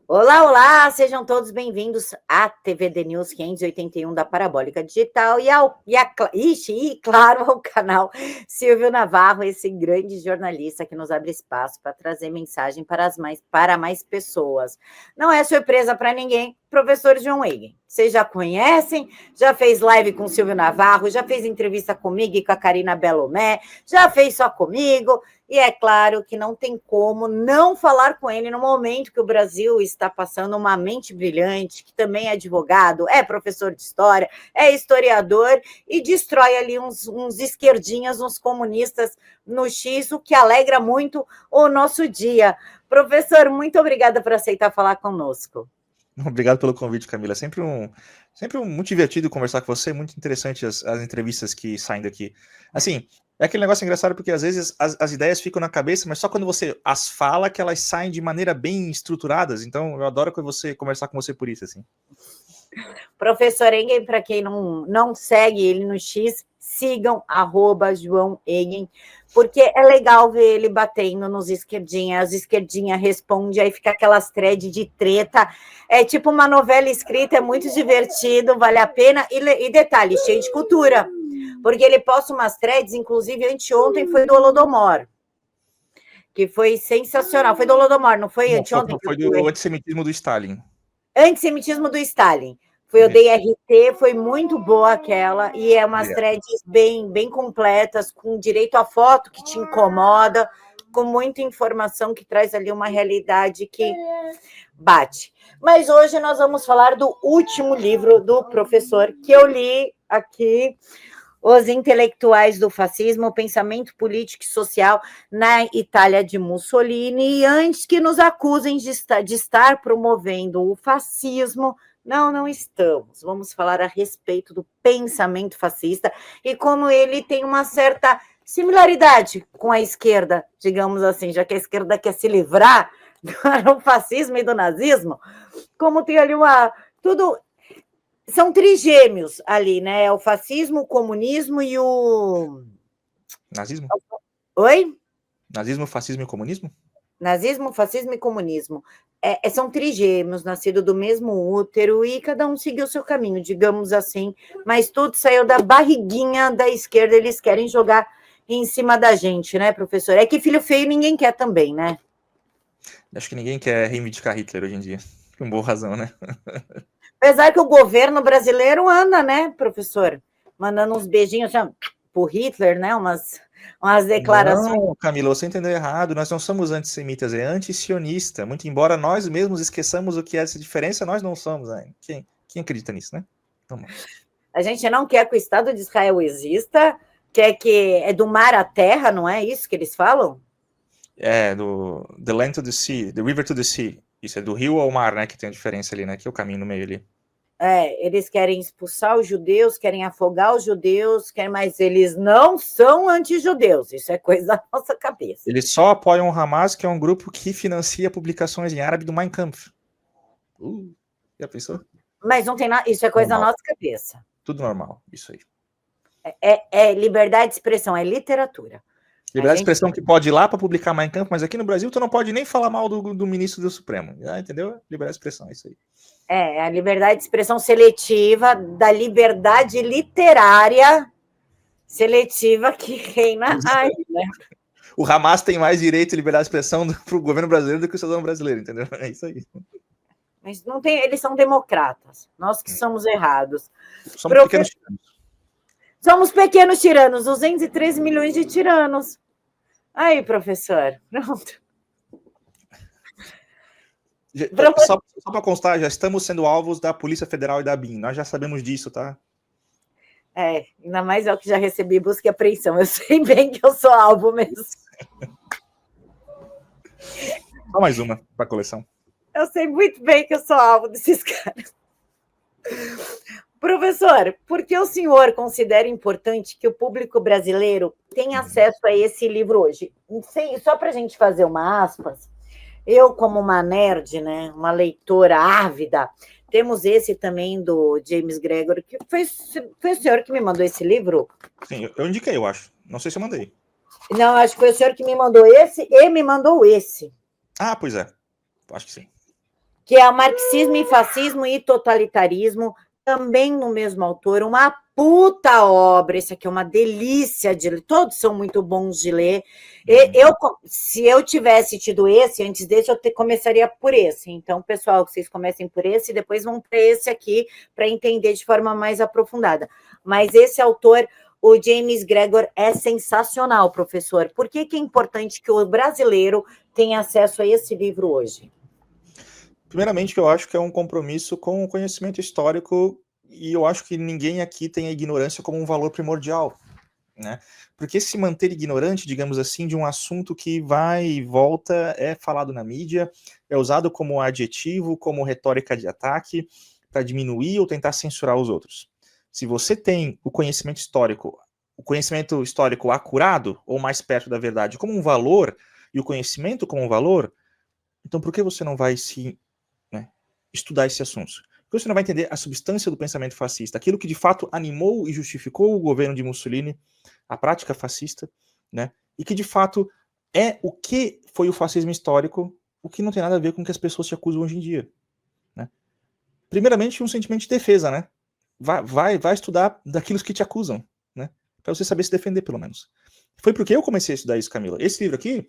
Olá, olá, sejam todos bem-vindos à TVD News 581 da Parabólica Digital e claro, ao canal Silvio Navarro, esse grande jornalista que nos abre espaço para trazer mensagem para mais pessoas. Não é surpresa para ninguém, professor João Eigen. Vocês já conhecem, já fez live com o Silvio Navarro, já fez entrevista comigo e com a Karina Belomé, já fez só comigo. E é claro que não tem como não falar com ele no momento que o Brasil está passando uma mente brilhante, que também é advogado, é professor de história, é historiador e destrói ali uns esquerdinhas, uns comunistas no X, o que alegra muito o nosso dia. Professor, muito obrigada por aceitar falar conosco. Obrigado pelo convite, Camila. Sempre muito divertido conversar com você, muito interessante as entrevistas que saem daqui. Assim, é aquele negócio engraçado porque às vezes as ideias ficam na cabeça, mas só quando você as fala que elas saem de maneira bem estruturadas. Então, eu adoro conversar com você por isso, assim. Professor Engen, para quem não segue ele no X, sigam @João Engen, porque é legal ver ele batendo nos esquerdinhas, as esquerdinhas respondem, aí fica aquelas threads de treta, é tipo uma novela escrita, é muito divertido, vale a pena, e detalhe, cheio de cultura, porque ele posta umas threads, inclusive anteontem foi do Holodomor, que foi sensacional, foi do Holodomor, não foi anteontem? Foi do antissemitismo do Stalin. Antissemitismo do Stalin. Eu dei RT, foi muito boa aquela, e é umas threads bem completas, com direito à foto que te incomoda, com muita informação que traz ali uma realidade que bate. Mas hoje nós vamos falar do último livro do professor que eu li aqui, Os Intelectuais do Fascismo, o Pensamento Político e Social na Itália de Mussolini, e antes que nos acusem de estar promovendo o fascismo, não estamos. Vamos falar a respeito do pensamento fascista e como ele tem uma certa similaridade com a esquerda, digamos assim, já que a esquerda quer se livrar do fascismo e do nazismo, como tem ali tudo. São trigêmeos ali, né? O fascismo, o comunismo e o... Nazismo? Oi? Nazismo, fascismo e comunismo? Nazismo, fascismo e comunismo. São trigêmeos, nascidos do mesmo útero, e cada um seguiu o seu caminho, digamos assim, mas tudo saiu da barriguinha da esquerda, eles querem jogar em cima da gente, né, professor? É que filho feio ninguém quer também, né? Acho que ninguém quer reivindicar Hitler hoje em dia. Com boa razão, né? Apesar que o governo brasileiro anda, né, professor? Mandando uns beijinhos assim, pro Hitler, né? Umas declarações. Não, Camila, você entendeu errado. Nós não somos antissemitas, é anti-sionista. Muito embora nós mesmos esqueçamos o que é essa diferença, nós não somos. Né? Quem acredita nisso, né? Vamos. A gente não quer que o Estado de Israel exista, quer que é do mar à terra, não é isso que eles falam? É, do The Land to the Sea, The River to the Sea. Isso é do rio ao mar, né? Que tem a diferença ali, né? Que é o caminho no meio ali. Eles querem expulsar os judeus, querem afogar os judeus, mas eles não são anti-judeus, isso é coisa da nossa cabeça. Eles só apoiam o Hamas, que é um grupo que financia publicações em árabe do Mein Kampf. Já pensou? Mas não tem nada, isso é coisa da nossa cabeça. Tudo normal, isso aí. É liberdade de expressão, é literatura. Liberdade de expressão que pode ir lá para publicar Mein Kampf, mas aqui no Brasil tu não pode nem falar mal do ministro do Supremo. Entendeu? Liberdade de expressão, é isso aí. A liberdade de expressão seletiva da liberdade literária seletiva que reina aí, né? O Hamas tem mais direito e liberdade de expressão para o governo brasileiro do que o cidadão brasileiro, entendeu? É isso aí. Mas não tem, eles são democratas, nós que somos errados. Somos pequenos tiranos. Somos pequenos tiranos, 213 milhões de tiranos. Aí, professor, pronto. Só para constar, já estamos sendo alvos da Polícia Federal e da BIM. Nós já sabemos disso, tá? Ainda mais eu que já recebi busca e apreensão. Eu sei bem que eu sou alvo mesmo. Só mais uma para a coleção. Eu sei muito bem que eu sou alvo desses caras. Professor, por que o senhor considera importante que o público brasileiro tenha acesso a esse livro hoje? Só para a gente fazer uma aspas, eu, como uma nerd, né, uma leitora ávida, temos esse também do James Gregory, que foi o senhor que me mandou esse livro? Sim, eu indiquei, eu acho. Não sei se eu mandei. Não, acho que foi o senhor que me mandou esse e me mandou esse. Ah, pois é. Acho que sim. que é o Marxismo e Fascismo e Totalitarismo, também no mesmo autor, uma puta obra, esse aqui é uma delícia de ler, todos são muito bons de ler. Se eu tivesse tido esse, antes desse, eu começaria por esse. Então, pessoal, vocês comecem por esse e depois vão para esse aqui para entender de forma mais aprofundada. Mas esse autor, o James Gregor, é sensacional, professor. Por que é importante que o brasileiro tenha acesso a esse livro hoje? Primeiramente, que eu acho que é um compromisso com o conhecimento histórico, e eu acho que ninguém aqui tem a ignorância como um valor primordial, né? Porque se manter ignorante, digamos assim, de um assunto que vai e volta, é falado na mídia, é usado como adjetivo, como retórica de ataque, para diminuir ou tentar censurar os outros. Se você tem o conhecimento histórico acurado, ou mais perto da verdade, como um valor, e o conhecimento como um valor, então por que você não vai se estudar esse assunto? Porque você não vai entender a substância do pensamento fascista, aquilo que de fato animou e justificou o governo de Mussolini, a prática fascista, né? E que de fato é o que foi o fascismo histórico, o que não tem nada a ver com o que as pessoas te acusam hoje em dia, né? Primeiramente, um sentimento de defesa, né? Vai estudar daquilo que te acusam, né? Para você saber se defender, pelo menos. Foi porque eu comecei a estudar isso, Camila. Esse livro aqui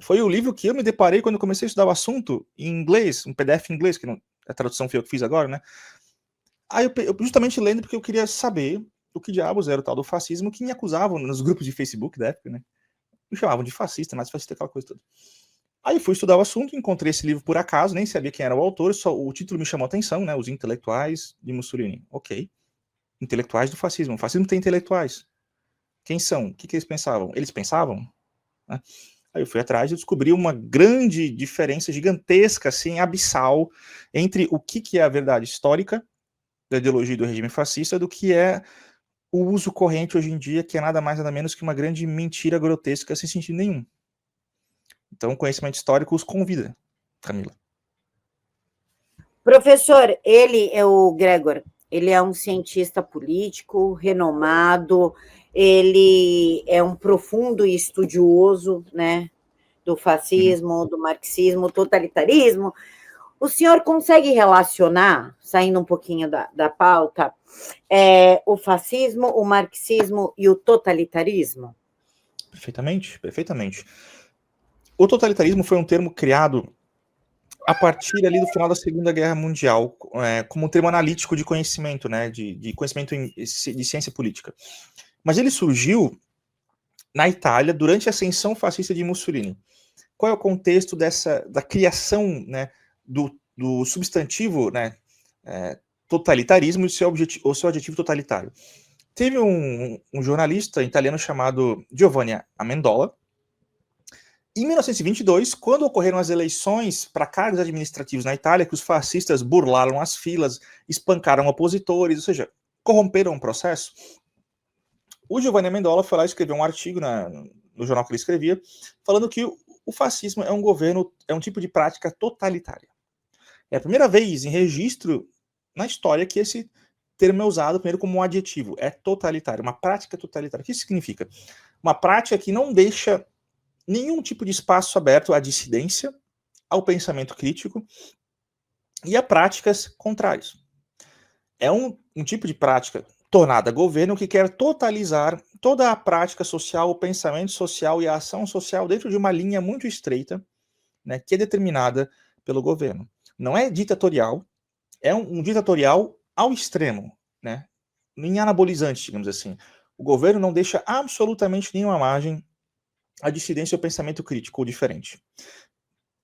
foi o livro que eu me deparei quando eu comecei a estudar o assunto em inglês, um PDF em inglês, que não, a tradução foi eu que fiz agora, né? Aí eu justamente lendo porque eu queria saber o que diabos era o tal do fascismo, que me acusavam nos grupos de Facebook da época, né? Me chamavam de fascista, mas fascista aquela coisa toda. Aí eu fui estudar o assunto, encontrei esse livro por acaso, nem sabia quem era o autor, só o título me chamou a atenção, né? Os intelectuais de Mussolini. Ok. Intelectuais do fascismo. O fascismo tem intelectuais. Quem são? O que eles pensavam? Eles pensavam? Né? Aí eu fui atrás e descobri uma grande diferença gigantesca, assim, abissal, entre o que é a verdade histórica da ideologia do regime fascista do que é o uso corrente hoje em dia, que é nada mais nada menos que uma grande mentira grotesca sem sentido nenhum. Então o conhecimento histórico os convida, Camila. Professor, ele é o Gregor, ele é um cientista político renomado, ele é um profundo estudioso, né, do fascismo, do marxismo, totalitarismo. O senhor consegue relacionar, saindo um pouquinho da pauta, o fascismo, o marxismo e o totalitarismo? Perfeitamente, perfeitamente. O totalitarismo foi um termo criado a partir ali do final da Segunda Guerra Mundial, como um termo analítico de conhecimento, né, de conhecimento de ciência política. Mas ele surgiu na Itália durante a ascensão fascista de Mussolini. Qual é o contexto da criação, né, do substantivo, né, totalitarismo e o seu adjetivo totalitário? Teve um jornalista italiano chamado Giovanni Amendola. Em 1922, quando ocorreram as eleições para cargos administrativos na Itália, que os fascistas burlaram as filas, espancaram opositores, ou seja, corromperam o processo, o Giovanni Amendola foi lá e escreveu um artigo no jornal que ele escrevia, falando que o fascismo é um tipo de prática totalitária. É a primeira vez em registro na história que esse termo é usado primeiro como um adjetivo. É totalitário, uma prática totalitária. O que isso significa? Uma prática que não deixa nenhum tipo de espaço aberto à dissidência, ao pensamento crítico e a práticas contrárias. É um tipo de prática tornada governo que quer totalizar toda a prática social, o pensamento social e a ação social dentro de uma linha muito estreita, né, que é determinada pelo governo. Não é ditatorial, é um ditatorial ao extremo, né, em anabolizante, digamos assim. O governo não deixa absolutamente nenhuma margem à dissidência ou pensamento crítico ou diferente.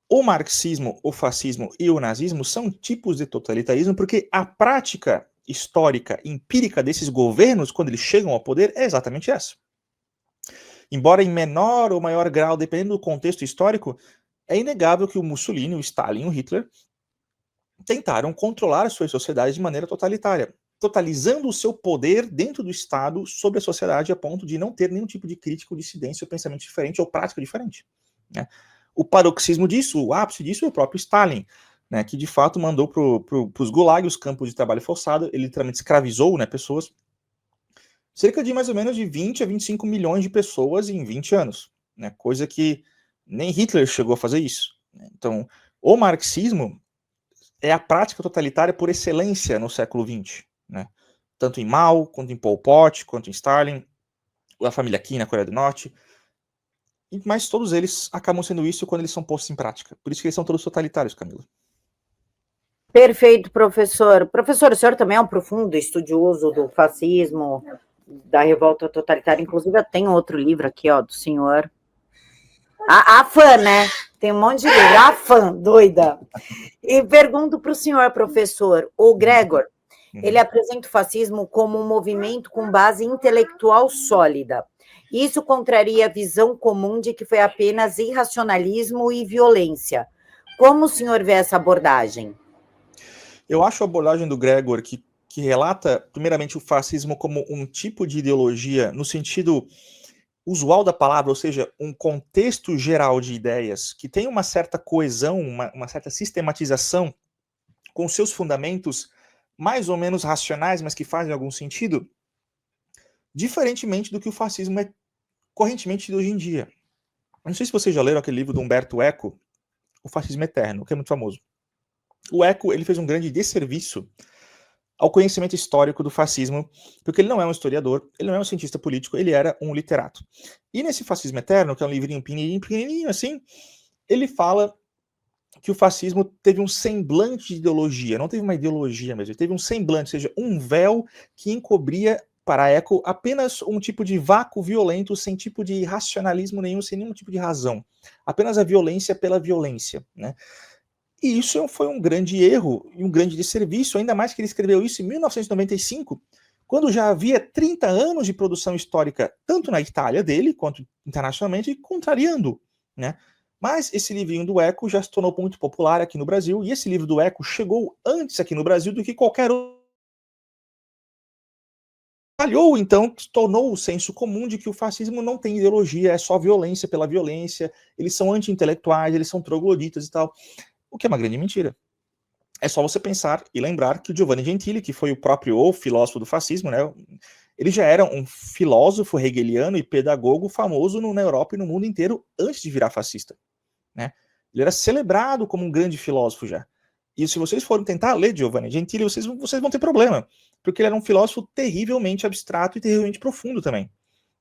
O marxismo, o fascismo e o nazismo são tipos de totalitarismo porque a prática histórica, empírica desses governos, quando eles chegam ao poder, é exatamente essa. Embora em menor ou maior grau, dependendo do contexto histórico, é inegável que o Mussolini, o Stalin e o Hitler tentaram controlar as suas sociedades de maneira totalitária, totalizando o seu poder dentro do Estado sobre a sociedade a ponto de não ter nenhum tipo de crítica ou dissidência ou pensamento diferente ou prática diferente, né? O paroxismo disso, o ápice disso é o próprio Stalin, né, que de fato mandou para os gulags, os campos de trabalho forçado, ele literalmente escravizou, né, pessoas, cerca de mais ou menos de 20 a 25 milhões de pessoas em 20 anos, né, coisa que nem Hitler chegou a fazer isso. Então, o marxismo é a prática totalitária por excelência no século XX, né? Tanto em Mao, quanto em Pol Pot, quanto em Stalin, a família Kim na Coreia do Norte, mas todos eles acabam sendo isso quando eles são postos em prática. Por isso que eles são todos totalitários, Camila. Perfeito, professor. Professor, o senhor também é um profundo estudioso do fascismo, da revolta totalitária. Inclusive, eu tenho outro livro aqui, ó, do senhor. A fã, né? Tem um monte de livro. A fã, doida. E pergunto para o senhor, professor, o Gregor, ele apresenta o fascismo como um movimento com base intelectual sólida. Isso contraria a visão comum de que foi apenas irracionalismo e violência. Como o senhor vê essa abordagem? Eu acho a abordagem do Gregor que relata, primeiramente, o fascismo como um tipo de ideologia no sentido usual da palavra, ou seja, um contexto geral de ideias que tem uma certa coesão, uma certa sistematização com seus fundamentos mais ou menos racionais, mas que fazem algum sentido, diferentemente do que o fascismo é correntemente de hoje em dia. Não sei se vocês já leram aquele livro do Umberto Eco, O Fascismo Eterno, que é muito famoso. O Eco, ele fez um grande desserviço ao conhecimento histórico do fascismo, porque ele não é um historiador, ele não é um cientista político, ele era um literato. E nesse Fascismo Eterno, que é um livrinho pequenininho assim, ele fala que o fascismo teve um semblante de ideologia, não teve uma ideologia mesmo, ele teve um semblante, ou seja, um véu que encobria para Eco apenas um tipo de vácuo violento, sem tipo de racionalismo nenhum, sem nenhum tipo de razão. Apenas a violência pela violência, né? E isso foi um grande erro e um grande desserviço, ainda mais que ele escreveu isso em 1995, quando já havia 30 anos de produção histórica, tanto na Itália dele, quanto internacionalmente, contrariando, né? Mas esse livrinho do Eco já se tornou muito popular aqui no Brasil, e esse livro do Eco chegou antes aqui no Brasil do que qualquer outro. Falhou, então, tornou o senso comum de que o fascismo não tem ideologia, é só violência pela violência, eles são anti-intelectuais, eles são trogloditas e tal, o que é uma grande mentira. É só você pensar e lembrar que o Giovanni Gentili, que foi o próprio filósofo do fascismo, né, ele já era um filósofo hegeliano e pedagogo famoso na Europa e no mundo inteiro antes de virar fascista, né? Ele era celebrado como um grande filósofo já. E se vocês forem tentar ler Giovanni Gentili, vocês vão ter problema, porque ele era um filósofo terrivelmente abstrato e terrivelmente profundo também,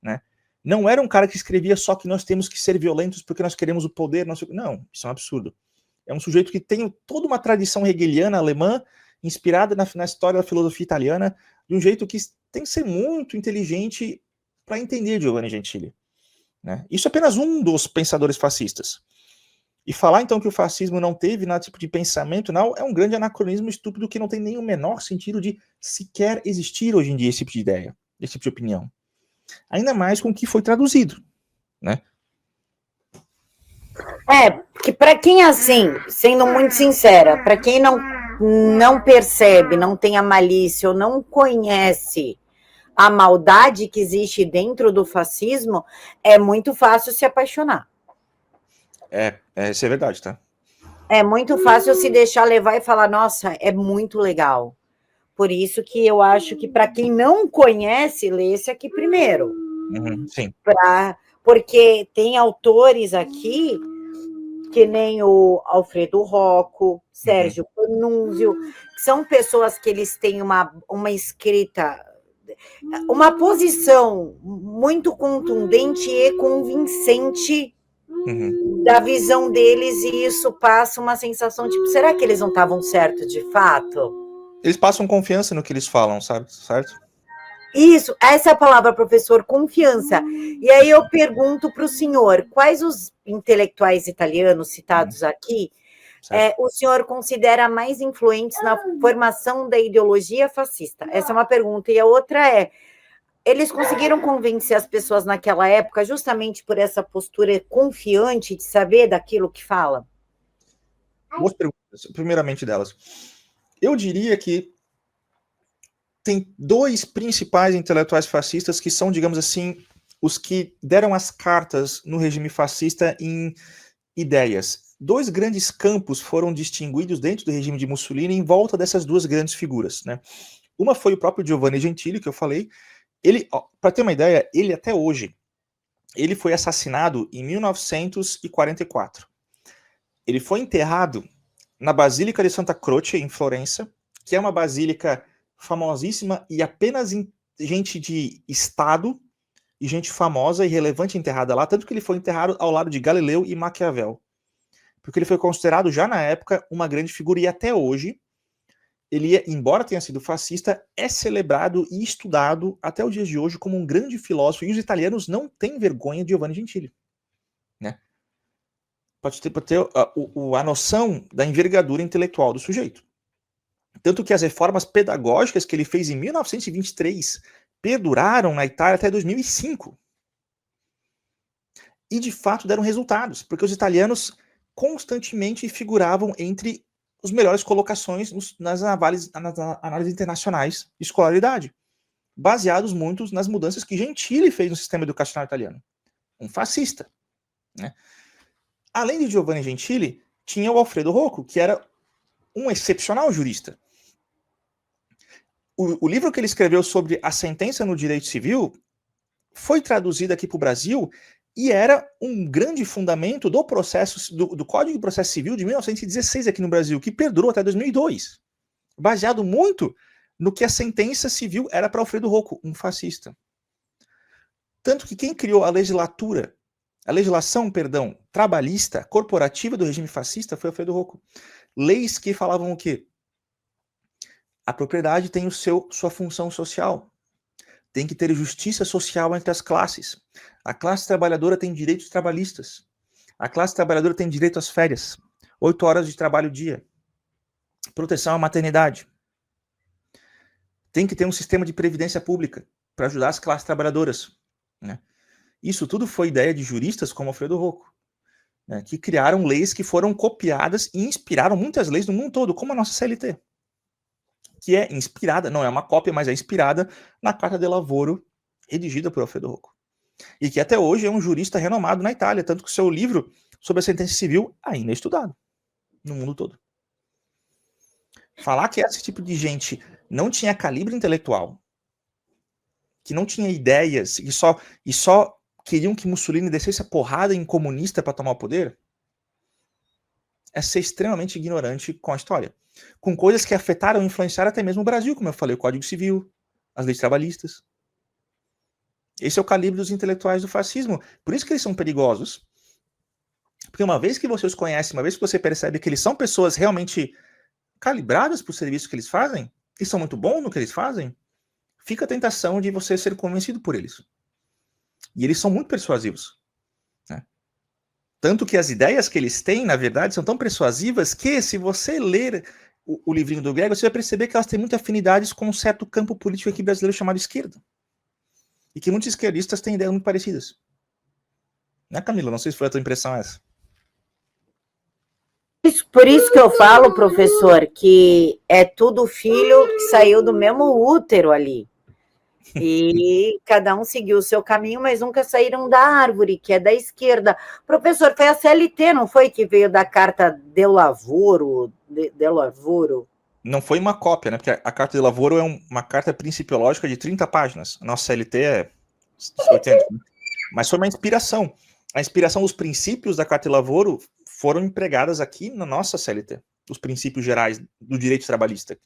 né? Não era um cara que escrevia só que nós temos que ser violentos porque nós queremos o poder. Não, isso é um absurdo. É um sujeito que tem toda uma tradição hegeliana alemã, inspirada na história da filosofia italiana, de um jeito que tem que ser muito inteligente para entender Giovanni Gentili, né? Isso é apenas um dos pensadores fascistas. E falar então que o fascismo não teve nada tipo de pensamento, não, é um grande anacronismo estúpido que não tem nem o menor sentido de sequer existir hoje em dia esse tipo de ideia, esse tipo de opinião. Ainda mais com o que foi traduzido, né? Que para quem assim, sendo muito sincera, para quem não percebe, não tem a malícia ou não conhece a maldade que existe dentro do fascismo, é muito fácil se apaixonar. Isso é verdade, tá? É muito fácil se deixar levar e falar, nossa, é muito legal. Por isso que eu acho que para quem não conhece, lê esse aqui primeiro. Sim. Porque tem autores aqui que nem o Alfredo Rocco, Sérgio Panunzio, que são pessoas que eles têm uma escrita, uma posição muito contundente e convincente da visão deles, e isso passa uma sensação tipo, será que eles não estavam certos de fato? Eles passam confiança no que eles falam, sabe? Certo? Isso, essa é a palavra, professor, confiança. E aí eu pergunto para o senhor, quais os intelectuais italianos citados aqui o senhor considera mais influentes na formação da ideologia fascista? Essa é uma pergunta. E a outra é, eles conseguiram convencer as pessoas naquela época justamente por essa postura confiante de saber daquilo que fala? Duas perguntas, primeiramente delas. Eu diria que tem dois principais intelectuais fascistas que são, digamos assim, os que deram as cartas no regime fascista em ideias. Dois grandes campos foram distinguidos dentro do regime de Mussolini em volta dessas duas grandes figuras, né? Uma foi o próprio Giovanni Gentili, que eu falei. Ele, para ter uma ideia, ele até hoje, ele foi assassinado em 1944. Ele foi enterrado na Basílica de Santa Croce, em Florença, que é uma basílica famosíssima e apenas gente de Estado e gente famosa e relevante enterrada lá, tanto que ele foi enterrado ao lado de Galileu e Maquiavel. Porque ele foi considerado, já na época, uma grande figura, e até hoje, ele, embora tenha sido fascista, é celebrado e estudado até os dias de hoje como um grande filósofo, e os italianos não têm vergonha de Giovanni Gentili. Né? Pode ter a noção da envergadura intelectual do sujeito. Tanto que as reformas pedagógicas que ele fez em 1923 perduraram na Itália até 2005. E, de fato, deram resultados, porque os italianos constantemente figuravam entre as melhores colocações nas análises internacionais de escolaridade, baseados muito nas mudanças que Gentili fez no sistema educacional italiano. Um fascista. Né? Além de Giovanni Gentili, tinha o Alfredo Rocco, que era um excepcional jurista. O livro que ele escreveu sobre a sentença no direito civil foi traduzido aqui para o Brasil e era um grande fundamento do processo do Código de Processo Civil de 1916 aqui no Brasil, que perdurou até 2002, baseado muito no que a sentença civil era para Alfredo Rocco, um fascista. Tanto que quem criou a legislação, trabalhista, corporativa do regime fascista foi Alfredo Rocco. Leis que falavam o quê? A propriedade tem sua função social. Tem que ter justiça social entre as classes. A classe trabalhadora tem direitos trabalhistas. A classe trabalhadora tem direito às férias. 8 horas de trabalho dia. Proteção à maternidade. Tem que ter um sistema de previdência pública para ajudar as classes trabalhadoras. Né? Isso tudo foi ideia de juristas como Alfredo Rocco, né, que criaram leis que foram copiadas e inspiraram muitas leis no mundo todo, como a nossa CLT. Que é inspirada, não é uma cópia, mas é inspirada na Carta de Lavoro, redigida por Alfredo Rocco. E que até hoje é um jurista renomado na Itália, tanto que o seu livro sobre a sentença civil ainda é estudado no mundo todo. Falar que esse tipo de gente não tinha calibre intelectual, que não tinha ideias e só queriam que Mussolini descesse a porrada em comunista para tomar o poder, é ser extremamente ignorante com a história. Com coisas que afetaram e influenciaram até mesmo o Brasil, como eu falei, o Código Civil, as leis trabalhistas. Esse é o calibre dos intelectuais do fascismo. Por isso que eles são perigosos. Porque uma vez que você os conhece, uma vez que você percebe que eles são pessoas realmente calibradas para o serviço que eles fazem, e são muito bons no que eles fazem, fica a tentação de você ser convencido por eles. E eles são muito persuasivos. Né? Tanto que as ideias que eles têm, na verdade, são tão persuasivas que, se você ler o livrinho do Grego, você vai perceber que elas têm muitas afinidades com um certo campo político aqui brasileiro chamado esquerda. E que muitos esquerdistas têm ideias muito parecidas. Né, Camila? Não sei se foi a tua impressão essa. Por isso que eu falo, professor, que é tudo filho que saiu do mesmo útero ali. E cada um seguiu o seu caminho, mas nunca saíram da árvore, que é da esquerda. Professor, foi a CLT, não foi, que veio da Carta de Lavoro? Não foi uma cópia, né? Porque a Carta de Lavoro é uma carta principiológica de 30 páginas. A nossa CLT é 80. Mas foi uma inspiração. A inspiração dos princípios da Carta de Lavoro foram empregadas aqui na nossa CLT. Os princípios gerais do direito trabalhista.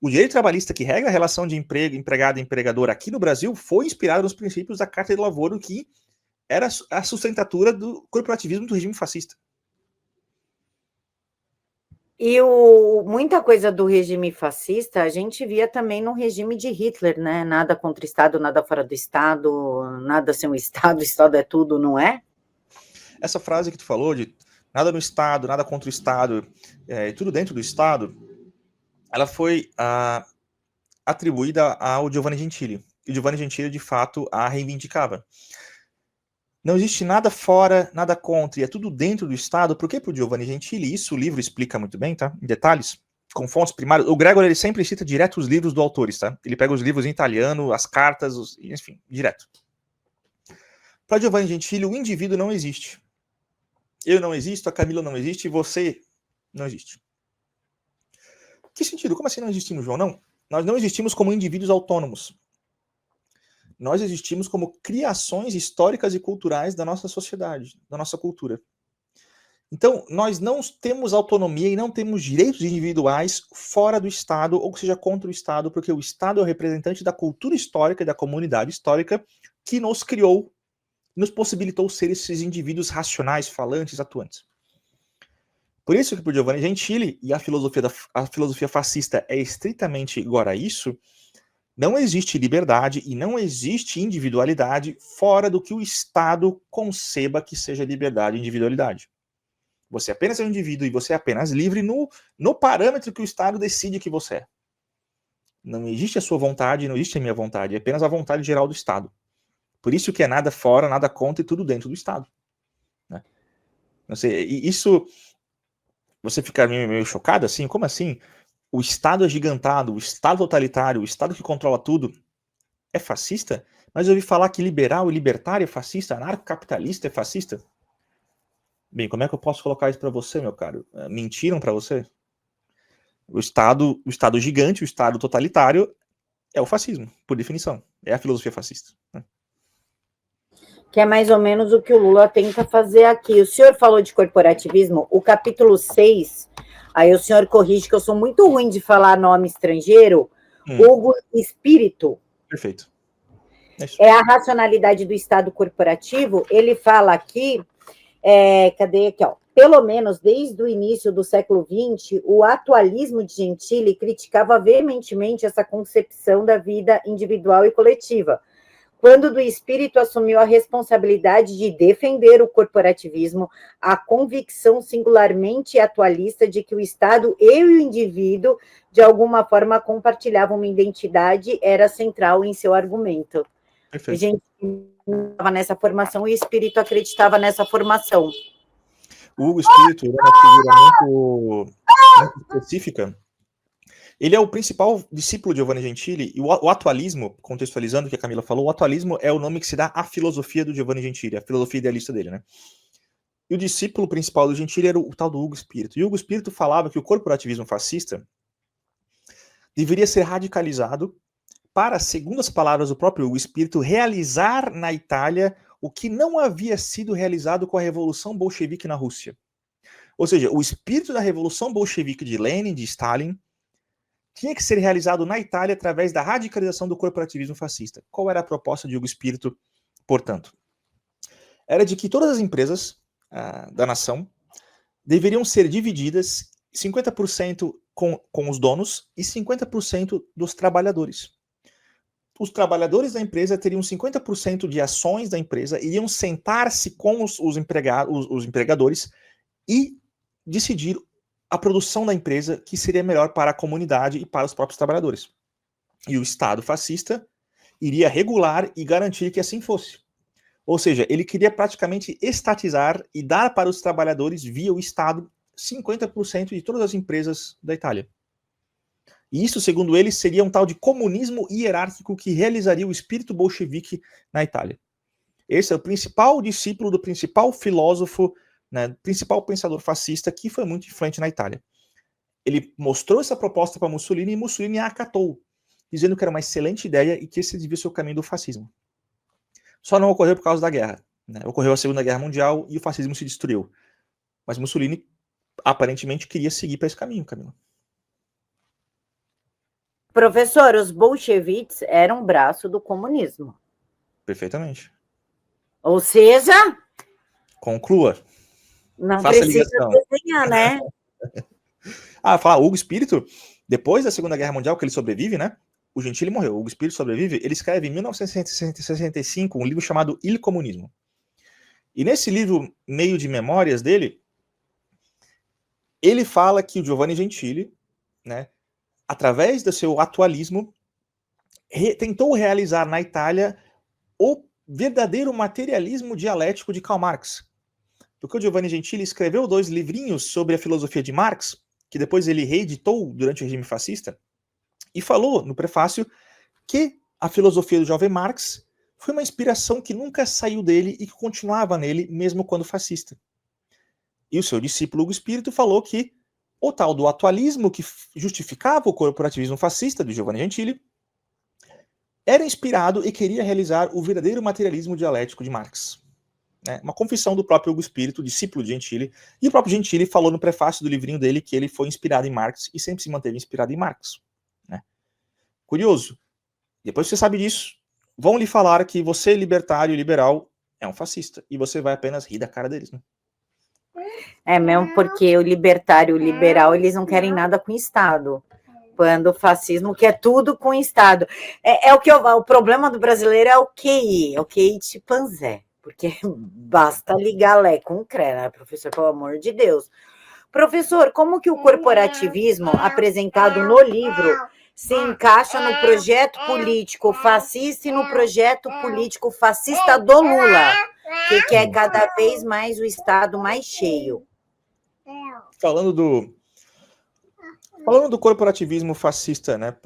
O direito trabalhista que regra a relação de emprego, empregado e empregador aqui no Brasil foi inspirado nos princípios da Carta de Lavoro, que era a sustentatura do corporativismo do regime fascista. E muita coisa do regime fascista a gente via também no regime de Hitler, né? Nada contra o Estado, nada fora do Estado, nada sem o Estado é tudo, não é? Essa frase que tu falou de nada no Estado, nada contra o Estado, tudo dentro do Estado, ela foi atribuída ao Giovanni Gentili. E o Giovanni Gentili, de fato, a reivindicava. Não existe nada fora, nada contra, e é tudo dentro do Estado. Por que para o Giovanni Gentili? Isso o livro explica muito bem, tá? Em detalhes, com fontes primárias. O Gregor, ele sempre cita direto os livros dos autores, tá? Ele pega os livros em italiano, as cartas, enfim, direto. Para Giovanni Gentili, o indivíduo não existe. Eu não existo, a Camila não existe, e você não existe. Que sentido? Como assim não existimos, João? Não. Nós não existimos como indivíduos autônomos. Nós existimos como criações históricas e culturais da nossa sociedade, da nossa cultura. Então, nós não temos autonomia e não temos direitos individuais fora do Estado, ou seja, contra o Estado, porque o Estado é o representante da cultura histórica e da comunidade histórica que nos criou, nos possibilitou ser esses indivíduos racionais, falantes, atuantes. Por isso que para Giovanni Gentili, e a filosofia fascista é estritamente igual a isso, não existe liberdade e não existe individualidade fora do que o Estado conceba que seja liberdade e individualidade. Você apenas é um indivíduo e você é apenas livre no parâmetro que o Estado decide que você é. Não existe a sua vontade, não existe a minha vontade, é apenas a vontade geral do Estado. Por isso que é nada fora, nada contra e tudo dentro do Estado. Né? Não sei, isso... Você fica meio chocado assim? Como assim? O Estado agigantado, o Estado totalitário, o Estado que controla tudo é fascista? Mas eu ouvi falar que liberal e libertário é fascista, anarcocapitalista é fascista. Bem, como é que eu posso colocar isso para você, meu caro? Mentiram para você? O Estado gigante, o Estado totalitário é o fascismo, por definição. É a filosofia fascista. Né? Que é mais ou menos o que o Lula tenta fazer aqui. O senhor falou de corporativismo, o capítulo 6, aí o senhor corrige que eu sou muito ruim de falar nome estrangeiro, Hugo Espírito. Perfeito. É a racionalidade do Estado corporativo, ele fala aqui, cadê aqui, ó? Pelo menos desde o início do século XX, o atualismo de Gentili criticava veementemente essa concepção da vida individual e coletiva, quando do Espírito assumiu a responsabilidade de defender o corporativismo, a convicção singularmente atualista de que o Estado e o indivíduo, de alguma forma, compartilhavam uma identidade, era central em seu argumento. Perfeito. A gente estava nessa formação e o Espírito acreditava nessa formação. O Hugo Espírito era uma figura muito específica. Ele é o principal discípulo de Giovanni Gentili, e o atualismo, contextualizando o que a Camila falou, o atualismo é o nome que se dá à filosofia do Giovanni Gentili, a filosofia idealista dele, né? E o discípulo principal do Gentili era o tal do Hugo Espírito. E o Hugo Espírito falava que o corporativismo fascista deveria ser radicalizado para, segundo as palavras do próprio Hugo Espírito, realizar na Itália o que não havia sido realizado com a Revolução Bolchevique na Rússia. Ou seja, o espírito da Revolução Bolchevique de Lenin, de Stalin, tinha que ser realizado na Itália através da radicalização do corporativismo fascista. Qual era a proposta de Hugo Espírito, portanto? Era de que todas as empresas da nação deveriam ser divididas 50% com os donos e 50% dos trabalhadores. Os trabalhadores da empresa teriam 50% de ações da empresa, iriam sentar-se com os empregadores e decidir a produção da empresa que seria melhor para a comunidade e para os próprios trabalhadores. E o Estado fascista iria regular e garantir que assim fosse. Ou seja, ele queria praticamente estatizar e dar para os trabalhadores, via o Estado, 50% de todas as empresas da Itália. E isso, segundo ele, seria um tal de comunismo hierárquico que realizaria o espírito bolchevique na Itália. Esse é o principal discípulo do principal filósofo, né, principal pensador fascista que foi muito influente na Itália. Ele mostrou essa proposta para Mussolini e Mussolini a acatou, dizendo que era uma excelente ideia e que esse devia ser o caminho do fascismo. Só não ocorreu por causa da guerra. Né? Ocorreu a Segunda Guerra Mundial e o fascismo se destruiu. Mas Mussolini aparentemente queria seguir para esse caminho, Camila. Professor, os bolcheviques eram um braço do comunismo. Perfeitamente. Ou seja... Conclua. Não Faça precisa ligação. desenhar, né? Falar, Hugo Espírito, depois da Segunda Guerra Mundial, que ele sobrevive, né? O Gentili morreu, o Hugo Espírito sobrevive, ele escreve em 1965 um livro chamado Il Comunismo. E nesse livro, meio de memórias dele, ele fala que o Giovanni Gentili, né, através do seu atualismo, tentou realizar na Itália o verdadeiro materialismo dialético de Karl Marx. Porque o Giovanni Gentili escreveu 2 livrinhos sobre a filosofia de Marx, que depois ele reeditou durante o regime fascista, e falou no prefácio que a filosofia do jovem Marx foi uma inspiração que nunca saiu dele e que continuava nele, mesmo quando fascista. E o seu discípulo Hugo Espírito falou que o tal do atualismo que justificava o corporativismo fascista do Giovanni Gentili era inspirado e queria realizar o verdadeiro materialismo dialético de Marx. né? Uma confissão do próprio Hugo Espírito, discípulo de Gentili, e o próprio Gentili falou no prefácio do livrinho dele que ele foi inspirado em Marx e sempre se manteve inspirado em Marx, né? Curioso. Depois que você sabe disso, vão lhe falar que você, libertário e liberal, é um fascista, e você vai apenas rir da cara deles, né? É mesmo porque o libertário e o liberal, eles não querem nada com o Estado. Quando o fascismo quer tudo com o Estado. O problema do brasileiro é o QI chimpanzé. Porque basta ligar Lé com CRE, né, professor? Pelo amor de Deus. Professor, como que o corporativismo apresentado no livro se encaixa no projeto político fascista e no projeto político fascista do Lula, que quer cada vez mais o Estado mais cheio? Falando do corporativismo fascista, né?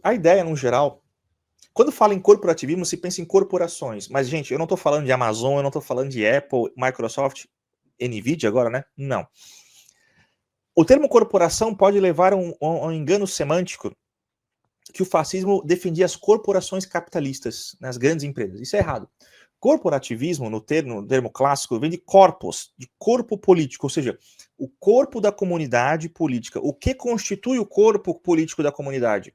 A ideia, no geral, quando fala em corporativismo, se pensa em corporações. Mas, gente, eu não estou falando de Amazon, eu não estou falando de Apple, Microsoft, Nvidia agora, né? Não. O termo corporação pode levar a um engano semântico que o fascismo defendia as corporações capitalistas, nas grandes empresas. Isso é errado. Corporativismo, no termo clássico, vem de corpus, de corpo político, ou seja, o corpo da comunidade política. O que constitui o corpo político da comunidade?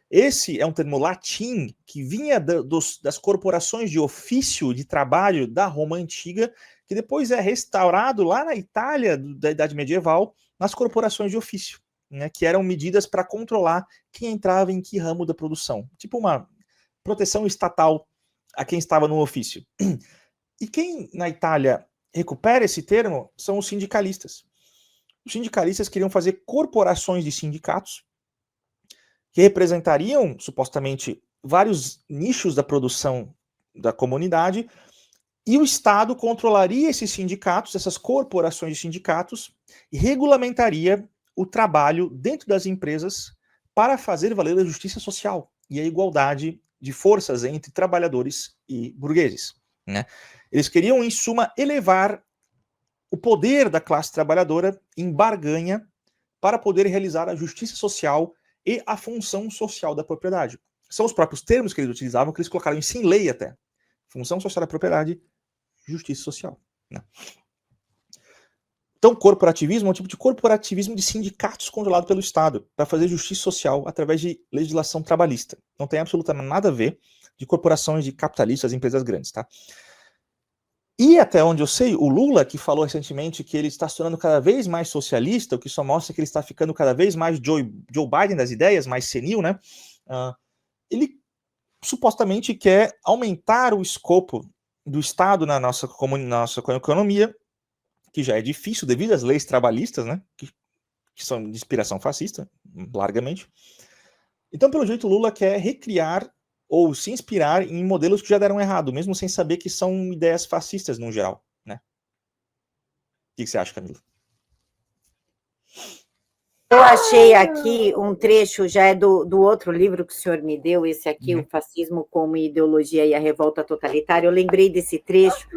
Esse é um termo latim que vinha das corporações de ofício, de trabalho da Roma Antiga, que depois é restaurado lá na Itália da Idade Medieval, nas corporações de ofício, né, que eram medidas para controlar quem entrava em que ramo da produção. Tipo uma proteção estatal a quem estava no ofício. E quem na Itália recupera esse termo são os sindicalistas. Os sindicalistas queriam fazer corporações de sindicatos que representariam, supostamente, vários nichos da produção da comunidade, e o Estado controlaria esses sindicatos, essas corporações de sindicatos, e regulamentaria o trabalho dentro das empresas para fazer valer a justiça social e a igualdade de forças entre trabalhadores e burgueses, né? Eles queriam, em suma, elevar o poder da classe trabalhadora em barganha para poder realizar a justiça social e a função social da propriedade. São os próprios termos que eles utilizavam, que eles colocaram isso em lei até. Função social da propriedade, justiça social, né? Então, corporativismo é um tipo de corporativismo de sindicatos controlado pelo Estado para fazer justiça social através de legislação trabalhista. Não tem absolutamente nada a ver de corporações de capitalistas, empresas grandes, tá? E até onde eu sei, o Lula, que falou recentemente que ele está se tornando cada vez mais socialista, o que só mostra que ele está ficando cada vez mais Joe Biden das ideias, mais senil, né? Ele supostamente quer aumentar o escopo do Estado na nossa economia, que já é difícil devido às leis trabalhistas, né? Que são de inspiração fascista, largamente. Então, pelo jeito, o Lula quer recriar ou se inspirar em modelos que já deram errado, mesmo sem saber que são ideias fascistas no geral, né? O que você acha, Camila? Eu achei aqui um trecho, já é do outro livro que o senhor me deu, esse aqui, O Fascismo como Ideologia e a Revolta Totalitária. Eu lembrei desse trecho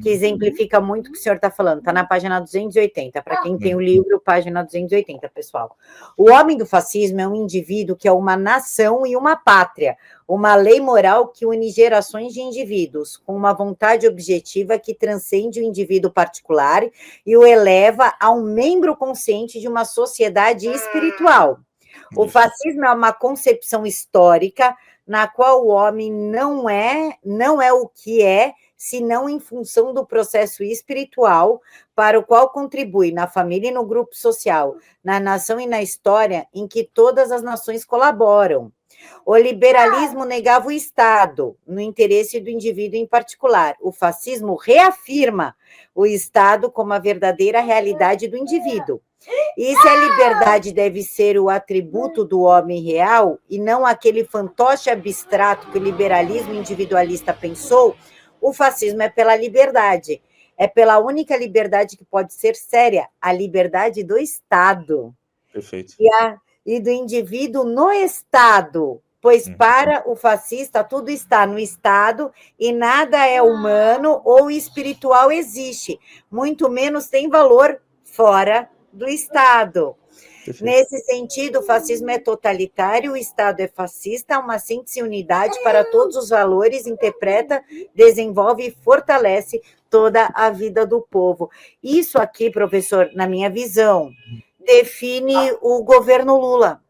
que exemplifica muito o que o senhor está falando. Está na página 280. Para quem tem o livro, página 280, pessoal. O homem do fascismo é um indivíduo que é uma nação e uma pátria, uma lei moral que une gerações de indivíduos, com uma vontade objetiva que transcende o indivíduo particular e o eleva a um membro consciente de uma sociedade espiritual. O fascismo é uma concepção histórica na qual o homem não é o que é, senão em função do processo espiritual para o qual contribui na família e no grupo social, na nação e na história em que todas as nações colaboram. O liberalismo negava o Estado, no interesse do indivíduo em particular. O fascismo reafirma o Estado como a verdadeira realidade do indivíduo. E se a liberdade deve ser o atributo do homem real, e não aquele fantoche abstrato que o liberalismo individualista pensou, o fascismo é pela liberdade. É pela única liberdade que pode ser séria, a liberdade do Estado. Perfeito. E do indivíduo no Estado, pois para o fascista tudo está no Estado e nada é humano ou espiritual existe, muito menos tem valor fora do Estado. Perfeito. Nesse sentido, o fascismo é totalitário, o Estado é fascista, uma síntese e unidade para todos os valores, interpreta, desenvolve e fortalece toda a vida do povo. Isso aqui, professor, na minha visão, define o governo Lula.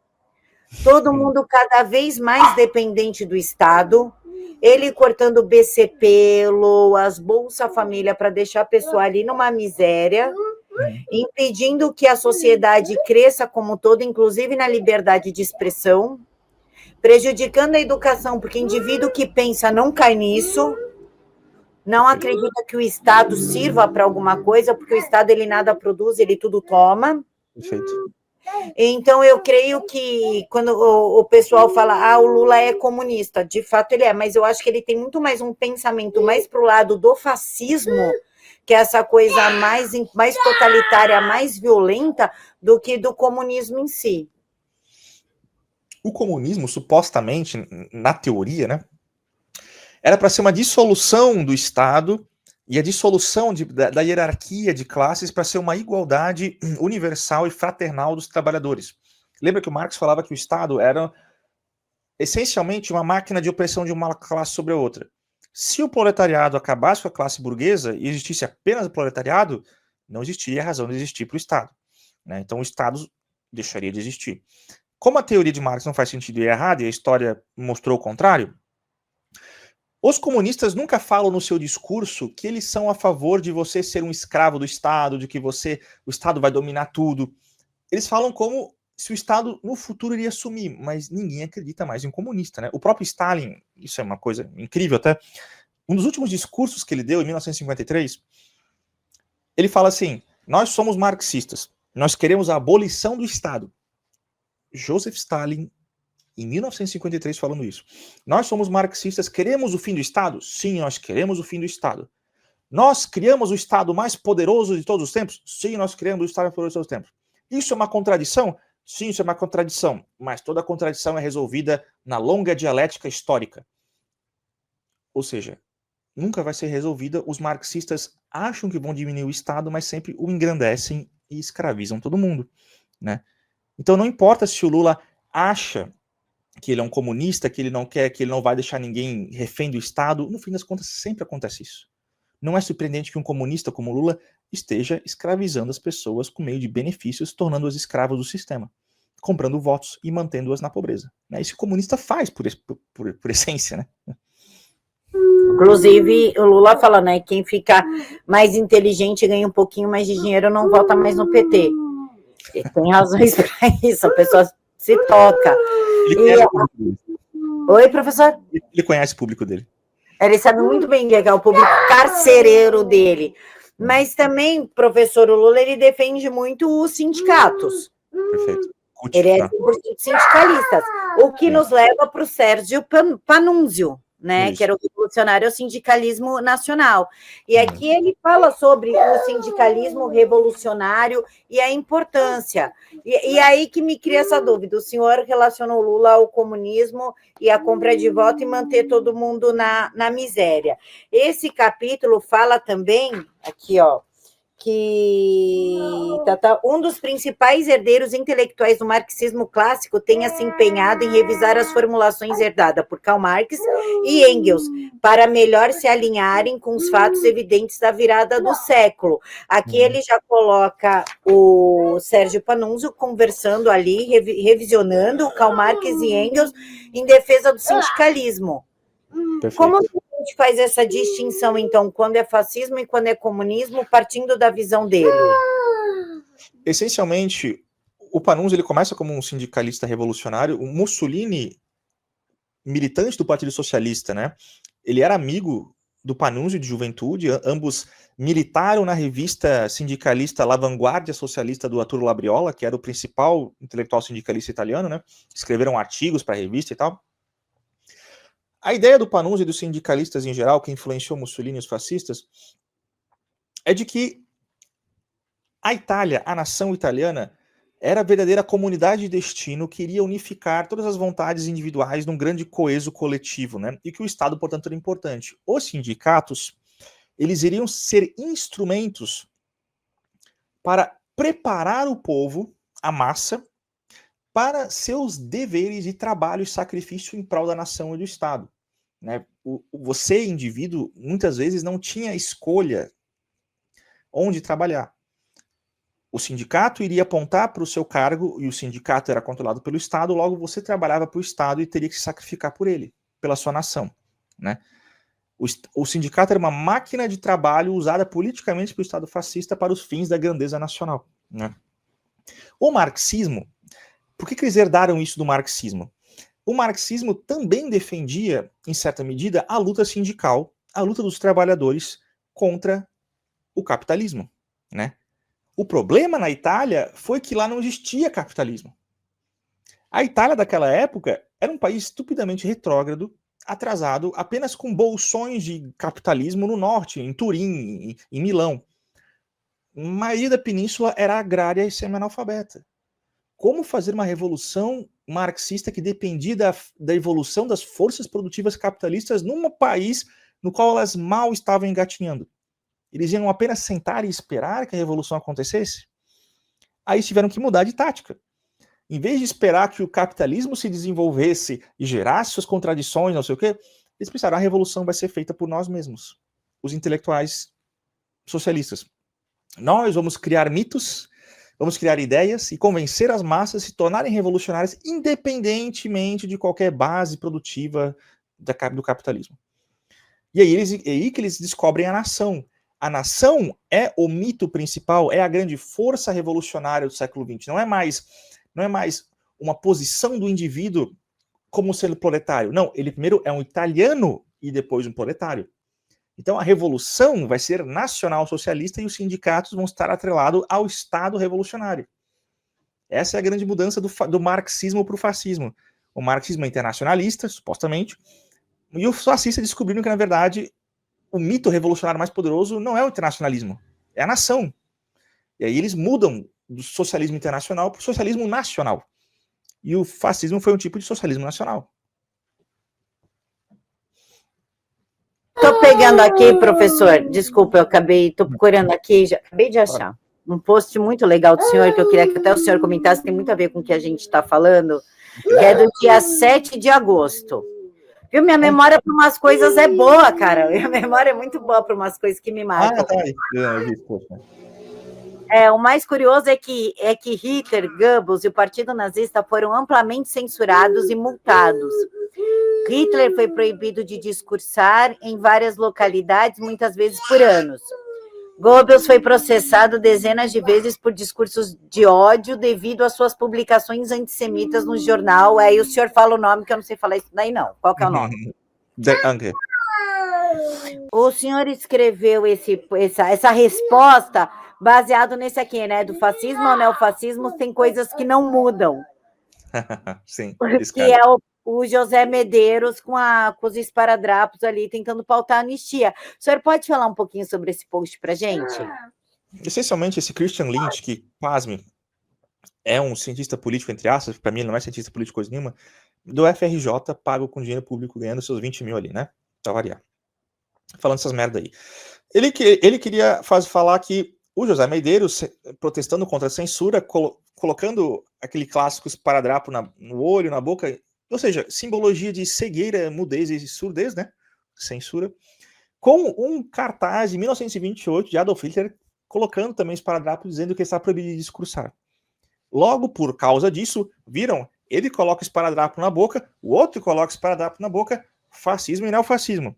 Todo mundo cada vez mais dependente do Estado, ele cortando o BCP, as Bolsa Família para deixar a pessoa ali numa miséria, impedindo que a sociedade cresça como todo, inclusive na liberdade de expressão, prejudicando a educação, porque indivíduo que pensa não cai nisso, não acredita que o Estado sirva para alguma coisa, porque o Estado ele nada produz, ele tudo toma. Perfeito. Então, eu creio que quando o pessoal fala, o Lula é comunista, de fato ele é, mas eu acho que ele tem muito mais um pensamento mais para o lado do fascismo, que é essa coisa mais totalitária, mais violenta, do que do comunismo em si. O comunismo, supostamente, na teoria, né, era para ser uma dissolução do Estado e a dissolução da hierarquia de classes para ser uma igualdade universal e fraternal dos trabalhadores. Lembra que o Marx falava que o Estado era essencialmente uma máquina de opressão de uma classe sobre a outra. Se o proletariado acabasse com a classe burguesa e existisse apenas o proletariado, não existiria razão de existir para o Estado, né? Então o Estado deixaria de existir. Como a teoria de Marx não faz sentido e é errada, e a história mostrou o contrário, os comunistas nunca falam no seu discurso que eles são a favor de você ser um escravo do Estado, de que o Estado vai dominar tudo. Eles falam como se o Estado no futuro iria sumir, mas ninguém acredita mais em comunista, né? O próprio Stalin, isso é uma coisa incrível até, um dos últimos discursos que ele deu em 1953, ele fala assim, nós somos marxistas, nós queremos a abolição do Estado. Joseph Stalin, em 1953, falando isso. Nós somos marxistas, queremos o fim do Estado? Sim, nós queremos o fim do Estado. Nós criamos o Estado mais poderoso de todos os tempos? Sim, nós criamos o Estado mais poderoso de todos os tempos. Isso é uma contradição? Sim, isso é uma contradição. Mas toda contradição é resolvida na longa dialética histórica. Ou seja, nunca vai ser resolvida. Os marxistas acham que vão diminuir o Estado, mas sempre o engrandecem e escravizam todo mundo, né? Então não importa se o Lula acha que ele é um comunista, que ele não quer, que ele não vai deixar ninguém refém do Estado, no fim das contas sempre acontece isso. Não é surpreendente que um comunista como Lula esteja escravizando as pessoas com meio de benefícios, tornando-as escravas do sistema, comprando votos e mantendo-as na pobreza. Isso o comunista faz por essência, né? Inclusive, o Lula fala, né, quem fica mais inteligente e ganha um pouquinho mais de dinheiro não vota mais no PT. E tem razões para isso, a pessoa se toca. Oi, professor? Ele conhece o público dele. Ele sabe muito bem que é o público carcereiro dele. Mas também, professor, o Lula, ele defende muito os sindicatos. Perfeito. Ele é 100% sindicalista. O que nos leva para o Sérgio Panunzio, né, que era o revolucionário ao sindicalismo nacional. E aqui ele fala sobre o sindicalismo revolucionário e a importância. E aí que me cria essa dúvida, o senhor relacionou Lula ao comunismo e a compra de voto e manter todo mundo na miséria. Esse capítulo fala também, aqui, que um dos principais herdeiros intelectuais do marxismo clássico tenha se empenhado em revisar as formulações herdadas por Karl Marx e Engels, para melhor se alinharem com os fatos evidentes da virada do século. Aqui ele já coloca o Sérgio Panunzio conversando ali, revisionando Karl Marx e Engels em defesa do sindicalismo. Perfeito. Como a gente faz essa distinção, então, quando é fascismo e quando é comunismo, partindo da visão dele? Essencialmente, o Panunzio ele começa como um sindicalista revolucionário. O Mussolini, militante do Partido Socialista, né? Ele era amigo do Panunzio de juventude, ambos militaram na revista sindicalista La Vanguardia Socialista do Arturo Labriola, que era o principal intelectual sindicalista italiano, né? Escreveram artigos para a revista e tal. A ideia do Panunzio e dos sindicalistas em geral, que influenciou Mussolini e os fascistas, é de que a Itália, a nação italiana, era a verdadeira comunidade de destino que iria unificar todas as vontades individuais num grande coeso coletivo, né? E que o Estado, portanto, era importante. Os sindicatos, eles iriam ser instrumentos para preparar o povo, a massa, para seus deveres de trabalho e sacrifício em prol da nação e do Estado. né? Você, indivíduo, muitas vezes não tinha escolha onde trabalhar. O sindicato iria apontar para o seu cargo, e o sindicato era controlado pelo Estado, logo você trabalhava para o Estado e teria que se sacrificar por ele, pela sua nação, né? O sindicato era uma máquina de trabalho usada politicamente pelo Estado fascista para os fins da grandeza nacional, né? O marxismo, por que eles herdaram isso do marxismo? O marxismo também defendia, em certa medida, a luta sindical, a luta dos trabalhadores contra o capitalismo, né? O problema na Itália foi que lá não existia capitalismo. A Itália daquela época era um país estupidamente retrógrado, atrasado, apenas com bolsões de capitalismo no norte, em Turim, em Milão. A maioria da península era agrária e semi-analfabeta. Como fazer uma revolução marxista que dependia da evolução das forças produtivas capitalistas num país no qual elas mal estavam engatinhando? Eles iam apenas sentar e esperar que a revolução acontecesse? Aí tiveram que mudar de tática. Em vez de esperar que o capitalismo se desenvolvesse e gerasse suas contradições, não sei o quê, eles pensaram, a revolução vai ser feita por nós mesmos, os intelectuais socialistas. Nós vamos criar mitos, vamos criar ideias e convencer as massas a se tornarem revolucionárias independentemente de qualquer base produtiva do capitalismo. E aí que eles descobrem a nação. A nação é o mito principal, é a grande força revolucionária do século XX. Não é mais uma posição do indivíduo como sendo proletário. Não, ele primeiro é um italiano e depois um proletário. Então a revolução vai ser nacional-socialista e os sindicatos vão estar atrelados ao Estado revolucionário. Essa é a grande mudança do marxismo para o fascismo. O marxismo é internacionalista, supostamente, e os fascistas descobriram que, na verdade, o mito revolucionário mais poderoso não é o internacionalismo, é a nação. E aí eles mudam do socialismo internacional para o socialismo nacional. E o fascismo foi um tipo de socialismo nacional. Estou pegando aqui, professor, desculpa, estou procurando aqui, já acabei de achar um post muito legal do senhor, que eu queria que até o senhor comentasse, tem muito a ver com o que a gente está falando, que é do dia 7 de agosto. Viu? Minha memória para umas coisas é boa, cara. Minha memória é muito boa para umas coisas que me marcam. Tá aí. Eu vi, poxa. O mais curioso é que Hitler, Goebbels e o Partido Nazista foram amplamente censurados e multados. Hitler foi proibido de discursar em várias localidades, muitas vezes por anos. Goebbels foi processado dezenas de vezes por discursos de ódio devido às suas publicações antissemitas no jornal. Aí o senhor fala o nome, que eu não sei falar isso daí não. Qual que é o nome? O senhor escreveu essa resposta baseado nesse aqui, né? Do fascismo ao neofascismo, tem coisas que não mudam. Sim. Que é o José Medeiros com os esparadrapos ali tentando pautar a anistia. O senhor pode falar um pouquinho sobre esse post para gente? Essencialmente, esse Christian Lynch, que, pasme, é um cientista político, entre aspas, para mim ele não é cientista político coisa nenhuma, do FRJ, pago com dinheiro público, ganhando seus 20 mil ali, né? Pra variar. Falando essas merda aí. Ele queria falar que o José Medeiros, protestando contra a censura, colocando aquele clássico esparadrapo no olho, na boca, ou seja, simbologia de cegueira, mudez e surdez, né? Censura. Com um cartaz de 1928 de Adolf Hitler, colocando também esparadrapo, dizendo que está proibido de discursar. Logo, por causa disso, viram? Ele coloca esparadrapo na boca, o outro coloca esparadrapo na boca, fascismo e neofascismo.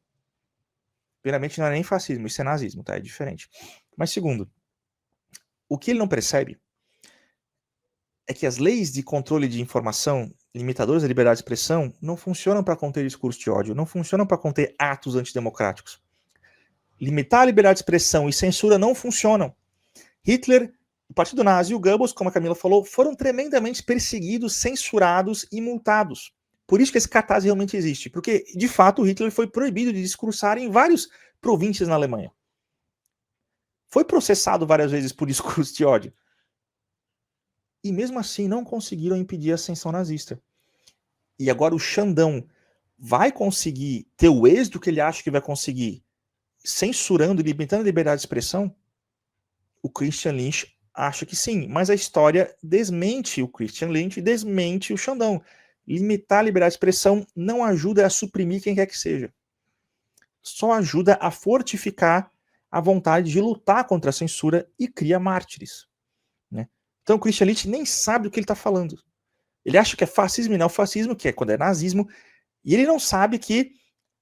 Primeiramente, não é nem fascismo, isso é nazismo, tá? É diferente. Mas segundo, o que ele não percebe é que as leis de controle de informação, limitadoras da liberdade de expressão, não funcionam para conter discurso de ódio, não funcionam para conter atos antidemocráticos. Limitar a liberdade de expressão e censura não funcionam. Hitler, o Partido Nazi e o Goebbels, como a Camila falou, foram tremendamente perseguidos, censurados e multados. Por isso que esse cartaz realmente existe, porque, de fato, Hitler foi proibido de discursar em várias províncias na Alemanha. Foi processado várias vezes por discurso de ódio. E mesmo assim não conseguiram impedir a ascensão nazista. E agora o Xandão vai conseguir ter o êxito que ele acha que vai conseguir, censurando e limitando a liberdade de expressão? O Christian Lynch acha que sim, mas a história desmente o Christian Lynch e desmente o Xandão. limitar a liberdade de expressão não ajuda a suprimir quem quer que seja. Só ajuda a fortificar a vontade de lutar contra a censura e cria mártires. Né? Então o Christian Licht nem sabe do que ele está falando. Ele acha que é fascismo e neofascismo, que é quando é nazismo, e ele não sabe que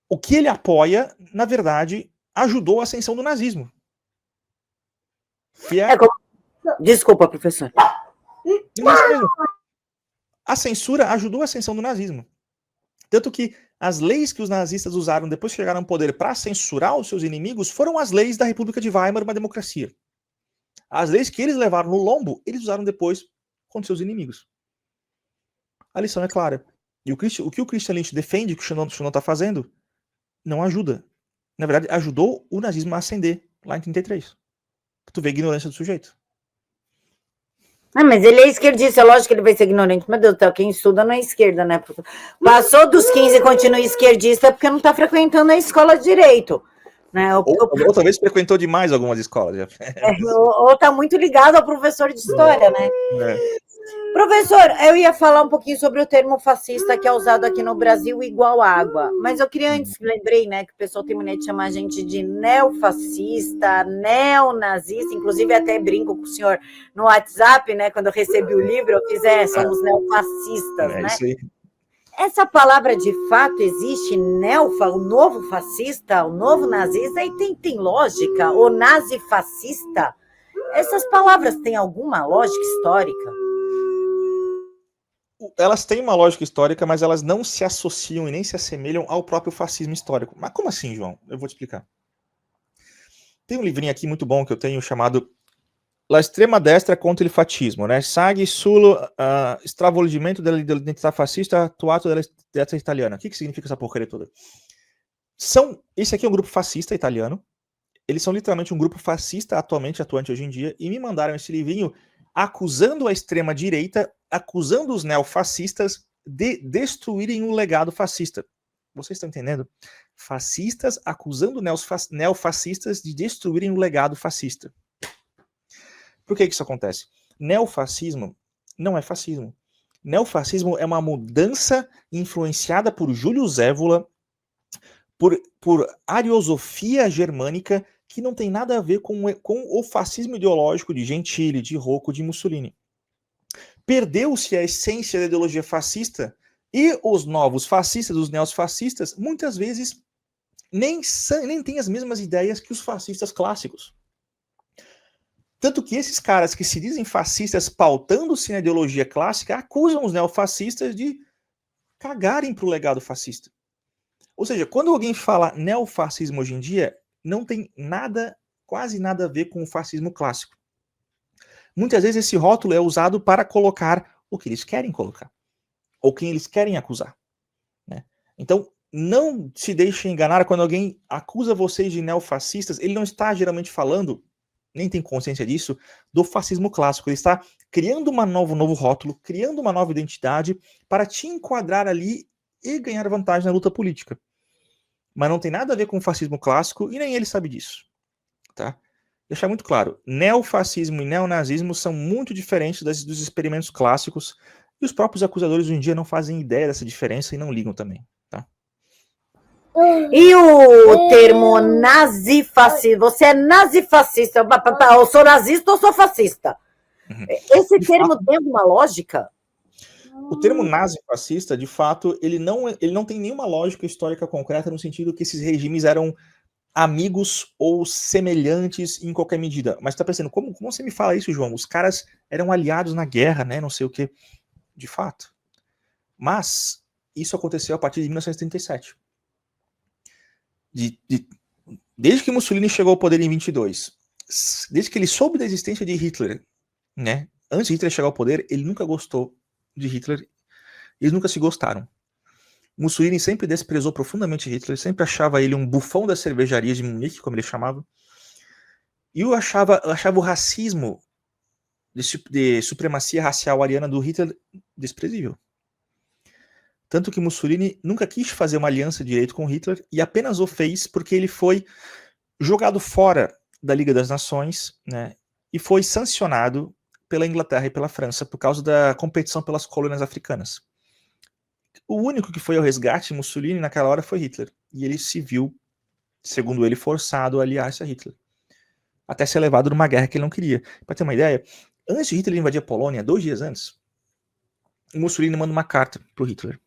o que ele apoia, na verdade, ajudou a ascensão do nazismo. Que é... Desculpa, professor. A censura ajudou a ascensão do nazismo. Tanto que as leis que os nazistas usaram depois que chegaram ao poder para censurar os seus inimigos foram as leis da República de Weimar, uma democracia. As leis que eles levaram no lombo, eles usaram depois contra seus inimigos. A lição é clara. E o que o Christian Licht defende, que o Shannon está fazendo, não ajuda. Na verdade, ajudou o nazismo a ascender lá em 33. Tu vê a ignorância do sujeito. Mas ele é esquerdista, é lógico que ele vai ser ignorante. Meu Deus do céu, quem estuda não é esquerda, né? Passou dos 15 e continua esquerdista porque não está frequentando a escola de direito. Né? Ou talvez frequentou demais algumas escolas. Ou está muito ligado ao professor de história, né? Professor, eu ia falar um pouquinho sobre o termo fascista que é usado aqui no Brasil, igual água. Mas eu queria antes, lembrei, né, que o pessoal tem mania de chamar a gente de neofascista, neonazista, inclusive até brinco com o senhor no WhatsApp, né, quando eu recebi o livro, eu fiz, somos neofascistas, né? Isso aí. Essa palavra de fato existe, o novo fascista, o novo nazista, e tem lógica, o nazifascista? Essas palavras têm alguma lógica histórica? Elas têm uma lógica histórica, mas elas não se associam e nem se assemelham ao próprio fascismo histórico. Mas como assim, João? Eu vou te explicar. Tem um livrinho aqui muito bom que eu tenho chamado La Extrema Destra contra il Fascismo, né? Saggi sullo stravolgimento della identità fascista attuato dalla destra italiana. O que significa essa porcaria toda? Esse aqui é um grupo fascista italiano. Eles são literalmente um grupo fascista atuante hoje em dia, e me mandaram esse livrinho acusando a extrema-direita, acusando os neofascistas de destruírem o legado fascista. Vocês estão entendendo? Fascistas acusando neofascistas de destruírem o legado fascista. Por que isso acontece? Neofascismo não é fascismo. Neofascismo é uma mudança influenciada por Júlio Zévola, por ariosofia germânica, que não tem nada a ver com o fascismo ideológico de Gentili, de Rocco, de Mussolini. Perdeu-se a essência da ideologia fascista, e os novos fascistas, os neofascistas, muitas vezes nem têm as mesmas ideias que os fascistas clássicos. Tanto que esses caras que se dizem fascistas pautando-se na ideologia clássica acusam os neofascistas de cagarem para o legado fascista. Ou seja, quando alguém fala neofascismo hoje em dia, não tem quase nada a ver com o fascismo clássico. Muitas vezes esse rótulo é usado para colocar o que eles querem colocar, ou quem eles querem acusar. Né? Então, não se deixem enganar quando alguém acusa vocês de neofascistas, ele não está geralmente falando, nem tem consciência disso, do fascismo clássico. Ele está criando um novo rótulo, criando uma nova identidade para te enquadrar ali e ganhar vantagem na luta política. Mas não tem nada a ver com o fascismo clássico e nem ele sabe disso. Tá? Deixar muito claro, neofascismo e neonazismo são muito diferentes dos experimentos clássicos, e os próprios acusadores hoje em dia não fazem ideia dessa diferença e não ligam também. Tá? E o termo nazifascista, você é nazifascista, eu sou nazista ou sou fascista? Esse termo tem alguma lógica? O termo nazifascista, de fato, ele não tem nenhuma lógica histórica concreta, no sentido que esses regimes eram amigos ou semelhantes em qualquer medida. Mas tá pensando, como você me fala isso, João? Os caras eram aliados na guerra, né? Não sei o quê. De fato. Mas isso aconteceu a partir de 1937. Desde que Mussolini chegou ao poder em 22, desde que ele soube da existência de Hitler, né? Antes de Hitler chegar ao poder, ele nunca gostou de Hitler, eles nunca se gostaram. Mussolini sempre desprezou profundamente Hitler, sempre achava ele um bufão das cervejarias de Munique, como ele chamava, e eu achava o racismo de supremacia racial ariana do Hitler desprezível. Tanto que Mussolini nunca quis fazer uma aliança direito com Hitler e apenas o fez porque ele foi jogado fora da Liga das Nações, né, e foi sancionado pela Inglaterra e pela França por causa da competição pelas colônias africanas. O único que foi ao resgate de Mussolini naquela hora foi Hitler. E ele se viu, segundo ele, forçado a aliar-se a Hitler. Até ser levado numa guerra que ele não queria. Para ter uma ideia, antes de Hitler invadir a Polônia, 2 dias antes, Mussolini manda uma carta para o Hitler.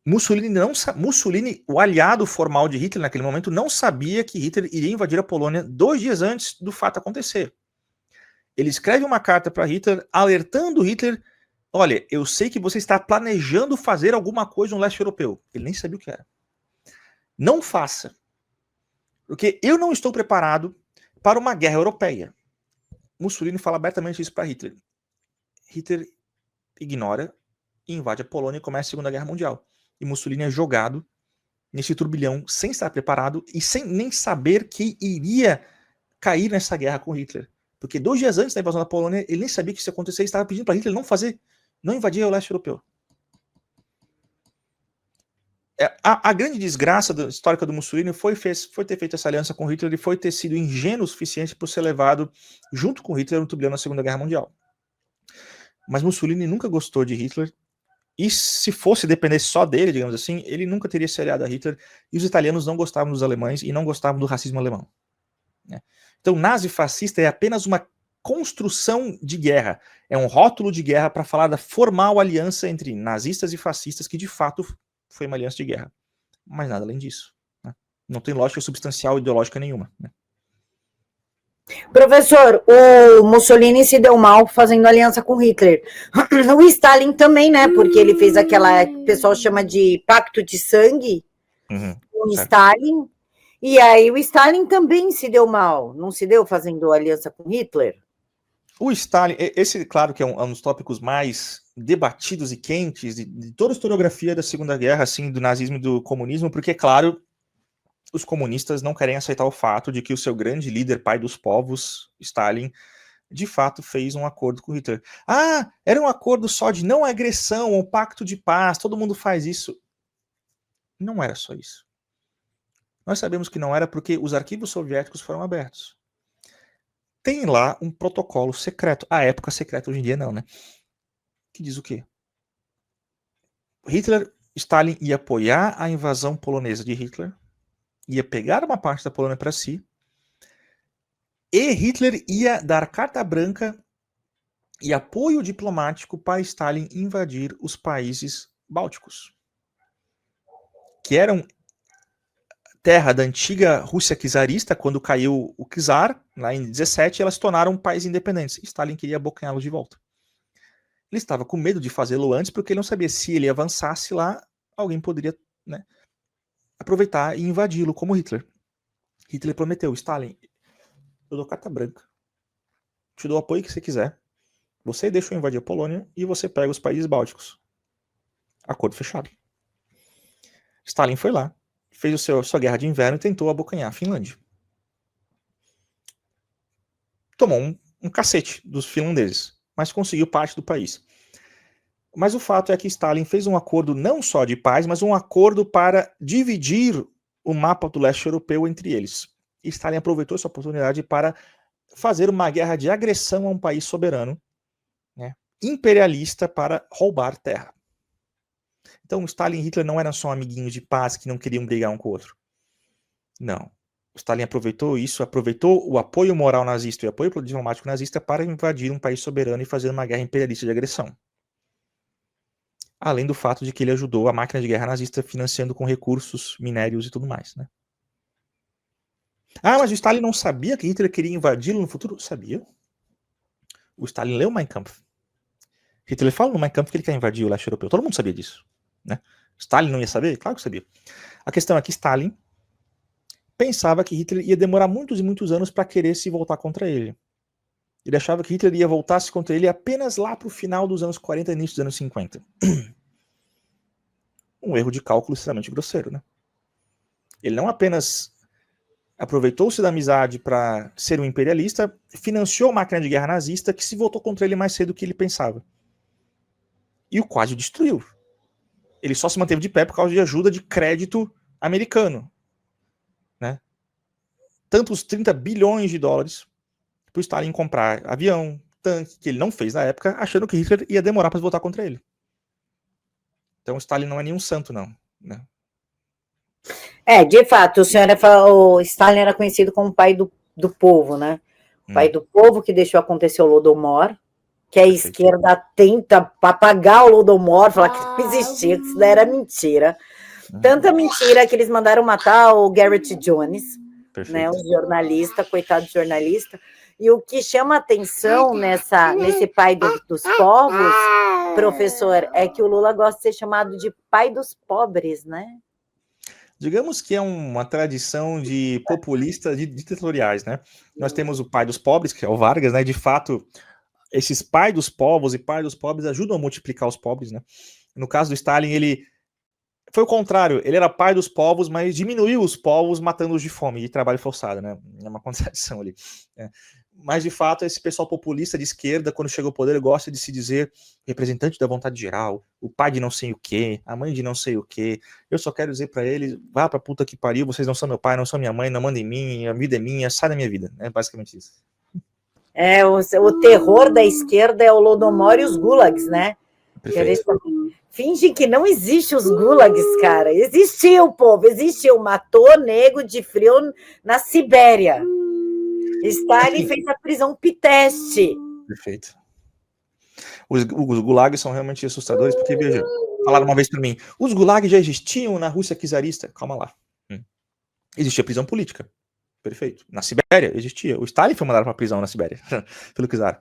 Mussolini, o aliado formal de Hitler naquele momento, não sabia que Hitler iria invadir a Polônia 2 dias antes do fato acontecer. Ele escreve uma carta para Hitler, alertando Hitler: olha, eu sei que você está planejando fazer alguma coisa no leste europeu. Ele nem sabia o que era. Não faça, porque eu não estou preparado para uma guerra europeia. Mussolini fala abertamente isso para Hitler. Hitler ignora e invade a Polônia e começa a Segunda Guerra Mundial. E Mussolini é jogado nesse turbilhão sem estar preparado e sem nem saber que iria cair nessa guerra com Hitler. Porque 2 dias antes da invasão da Polônia, ele nem sabia que isso ia acontecer e estava pedindo para Hitler não invadir o leste europeu. A grande desgraça histórica do Mussolini foi ter feito essa aliança com Hitler e foi ter sido ingênuo o suficiente para ser levado junto com Hitler no turbilhão na Segunda Guerra Mundial. Mas Mussolini nunca gostou de Hitler. E se fosse depender só dele, digamos assim, ele nunca teria se aliado a Hitler. E os italianos não gostavam dos alemães e não gostavam do racismo alemão. Então, nazi-fascista é apenas uma construção de guerra. É um rótulo de guerra para falar da formal aliança entre nazistas e fascistas, que de fato foi uma aliança de guerra. Mas nada além disso. Não tem lógica substancial ideológica nenhuma. Professor, o Mussolini se deu mal fazendo aliança com Hitler. O Stalin também, né? Porque ele fez aquela que o pessoal chama de pacto de sangue com o Stalin. E aí o Stalin também se deu mal, não se deu fazendo aliança com Hitler? O Stalin, esse, claro, que é um dos tópicos mais debatidos e quentes de toda a historiografia da Segunda Guerra, assim, do nazismo e do comunismo, porque, claro, os comunistas não querem aceitar o fato de que o seu grande líder, pai dos povos, Stalin, de fato fez um acordo com Hitler. Ah, era um acordo só de não agressão, um pacto de paz, todo mundo faz isso. Não era só isso. Nós sabemos que não era porque os arquivos soviéticos foram abertos. Tem lá um protocolo secreto. À época secreto, hoje em dia não, né? Que diz o quê? Stalin ia apoiar a invasão polonesa de Hitler, ia pegar uma parte da Polônia para si, e Hitler ia dar carta branca e apoio diplomático para Stalin invadir os países bálticos, que eram terra da antiga Rússia czarista. Quando caiu o czar, lá em 17, elas se tornaram países independentes. Stalin queria abocanhá-los de volta. Ele estava com medo de fazê-lo antes, porque ele não sabia se ele avançasse lá, alguém poderia, né, aproveitar e invadi-lo, como Hitler. Hitler prometeu: Stalin, eu dou carta branca, te dou o apoio que você quiser, você deixa eu invadir a Polônia e você pega os países bálticos. Acordo fechado. Stalin foi lá, fez sua guerra de inverno e tentou abocanhar a Finlândia. Tomou um cacete dos finlandeses, mas conseguiu parte do país. Mas o fato é que Stalin fez um acordo não só de paz, mas um acordo para dividir o mapa do leste europeu entre eles. E Stalin aproveitou essa oportunidade para fazer uma guerra de agressão a um país soberano, né, imperialista, para roubar terra. Então, Stalin e Hitler não eram só amiguinhos de paz que não queriam brigar um com o outro. Não. Stalin aproveitou isso, aproveitou o apoio moral nazista e o apoio diplomático nazista para invadir um país soberano e fazer uma guerra imperialista de agressão. Além do fato de que ele ajudou a máquina de guerra nazista financiando com recursos, minérios e tudo mais, né? Ah, mas o Stalin não sabia que Hitler queria invadi-lo no futuro? Sabia. O Stalin leu Mein Kampf. Hitler fala no Mein Kampf que ele quer invadir o leste europeu. Todo mundo sabia disso, né? Stalin não ia saber? Claro que sabia. A questão é que Stalin pensava que Hitler ia demorar muitos e muitos anos para querer se voltar contra ele. Ele achava que Hitler ia voltar-se contra ele apenas lá para o final dos anos 40 e início dos anos 50. Um erro de cálculo extremamente grosseiro, né? Ele não apenas aproveitou-se da amizade para ser um imperialista, financiou a máquina de guerra nazista que se voltou contra ele mais cedo do que ele pensava. E o quase o destruiu. Ele só se manteve de pé por causa de ajuda de crédito americano, né? Tantos 30 bilhões de dólares para o Stalin comprar avião, tanque, que ele não fez na época, achando que Hitler ia demorar para se voltar contra ele. Então, Stalin não é nenhum santo, não. Né? De fato, o Stalin era conhecido como o pai do povo, né? O pai do povo que deixou acontecer o Holodomor, que a esquerda tenta apagar o Holodomor, falar que não existia, que isso daí era mentira. Tanta mentira que eles mandaram matar o Garrett Jones, né, o jornalista, coitado jornalista. E o que chama atenção nesse pai dos povos, professor, é que o Lula gosta de ser chamado de pai dos pobres, né? Digamos que é uma tradição de populistas ditatoriais, né? Nós temos o pai dos pobres, que é o Vargas, né? De fato, esses pai dos povos e pai dos pobres ajudam a multiplicar os pobres, né? No caso do Stalin, ele foi o contrário, ele era pai dos povos, mas diminuiu os povos matando-os de fome e trabalho forçado, né? É uma contradição ali. Né? Mas, de fato, esse pessoal populista de esquerda, quando chega ao poder, gosta de se dizer representante da vontade geral, o pai de não sei o quê, a mãe de não sei o quê. Eu só quero dizer para eles, vá pra puta que pariu, vocês não são meu pai, não são minha mãe, não mandem em mim, a vida é minha, sai da minha vida. É basicamente isso. O terror da esquerda é o Holodomor e os gulags, né? Fingem que não existe os gulags, cara. Existiu, povo, existiu. Matou nego de frio na Sibéria. Stalin fez a prisão Piteste. Perfeito. Os gulags são realmente assustadores, porque, veja, falaram uma vez para mim, os gulags já existiam na Rússia czarista. Calma lá. Existia prisão política. Perfeito. Na Sibéria existia. O Stalin foi mandado para prisão na Sibéria, pelo czar.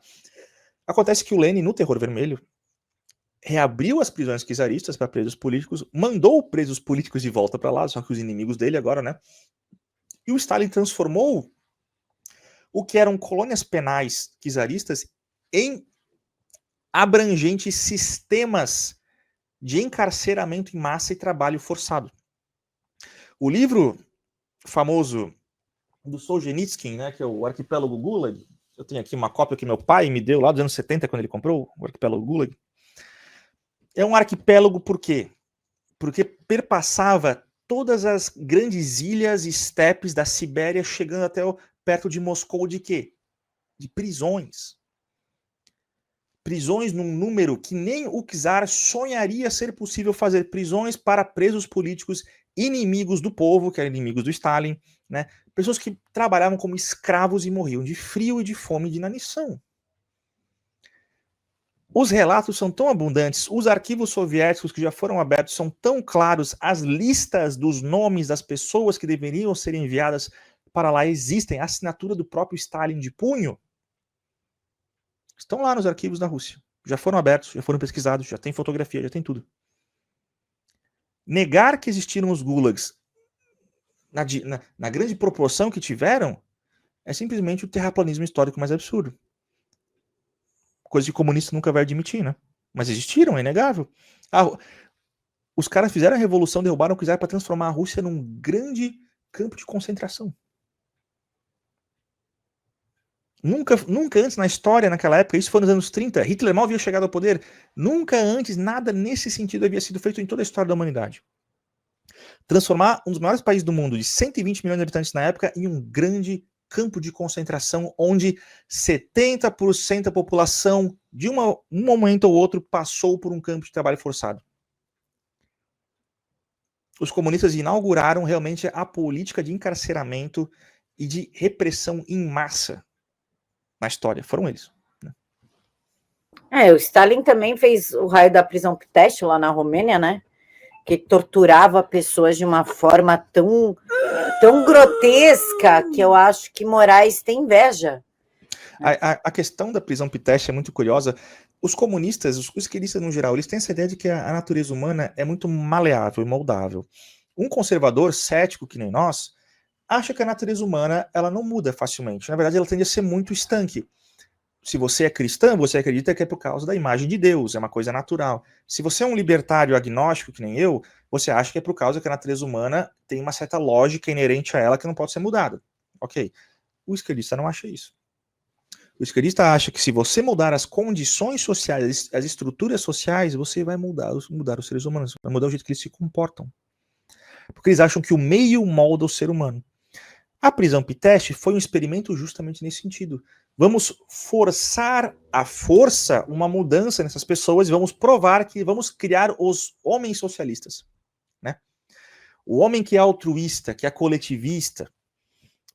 Acontece que o Lenin, no Terror Vermelho, reabriu as prisões czaristas para presos políticos, mandou presos políticos de volta para lá, só que os inimigos dele agora, né? E o Stalin transformou o que eram colônias penais czaristas em abrangentes sistemas de encarceramento em massa e trabalho forçado. O livro famoso do Solzhenitsyn, né, que é o Arquipélago Gulag, eu tenho aqui uma cópia que meu pai me deu lá dos anos 70, quando ele comprou o Arquipélago Gulag. É um arquipélago por quê? Porque perpassava todas as grandes ilhas e estepes da Sibéria, chegando até perto de Moscou, de quê? De prisões. Prisões num número que nem o czar sonharia ser possível fazer. Prisões para presos políticos inimigos do povo, que eram inimigos do Stalin, né? Pessoas que trabalhavam como escravos e morriam de frio e de fome e de inanição. Os relatos são tão abundantes, os arquivos soviéticos que já foram abertos são tão claros, as listas dos nomes das pessoas que deveriam ser enviadas para lá existem, a assinatura do próprio Stalin de punho, estão lá nos arquivos da Rússia. Já foram abertos, já foram pesquisados, já tem fotografia, já tem tudo. Negar que existiram os gulags na grande proporção que tiveram é simplesmente o terraplanismo histórico mais absurdo. Coisa que o comunista nunca vai admitir, né? Mas existiram, é inegável. Os caras fizeram a revolução, derrubaram o czar para transformar a Rússia num grande campo de concentração. Nunca antes na história, naquela época, isso foi nos anos 30, Hitler mal havia chegado ao poder, nunca antes nada nesse sentido havia sido feito em toda a história da humanidade. Transformar um dos maiores países do mundo, de 120 milhões de habitantes na época, em um grande campo de concentração, onde 70% da população, de um momento ou outro, passou por um campo de trabalho forçado. Os comunistas inauguraram realmente a política de encarceramento e de repressão em massa na história. Foram eles. O Stalin também fez o raio da prisão Pitești lá na Romênia, né? Que torturava pessoas de uma forma tão grotesca que eu acho que Moraes tem inveja. A questão da prisão Pitești é muito curiosa. Os comunistas, os esquerdistas no geral, eles têm essa ideia de que a natureza humana é muito maleável e moldável. Um conservador cético que nem nós acha que a natureza humana ela não muda facilmente. Na verdade, ela tende a ser muito estanque. Se você é cristão, você acredita que é por causa da imagem de Deus, é uma coisa natural. Se você é um libertário agnóstico, que nem eu, você acha que é por causa que a natureza humana tem uma certa lógica inerente a ela que não pode ser mudada. Ok. O esquerdista não acha isso. O esquerdista acha que se você mudar as condições sociais, as estruturas sociais, você vai mudar os seres humanos, vai mudar o jeito que eles se comportam. Porque eles acham que o meio molda o ser humano. A prisão Piteste foi um experimento justamente nesse sentido. Vamos forçar à força uma mudança nessas pessoas e vamos provar que vamos criar os homens socialistas, né? O homem que é altruísta, que é coletivista,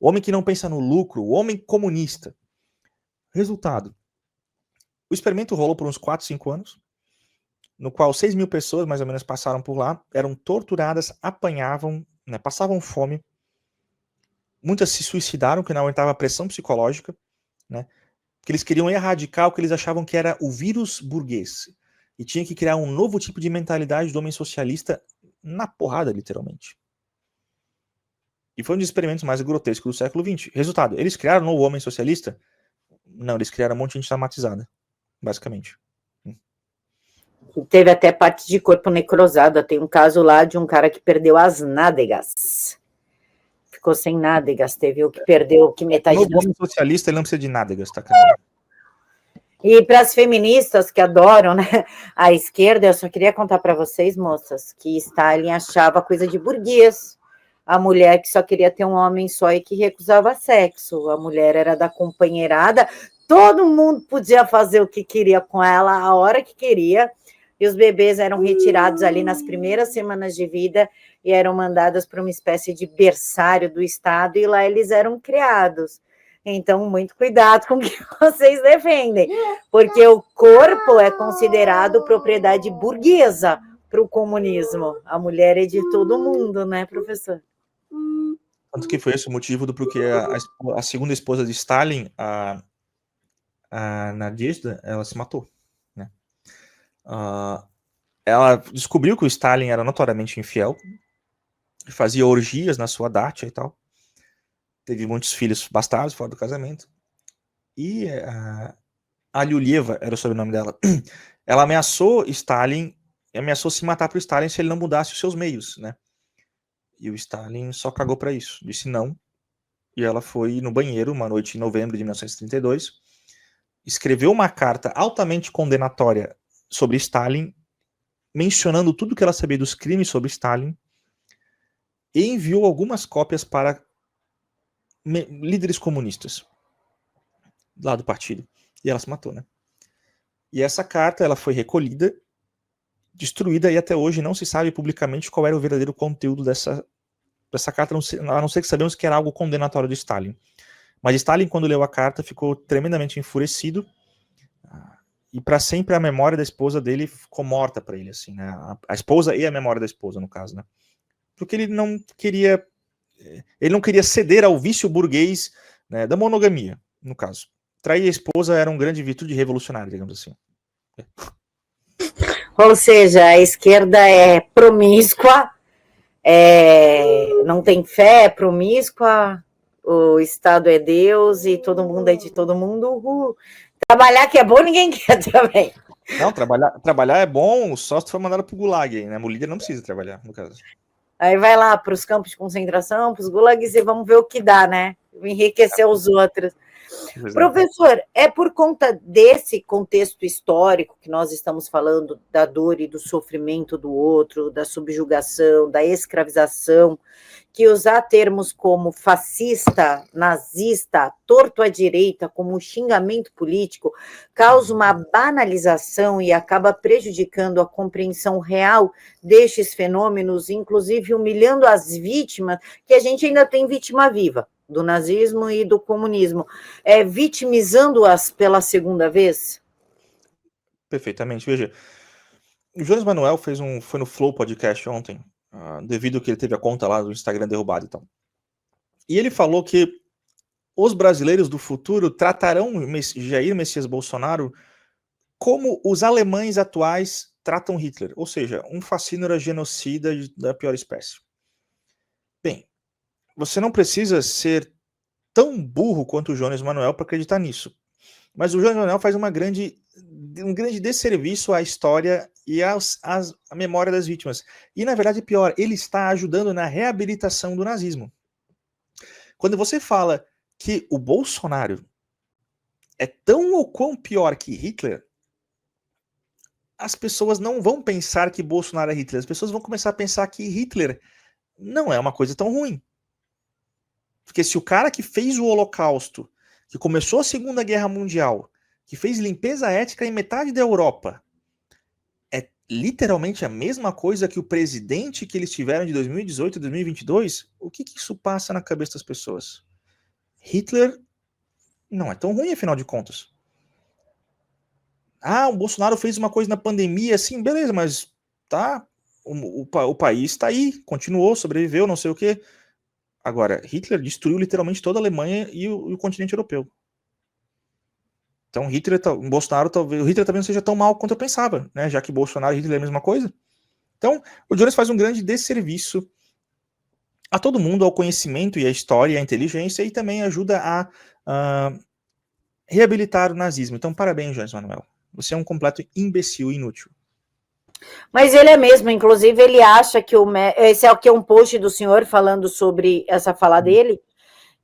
o homem que não pensa no lucro, o homem comunista. Resultado, o experimento rolou por uns 4, 5 anos, no qual 6 mil pessoas, mais ou menos, passaram por lá, eram torturadas, apanhavam, né, passavam fome, muitas se suicidaram, porque não aguentavam a pressão psicológica, né, porque eles queriam erradicar o que eles achavam que era o vírus burguês, e tinha que criar um novo tipo de mentalidade do homem socialista na porrada, literalmente. E foi um dos experimentos mais grotescos do século XX. Resultado, eles criaram um novo homem socialista? Não, eles criaram um monte de gente traumatizada, basicamente. Teve até parte de corpo necrosada. Tem um caso lá de um cara que perdeu as nádegas. Ficou sem nádegas. Teve o que perdeu que metade... O homem socialista, ele não precisa de nádegas, tá, cara? E para as feministas que adoram, né, a esquerda, eu só queria contar para vocês, moças, que Stalin achava coisa de burguês. A mulher que só queria ter um homem só e que recusava sexo. A mulher era da companheirada. Todo mundo podia fazer o que queria com ela, a hora que queria. E os bebês eram retirados ali nas primeiras semanas de vida e eram mandados para uma espécie de berçário do Estado, e lá eles eram criados. Então, muito cuidado com o que vocês defendem, porque o corpo é considerado propriedade burguesa para o comunismo. A mulher é de todo mundo, né, professor? Tanto que foi esse o motivo do porquê a segunda esposa de Stalin, a Nadezhda, ela se matou, né? Ela descobriu que o Stalin era notoriamente infiel, fazia orgias na sua dacha e tal, teve muitos filhos bastardos fora do casamento, e a Lyulieva era o sobrenome dela. Ela ameaçou Stalin, ameaçou se matar para o Stalin se ele não mudasse os seus meios, né? E o Stalin só cagou para isso, disse não. E ela foi no banheiro uma noite em novembro de 1932, escreveu uma carta altamente condenatória sobre Stalin, mencionando tudo que ela sabia dos crimes sobre Stalin, e enviou algumas cópias para líderes comunistas lá do partido. E ela se matou, né? E essa carta, ela foi recolhida, destruída, e até hoje não se sabe publicamente qual era o verdadeiro conteúdo dessa carta, a não ser que sabemos que era algo condenatório de Stalin. Mas Stalin, quando leu a carta, ficou tremendamente enfurecido, e para sempre a memória da esposa dele ficou morta para ele, assim, né? A esposa e a memória da esposa, no caso, né? Porque ele não queria ceder ao vício burguês, né, da monogamia, no caso. Trair a esposa era uma grande virtude revolucionária, digamos assim. Ou seja, a esquerda é promíscua, não tem fé, é promíscua, o Estado é Deus e todo mundo é de todo mundo. Trabalhar que é bom, ninguém quer também. Não, trabalhar é bom, só se for mandado pro gulag, né? A mulher não precisa trabalhar, no caso. Aí vai lá para os campos de concentração, para os gulags, e vamos ver o que dá, né? Enriquecer os outros. Professor, é por conta desse contexto histórico que nós estamos falando, da dor e do sofrimento do outro, da subjugação, da escravização, que usar termos como fascista, nazista, torto à direita, como um xingamento político, causa uma banalização e acaba prejudicando a compreensão real destes fenômenos, inclusive humilhando as vítimas, que a gente ainda tem vítima viva do nazismo e do comunismo, vitimizando-as pela segunda vez? Perfeitamente. Veja, o Jones Manuel foi no Flow Podcast ontem, devido que ele teve a conta lá do Instagram derrubada e tal. E ele falou que os brasileiros do futuro tratarão Jair Messias Bolsonaro como os alemães atuais tratam Hitler, ou seja, um fascínora genocida da pior espécie. Bem, você não precisa ser tão burro quanto o Jones Manuel para acreditar nisso. Mas o Jones Manuel faz um grande desserviço à história e à memória das vítimas. E, na verdade, pior, ele está ajudando na reabilitação do nazismo. Quando você fala que o Bolsonaro é tão ou quão pior que Hitler, as pessoas não vão pensar que Bolsonaro é Hitler. As pessoas vão começar a pensar que Hitler não é uma coisa tão ruim. Porque se o cara que fez o Holocausto, que começou a Segunda Guerra Mundial, que fez limpeza étnica em metade da Europa, é literalmente a mesma coisa que o presidente que eles tiveram de 2018 e 2022, o que isso passa na cabeça das pessoas? Hitler não é tão ruim, afinal de contas. Ah, o Bolsonaro fez uma coisa na pandemia, assim, beleza, mas tá, o país está aí, continuou, sobreviveu, não sei o quê. Agora, Hitler destruiu literalmente toda a Alemanha e o continente europeu. Então, Bolsonaro, talvez, o Hitler também não seja tão mal quanto eu pensava, né? Já que Bolsonaro e Hitler é a mesma coisa. Então, o Jones faz um grande desserviço a todo mundo, ao conhecimento e à história e à inteligência, e também ajuda a reabilitar o nazismo. Então, parabéns, Jones Manuel. Você é um completo imbecil inútil. Mas ele é mesmo, inclusive ele acha que esse aqui é um post do senhor falando sobre essa fala dele,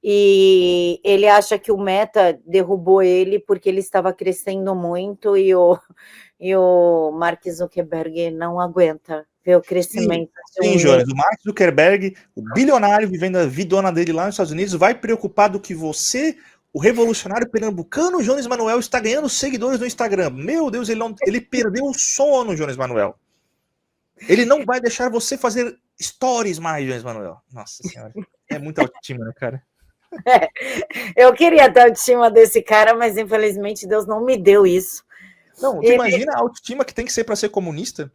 e ele acha que o Meta derrubou ele porque ele estava crescendo muito e o Mark Zuckerberg não aguenta ver o crescimento. Sim, Jonas, o Mark Zuckerberg, o bilionário vivendo a vidona dele lá nos Estados Unidos, vai preocupado que você, o revolucionário pernambucano Jones Manuel, está ganhando seguidores no Instagram. Meu Deus, ele perdeu o sono, Jones Manuel. Ele não vai deixar você fazer stories mais, Jones Manuel. Nossa senhora, é muita autoestima, né, cara? Eu queria ter a autoestima desse cara, mas infelizmente Deus não me deu isso. Não, tu imagina a autoestima que tem que ser para ser comunista?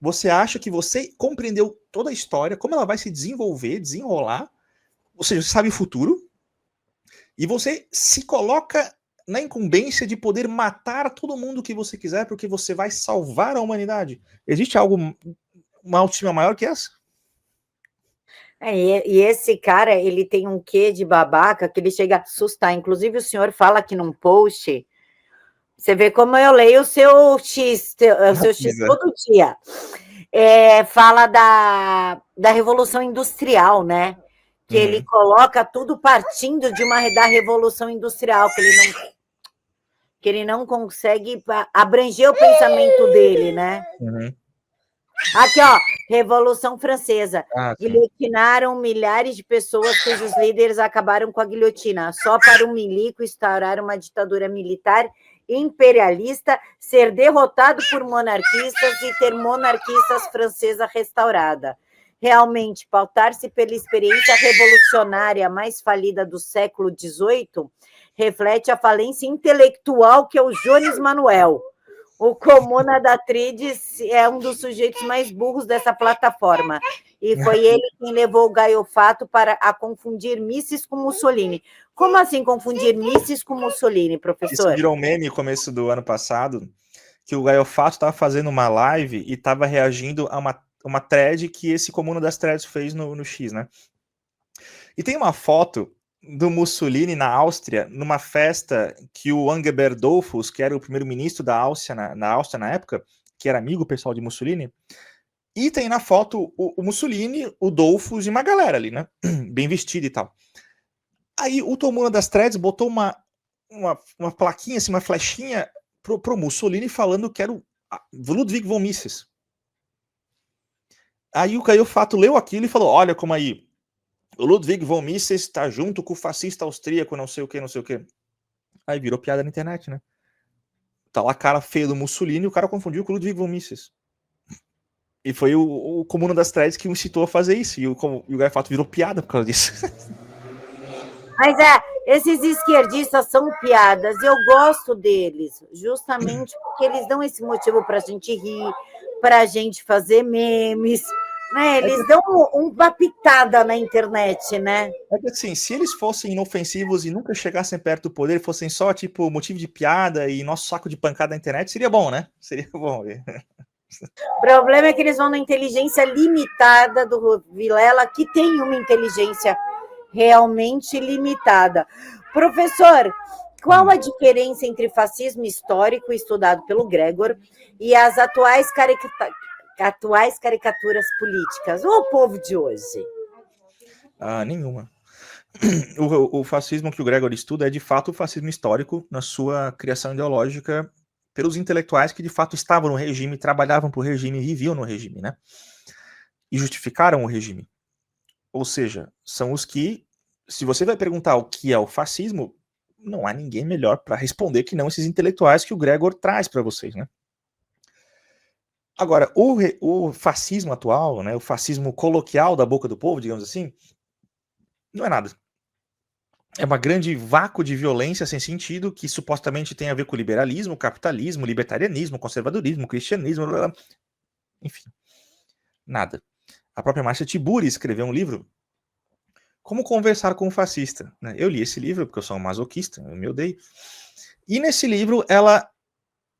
Você acha que você compreendeu toda a história, como ela vai se desenvolver, desenrolar, ou seja, você sabe o futuro, e você se coloca na incumbência de poder matar todo mundo que você quiser, porque você vai salvar a humanidade. Existe uma autoestima maior que essa? E esse cara, ele tem um quê de babaca que ele chega a assustar. Inclusive, o senhor fala aqui num post, você vê como eu leio o seu X todo dia. Fala da Revolução Industrial, né? Que ele coloca tudo partindo da Revolução Industrial, que ele não consegue abranger o pensamento dele, né? Aqui, ó, Revolução Francesa. Guilhotinaram milhares de pessoas cujos líderes acabaram com a guilhotina, só para um milico instaurar uma ditadura militar imperialista, ser derrotado por monarquistas e ter monarquistas francesa restaurada. Realmente, pautar-se pela experiência revolucionária mais falida do século XVIII reflete a falência intelectual que é o Jones Manuel. O Comuna da Trides é um dos sujeitos mais burros dessa plataforma. E foi ele quem levou o Gaiofato a confundir Mises com Mussolini. Como assim confundir Mises com Mussolini, professor? Isso virou um meme no começo do ano passado, que o Gaiofato estava fazendo uma live e estava reagindo a uma thread que esse Comuna das Threads fez no X, né? E tem uma foto do Mussolini na Áustria, numa festa que o Engelbert Dollfuss, que era o primeiro-ministro da Áustria na Áustria na época, que era amigo pessoal de Mussolini, e tem na foto o Mussolini, o Dollfuss e uma galera ali, né? Bem vestido e tal. Aí o Comuna das Threads botou uma plaquinha, assim, uma flechinha pro Mussolini falando que era o Ludwig von Mises. Aí o Gaiofato leu aquilo e falou, olha como aí, o Ludwig von Mises está junto com o fascista austríaco, não sei o que, não sei o que. Aí virou piada na internet, né? Tá lá a cara feia do Mussolini e o cara confundiu com o Ludwig von Mises. E foi o Comuna das Threads que o incitou a fazer isso. E o Gaiofato virou piada por causa disso. Mas esses esquerdistas são piadas. Eu gosto deles, justamente porque eles dão esse motivo pra gente rir, pra gente fazer memes. Né? Eles dão uma pitada na internet, né? É que assim, se eles fossem inofensivos e nunca chegassem perto do poder, fossem só, tipo, motivo de piada e nosso saco de pancada na internet, seria bom, né? Seria bom. O problema é que eles vão na inteligência limitada do Vilela, que tem uma inteligência realmente limitada. Professor, qual a diferença entre fascismo histórico, estudado pelo Gregor, e as atuais caricaturas políticas, ou o povo de hoje? Nenhuma. O fascismo que o Gregor estuda é de fato o fascismo histórico na sua criação ideológica pelos intelectuais que de fato estavam no regime, trabalhavam para o regime, viviam no regime, né? E justificaram o regime. Ou seja, são os que se você vai perguntar o que é o fascismo, não há ninguém melhor para responder que não esses intelectuais que o Gregor traz para vocês, né? Agora, o fascismo atual, né, o fascismo coloquial da boca do povo, digamos assim, não é nada. É uma grande vácuo de violência sem sentido que supostamente tem a ver com liberalismo, capitalismo, libertarianismo, conservadorismo, cristianismo, blá, blá. Enfim, nada. A própria Márcia Tiburi escreveu um livro, Como Conversar com um Fascista. Né? Eu li esse livro porque eu sou um masoquista, eu me odeio. E nesse livro ela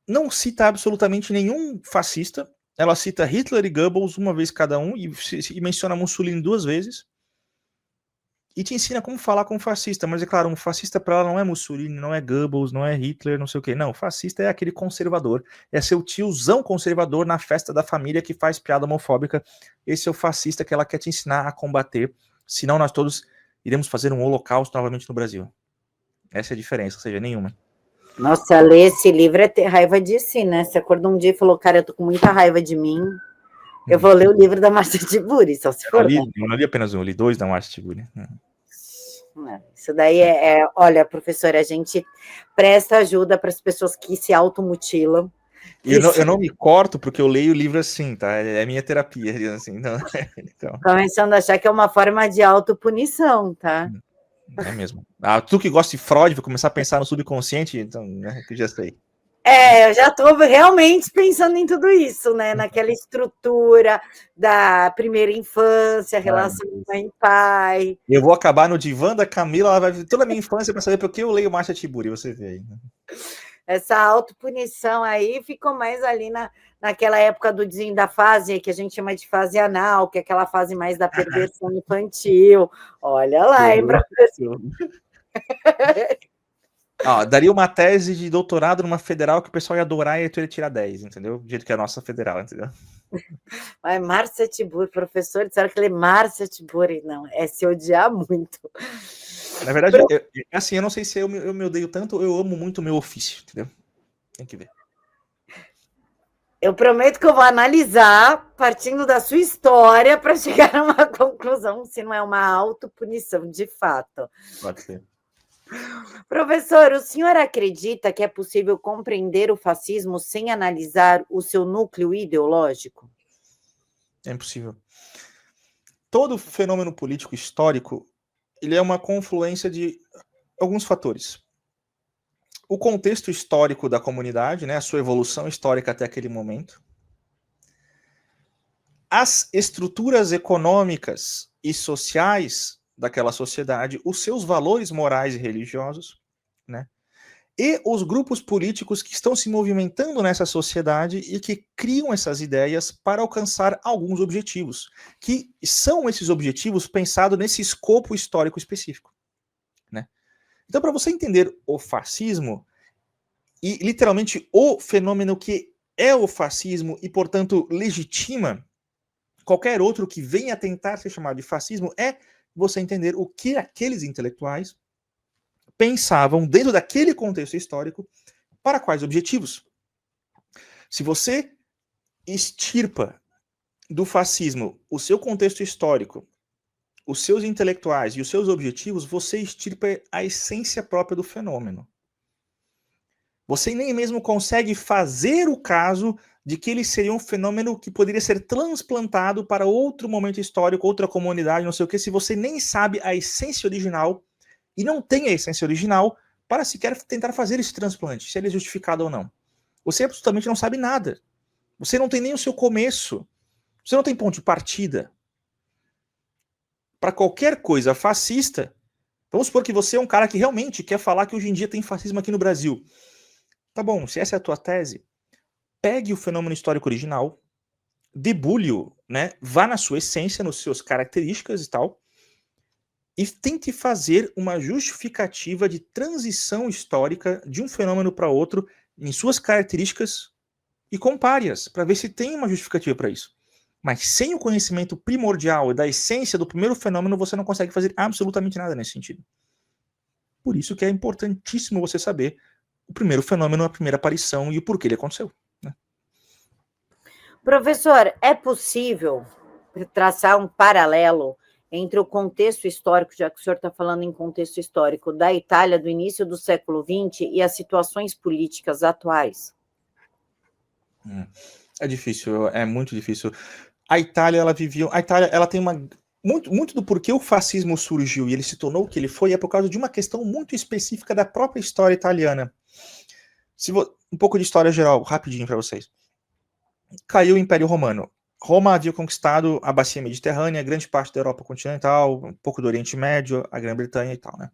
não cita absolutamente nenhum fascista, ela cita Hitler e Goebbels uma vez cada um e menciona Mussolini 2 vezes. E te ensina como falar com um fascista, mas é claro, um fascista para ela não é Mussolini, não é Goebbels, não é Hitler, não sei o quê. Não, fascista é aquele conservador, é seu tiozão conservador na festa da família que faz piada homofóbica. Esse é o fascista que ela quer te ensinar a combater, senão nós todos iremos fazer um holocausto novamente no Brasil. Essa é a diferença, ou seja, nenhuma. Nossa, ler esse livro é ter raiva de si, né? Você acordou um dia e falou, cara, eu tô com muita raiva de mim, eu vou ler o livro da Márcia Tiburi, só se for. Eu não li apenas um, eu li 2 da Márcia Tiburi. Isso daí olha, professora, a gente presta ajuda para as pessoas que se automutilam. Eu não me corto porque eu leio o livro assim, tá? É minha terapia, assim. Então. Começando a achar que é uma forma de autopunição, tá? É mesmo. Tu que gosta de Freud, vai começar a pensar no subconsciente, então, né, que já sei. Eu já estou realmente pensando em tudo isso, né? Naquela estrutura da primeira infância, relação mãe e pai. Eu vou acabar no divã da Camila, ela vai ver toda a minha infância para saber por que eu leio Márcia Tiburi, você vê aí. Essa autopunição aí ficou mais ali naquela época da fase que a gente chama de fase anal, que é aquela fase mais da perversão infantil. Olha lá, hein, professor? Daria uma tese de doutorado numa federal que o pessoal ia adorar e ia tirar 10, entendeu? Do jeito que é a nossa federal, entendeu? Mas Márcia Tiburi, professor, disseram que ele é Márcia Tiburi. Não, é se odiar muito. Na verdade, eu não sei se eu me odeio tanto ou eu amo muito o meu ofício, entendeu? Tem que ver. Eu prometo que eu vou analisar, partindo da sua história, para chegar a uma conclusão, se não é uma autopunição, de fato. Pode ser. Professor, o senhor acredita que é possível compreender o fascismo sem analisar o seu núcleo ideológico? É impossível. Todo fenômeno político histórico, ele é uma confluência de alguns fatores. O contexto histórico da comunidade, né, a sua evolução histórica até aquele momento. As estruturas econômicas e sociais daquela sociedade, os seus valores morais e religiosos, né? E os grupos políticos que estão se movimentando nessa sociedade e que criam essas ideias para alcançar alguns objetivos, que são esses objetivos pensados nesse escopo histórico específico, né? Então, para você entender o fascismo e literalmente o fenômeno que é o fascismo e, portanto, legitima qualquer outro que venha tentar ser chamado de fascismo, é você entender o que aqueles intelectuais pensavam dentro daquele contexto histórico para quais objetivos. Se você extirpa do fascismo o seu contexto histórico, os seus intelectuais e os seus objetivos, você extirpa a essência própria do fenômeno. Você nem mesmo consegue fazer o caso de que ele seria um fenômeno que poderia ser transplantado para outro momento histórico, outra comunidade, não sei o que, se você nem sabe a essência original e não tem a essência original para sequer tentar fazer esse transplante, se ele é justificado ou não. Você absolutamente não sabe nada. Você não tem nem o seu começo. Você não tem ponto de partida. Para qualquer coisa fascista, vamos supor que você é um cara que realmente quer falar que hoje em dia tem fascismo aqui no Brasil. Tá bom, se essa é a tua tese, pegue o fenômeno histórico original, debulhe-o, né? Vá na sua essência, nas suas características e tal, e tente fazer uma justificativa de transição histórica de um fenômeno para outro em suas características e compare-as para ver se tem uma justificativa para isso. Mas sem o conhecimento primordial e da essência do primeiro fenômeno, você não consegue fazer absolutamente nada nesse sentido. Por isso que é importantíssimo você saber o primeiro fenômeno, a primeira aparição e o porquê ele aconteceu. Né? Professor, é possível traçar um paralelo entre o contexto histórico, já que o senhor está falando em contexto histórico, da Itália do início do século XX e as situações políticas atuais? É difícil, é muito difícil. A Itália, ela tem uma... Muito do porquê o fascismo surgiu e ele se tornou o que ele foi é por causa de uma questão muito específica da própria história italiana. Um pouco de história geral, rapidinho para vocês. Caiu o Império Romano. Roma havia conquistado a bacia mediterrânea, grande parte da Europa continental, um pouco do Oriente Médio, a Grã-Bretanha e tal, né?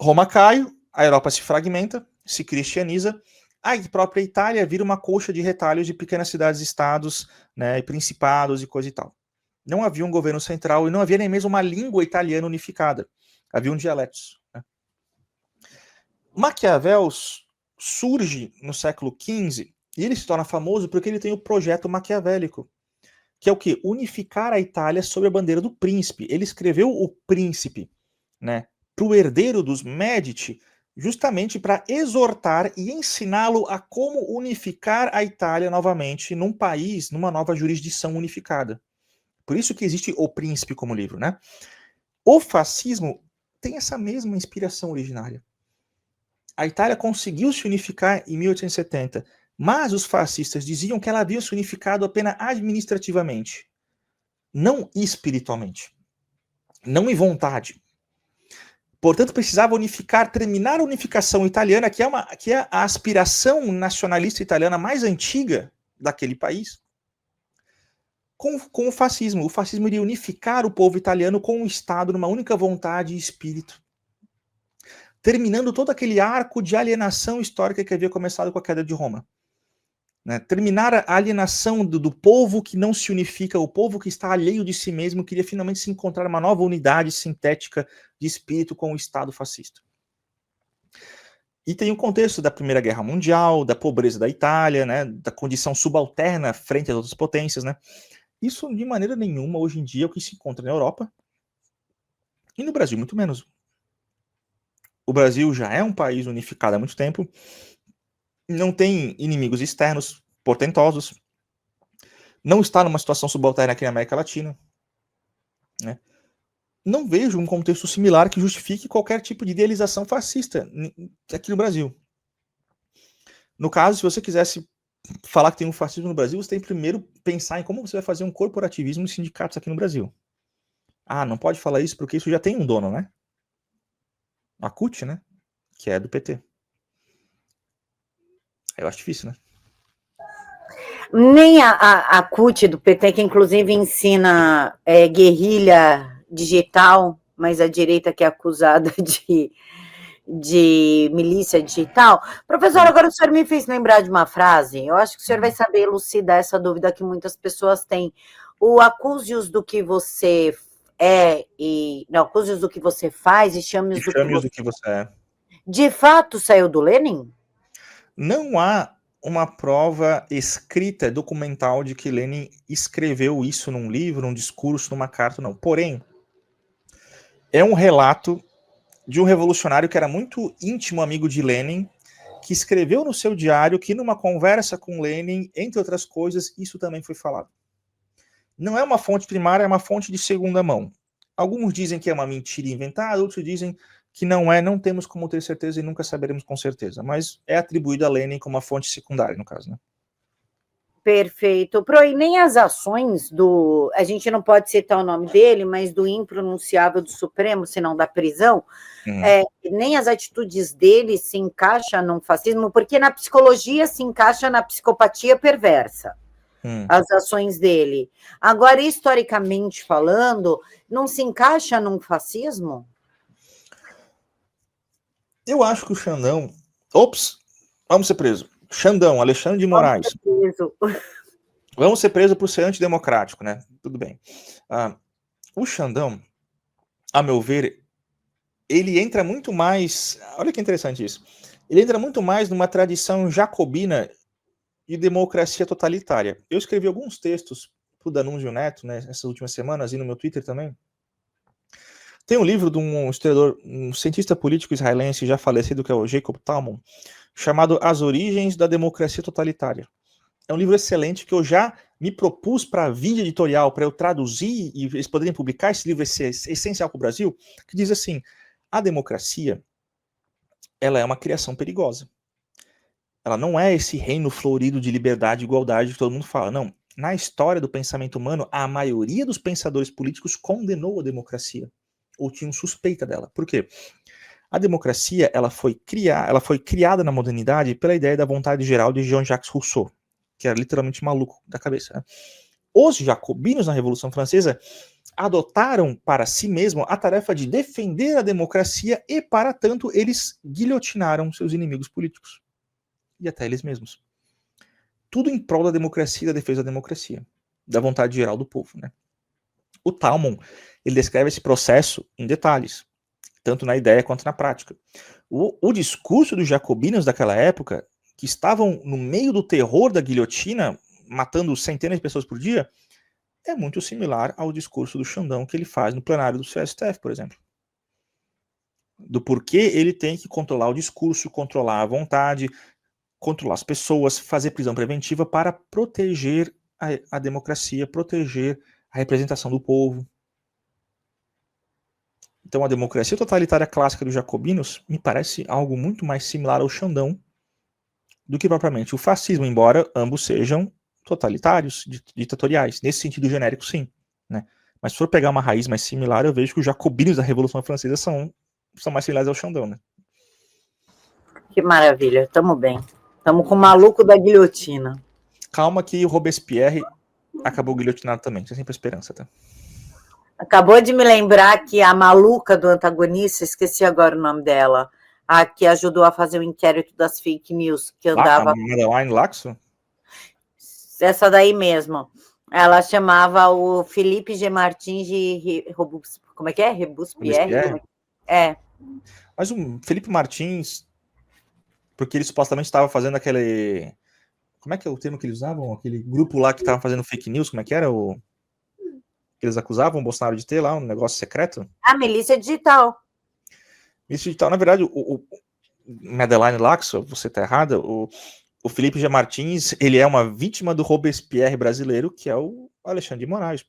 Roma cai, a Europa se fragmenta, se cristianiza, a própria Itália vira uma colcha de retalhos de pequenas cidades-estados, né, e principados e coisa e tal. Não havia um governo central e não havia nem mesmo uma língua italiana unificada. Haviam dialetos. Né? Maquiavel surge no século XV e ele se torna famoso porque ele tem o projeto maquiavélico, que é o quê? Unificar a Itália sob a bandeira do príncipe. Ele escreveu o Príncipe, né, para o herdeiro dos Médici, justamente para exortar e ensiná-lo a como unificar a Itália novamente num país, numa nova jurisdição unificada. Por isso que existe O Príncipe como livro, né? O fascismo tem essa mesma inspiração originária. A Itália conseguiu se unificar em 1870, mas os fascistas diziam que ela havia se unificado apenas administrativamente, não espiritualmente, não em vontade. Portanto, precisava terminar a unificação italiana, que é a aspiração nacionalista italiana mais antiga daquele país, com o fascismo. O fascismo iria unificar o povo italiano com o Estado numa única vontade e espírito, terminando todo aquele arco de alienação histórica que havia começado com a queda de Roma. Né? Terminar a alienação do povo que não se unifica, o povo que está alheio de si mesmo, queria finalmente se encontrar uma nova unidade sintética de espírito com o Estado fascista. E tem o contexto da Primeira Guerra Mundial, da pobreza da Itália, né? Da condição subalterna frente às outras potências, né? Isso, de maneira nenhuma, hoje em dia, é o que se encontra na Europa e no Brasil, muito menos. O Brasil já é um país unificado há muito tempo, não tem inimigos externos portentosos, não está numa situação subalterna aqui na América Latina. Né? Não vejo um contexto similar que justifique qualquer tipo de idealização fascista aqui no Brasil. No caso, se você quisesse falar que tem um fascismo no Brasil, você tem que primeiro pensar em como você vai fazer um corporativismo de sindicatos aqui no Brasil. Ah, não pode falar isso porque isso já tem um dono, né? A CUT, né? Que é do PT. Eu acho difícil, né? Nem a CUT do PT, que inclusive ensina guerrilha digital, mas a direita que é acusada de milícia digital. Professor, agora o senhor me fez lembrar de uma frase, eu acho que o senhor vai saber elucidar essa dúvida que muitas pessoas têm. O acuse-os do que você não, acuse-os do que você faz e chame-os do que você é. De fato saiu do Lenin? Não há uma prova escrita, documental, de que Lenin escreveu isso num livro, num discurso, numa carta, não. Porém, é um relato de um revolucionário que era muito íntimo amigo de Lenin, que escreveu no seu diário que numa conversa com Lenin, entre outras coisas, isso também foi falado. Não é uma fonte primária, é uma fonte de segunda mão. Alguns dizem que é uma mentira inventada, outros dizem que não é, não temos como ter certeza e nunca saberemos com certeza, mas é atribuído a Lenin como uma fonte secundária, no caso, né? Perfeito. E nem as ações a gente não pode citar o nome dele, mas do impronunciável do Supremo, senão da prisão, nem as atitudes dele se encaixam no fascismo, porque na psicologia se encaixa na psicopatia perversa. As ações dele. Agora, historicamente falando, não se encaixa num fascismo? Eu acho que o Xandão... vamos ser preso. Xandão, Alexandre de Moraes. Vamos ser preso por ser antidemocrático, né? Tudo bem. O Xandão, a meu ver, ele entra muito mais... Olha que interessante isso. Ele entra muito mais numa tradição jacobina de democracia totalitária. Eu escrevi alguns textos para o Danúncio Neto, né, essas últimas semanas, e no meu Twitter também. Tem um livro de um historiador, um cientista político israelense já falecido, que é o Jacob Talmon, chamado As Origens da Democracia Totalitária. É um livro excelente que eu já me propus para vir editorial, para eu traduzir e eles poderem publicar esse livro, esse essencial para o Brasil, que diz assim: a democracia, ela é uma criação perigosa. Ela não é esse reino florido de liberdade e igualdade que todo mundo fala. Não. Na história do pensamento humano, a maioria dos pensadores políticos condenou a democracia, ou tinham suspeita dela. Por quê? A democracia, ela foi criada na modernidade pela ideia da vontade geral de Jean-Jacques Rousseau, que era literalmente maluco da cabeça. Né? Os jacobinos na Revolução Francesa adotaram para si mesmo a tarefa de defender a democracia e, para tanto, eles guilhotinaram seus inimigos políticos. E até eles mesmos. Tudo em prol da democracia e da defesa da democracia, da vontade geral do povo. Né? O Talmon, ele descreve esse processo em detalhes, tanto na ideia quanto na prática. O discurso dos jacobinos daquela época, que estavam no meio do terror da guilhotina, matando centenas de pessoas por dia, é muito similar ao discurso do Xandão que ele faz no plenário do STF, por exemplo. Do porquê ele tem que controlar o discurso, controlar a vontade, controlar as pessoas, fazer prisão preventiva para proteger a democracia, proteger a representação do povo. Então a democracia totalitária clássica dos jacobinos me parece algo muito mais similar ao Xandão do que propriamente o fascismo, embora ambos sejam totalitários, ditatoriais, nesse sentido genérico sim. Né? Mas se for pegar uma raiz mais similar, eu vejo que os jacobinos da Revolução Francesa são mais similares ao Xandão. Né? Que maravilha, tamo bem. Estamos com o maluco da guilhotina. Calma que o Robespierre acabou guilhotinado também. Tem sempre esperança, tá? Acabou de me lembrar que a maluca do antagonista, esqueci agora o nome dela, a que ajudou a fazer o inquérito das fake news, que andava... A Madeleine Laxo? Essa daí mesmo. Ela chamava o Felipe G. Martins de... Como é que é? Robespierre? É. Mas o Felipe Martins... Porque ele supostamente estava fazendo aquele... Como é que é o termo que eles usavam? Aquele grupo lá que estava fazendo fake news, como é que era? Que eles acusavam o Bolsonaro de ter lá, um negócio secreto? A milícia digital. Milícia digital, na verdade, o Madeleine Laxo, você está errada, o Felipe G. Martins, ele é uma vítima do Robespierre brasileiro, que é o Alexandre de Moraes.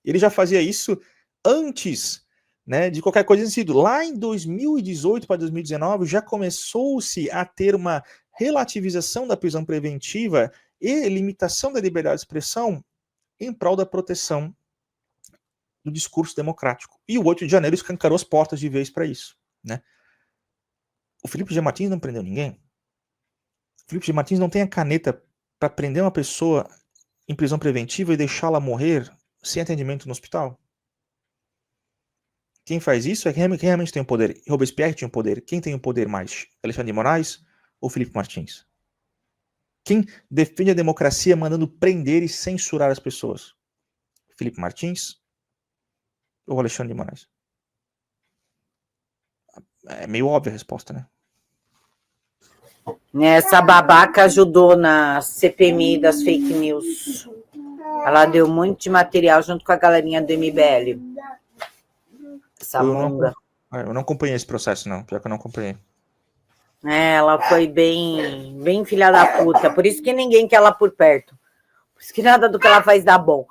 Ele já fazia isso antes... Né, de qualquer coisa nesse sentido. Lá em 2018 para 2019 já começou-se a ter uma relativização da prisão preventiva e limitação da liberdade de expressão em prol da proteção do discurso democrático. E o 8 de janeiro escancarou as portas de vez para isso. Né? O Felipe G. Martins não prendeu ninguém. O Felipe G. Martins não tem a caneta para prender uma pessoa em prisão preventiva e deixá-la morrer sem atendimento no hospital. Quem faz isso é quem realmente tem o poder. Robespierre tinha o poder. Quem tem o poder mais? Alexandre de Moraes ou Felipe Martins? Quem defende a democracia mandando prender e censurar as pessoas? Felipe Martins ou Alexandre de Moraes? É meio óbvia a resposta, né? Essa babaca ajudou na CPMI das fake news. Ela deu muito de material junto com a galerinha do MBL. Essa monga. Eu não acompanhei esse processo, não. Pior que eu não acompanhei. Ela foi bem filha da puta. Por isso que ninguém quer ela por perto. Por isso que nada do que ela faz dá bom.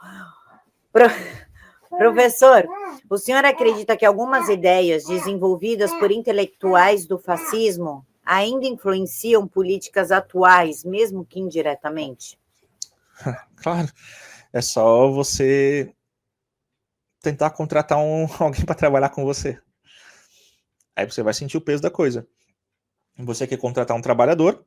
Professor, o senhor acredita que algumas ideias desenvolvidas por intelectuais do fascismo ainda influenciam políticas atuais, mesmo que indiretamente? Claro. É só você tentar contratar alguém para trabalhar com você. Aí você vai sentir o peso da coisa. Você quer contratar um trabalhador,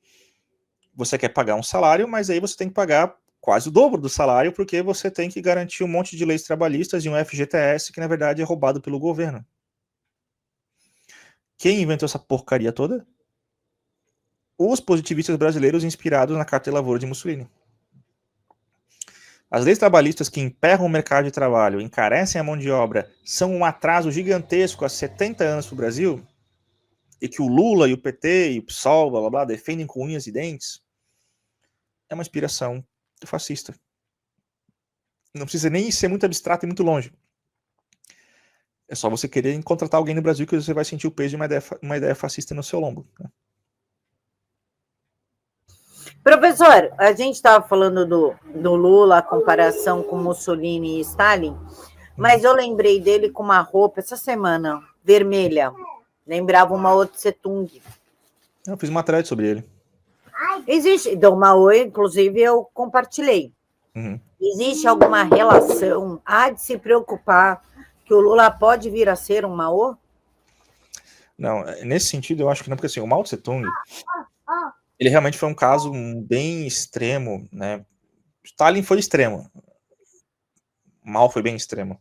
você quer pagar um salário, mas aí você tem que pagar quase o dobro do salário, porque você tem que garantir um monte de leis trabalhistas e um FGTS que, na verdade, é roubado pelo governo. Quem inventou essa porcaria toda? Os positivistas brasileiros inspirados na Carta de Lavoura de Mussolini. As leis trabalhistas que emperram o mercado de trabalho, encarecem a mão de obra, são um atraso gigantesco há 70 anos para o Brasil, e que o Lula e o PT e o PSOL, blá, blá, blá, defendem com unhas e dentes, é uma inspiração fascista. Não precisa nem ser muito abstrato e muito longe. É só você querer contratar alguém no Brasil que você vai sentir o peso de uma ideia fascista no seu lombo. Né? Professor, a gente estava falando do Lula, a comparação com Mussolini e Stalin, mas eu lembrei dele com uma roupa essa semana, vermelha. Lembrava o Mao Tse Tung. Eu fiz uma thread sobre ele. Existe, do Mao, inclusive, eu compartilhei. Existe alguma relação? Há de se preocupar que o Lula pode vir a ser um Mao? Não, nesse sentido eu acho que não, porque assim, o Mao Tse Tung, ele realmente foi um caso bem extremo, né? Stalin foi extremo. Mao foi bem extremo.